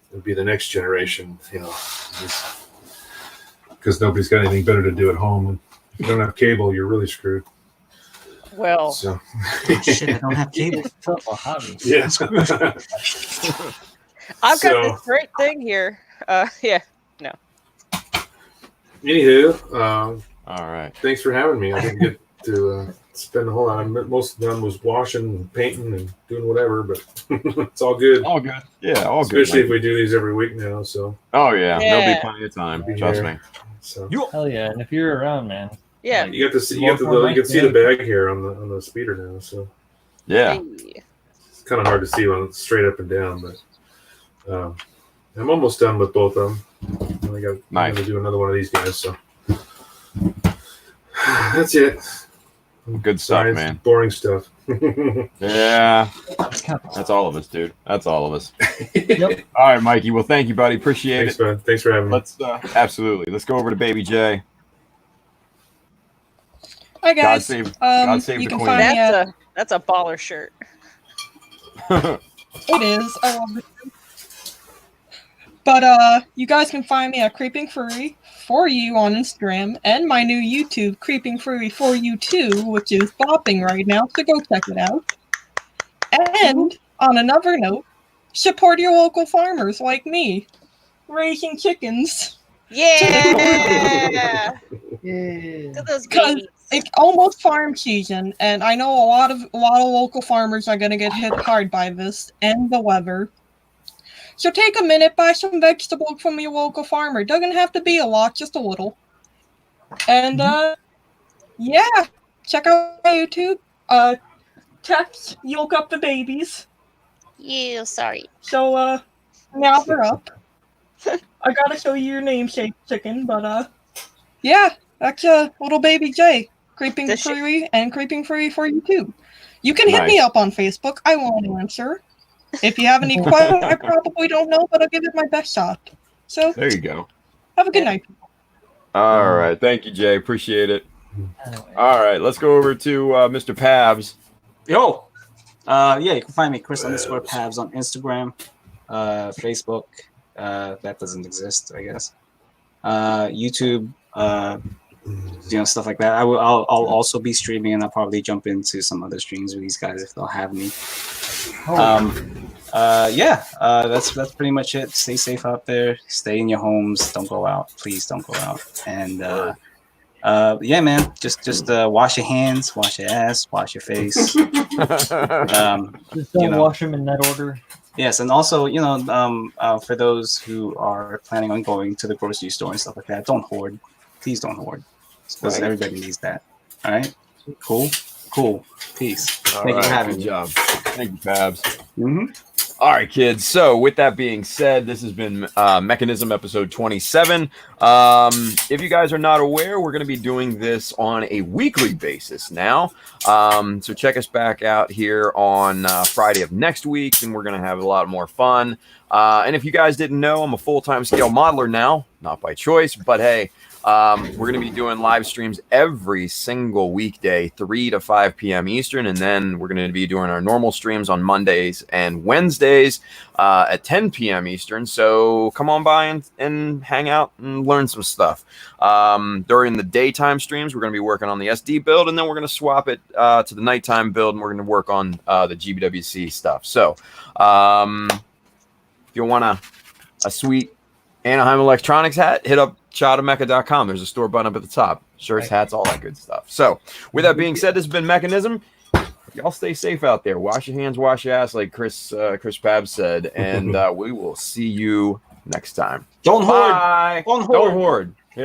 It'll be the next generation, because nobody's got anything better to do at home. And if you don't have cable, you're really screwed. Well, So, Shit, I don't have cable. yeah. I've got this great thing here. Yeah, no. Anywho, all right. Thanks for having me. I didn't get to spend a whole lot. Most of them was washing and painting and doing whatever, but it's all good. All good. Yeah, all good. Especially if we do these every week now. So. Oh yeah, there'll be plenty of time. Trust me. So. Hell yeah! And if you're around, man. Yeah. You get to see. You can see the bag here on the speeder now. So. Yeah. It's kind of hard to see when it's straight up and down, but I'm almost done with both of them. I'm going to do another one of these guys. So. That's it. Good stuff, Science, man. Boring stuff. Yeah. That's all of us, dude. That's all of us. Yep. All right, Mikey. Well, thank you, buddy. Appreciate Thanks, it. man. Thanks for having me. Let's absolutely. Let's go over to Baby J. Hi guys. God save you the can queen. find me at, That's a baller shirt. it is. I love it. But you guys can find me at Creeping Furry for You on Instagram and my new YouTube Creeping Furry for You too, which is bopping right now. So go check it out. And on another note, support your local farmers like me, raising chickens. Yeah. Because it's almost farm season, and I know a lot of local farmers are gonna get hit hard by this and the weather. So take a minute, buy some vegetables from your local farmer. Doesn't have to be a lot, just a little. And yeah, check out my YouTube. Tex, yoke up the babies. You sorry. So now they're up. I gotta show you your namesake chicken, but yeah, that's little baby J, Creeping Furry and Creeping Furry for You too. You can hit me up on Facebook. I won't answer. If you have any questions, I probably don't know, but I'll give it my best shot. So there you go. Have a good night. All right. Thank you, Jay. Appreciate it. All right. Let's go over to Mr. Pabs. Yo. Yeah, you can find me Chris_Pabs on Instagram, Facebook. That doesn't exist, I guess. YouTube, stuff like that. I'll also be streaming, and I'll probably jump into some other streams with these guys if they'll have me. That's pretty much it. Stay safe out there. Stay in your homes. Don't go out. Please don't go out. And yeah, man, just wash your hands, wash your ass, wash your face. Just don't wash them in that order. Yes, and also, for those who are planning on going to the grocery store and stuff like that, don't hoard. Please don't hoard, because everybody needs that. All right, cool. Peace. Thank you for having me. Good job. Thank you, Pabs. All right, kids. So with that being said, this has been Mechanism episode 27. If you guys are not aware, we're going to be doing this on a weekly basis now. So check us back out here on Friday of next week, and we're going to have a lot more fun. And if you guys didn't know, I'm a full-time scale modeler now, not by choice, but hey, We're going to be doing live streams every single weekday, 3 to 5 p.m. Eastern. And then we're going to be doing our normal streams on Mondays and Wednesdays at 10 p.m. Eastern. So come on by and hang out and learn some stuff. During the daytime streams, we're going to be working on the SD build, and then we're going to swap it to the nighttime build, and we're going to work on the GBWC stuff. So if you want a sweet Anaheim Electronics hat, hit up chadamecha.com. There's a store button up at the top. Shirts, hats, all that good stuff. So with that being said, this has been Mechanism. Y'all stay safe out there. Wash your hands, wash your ass, like Chris Pab said, and we will see you next time. Don't hoard. Bye. Don't Don't hoard.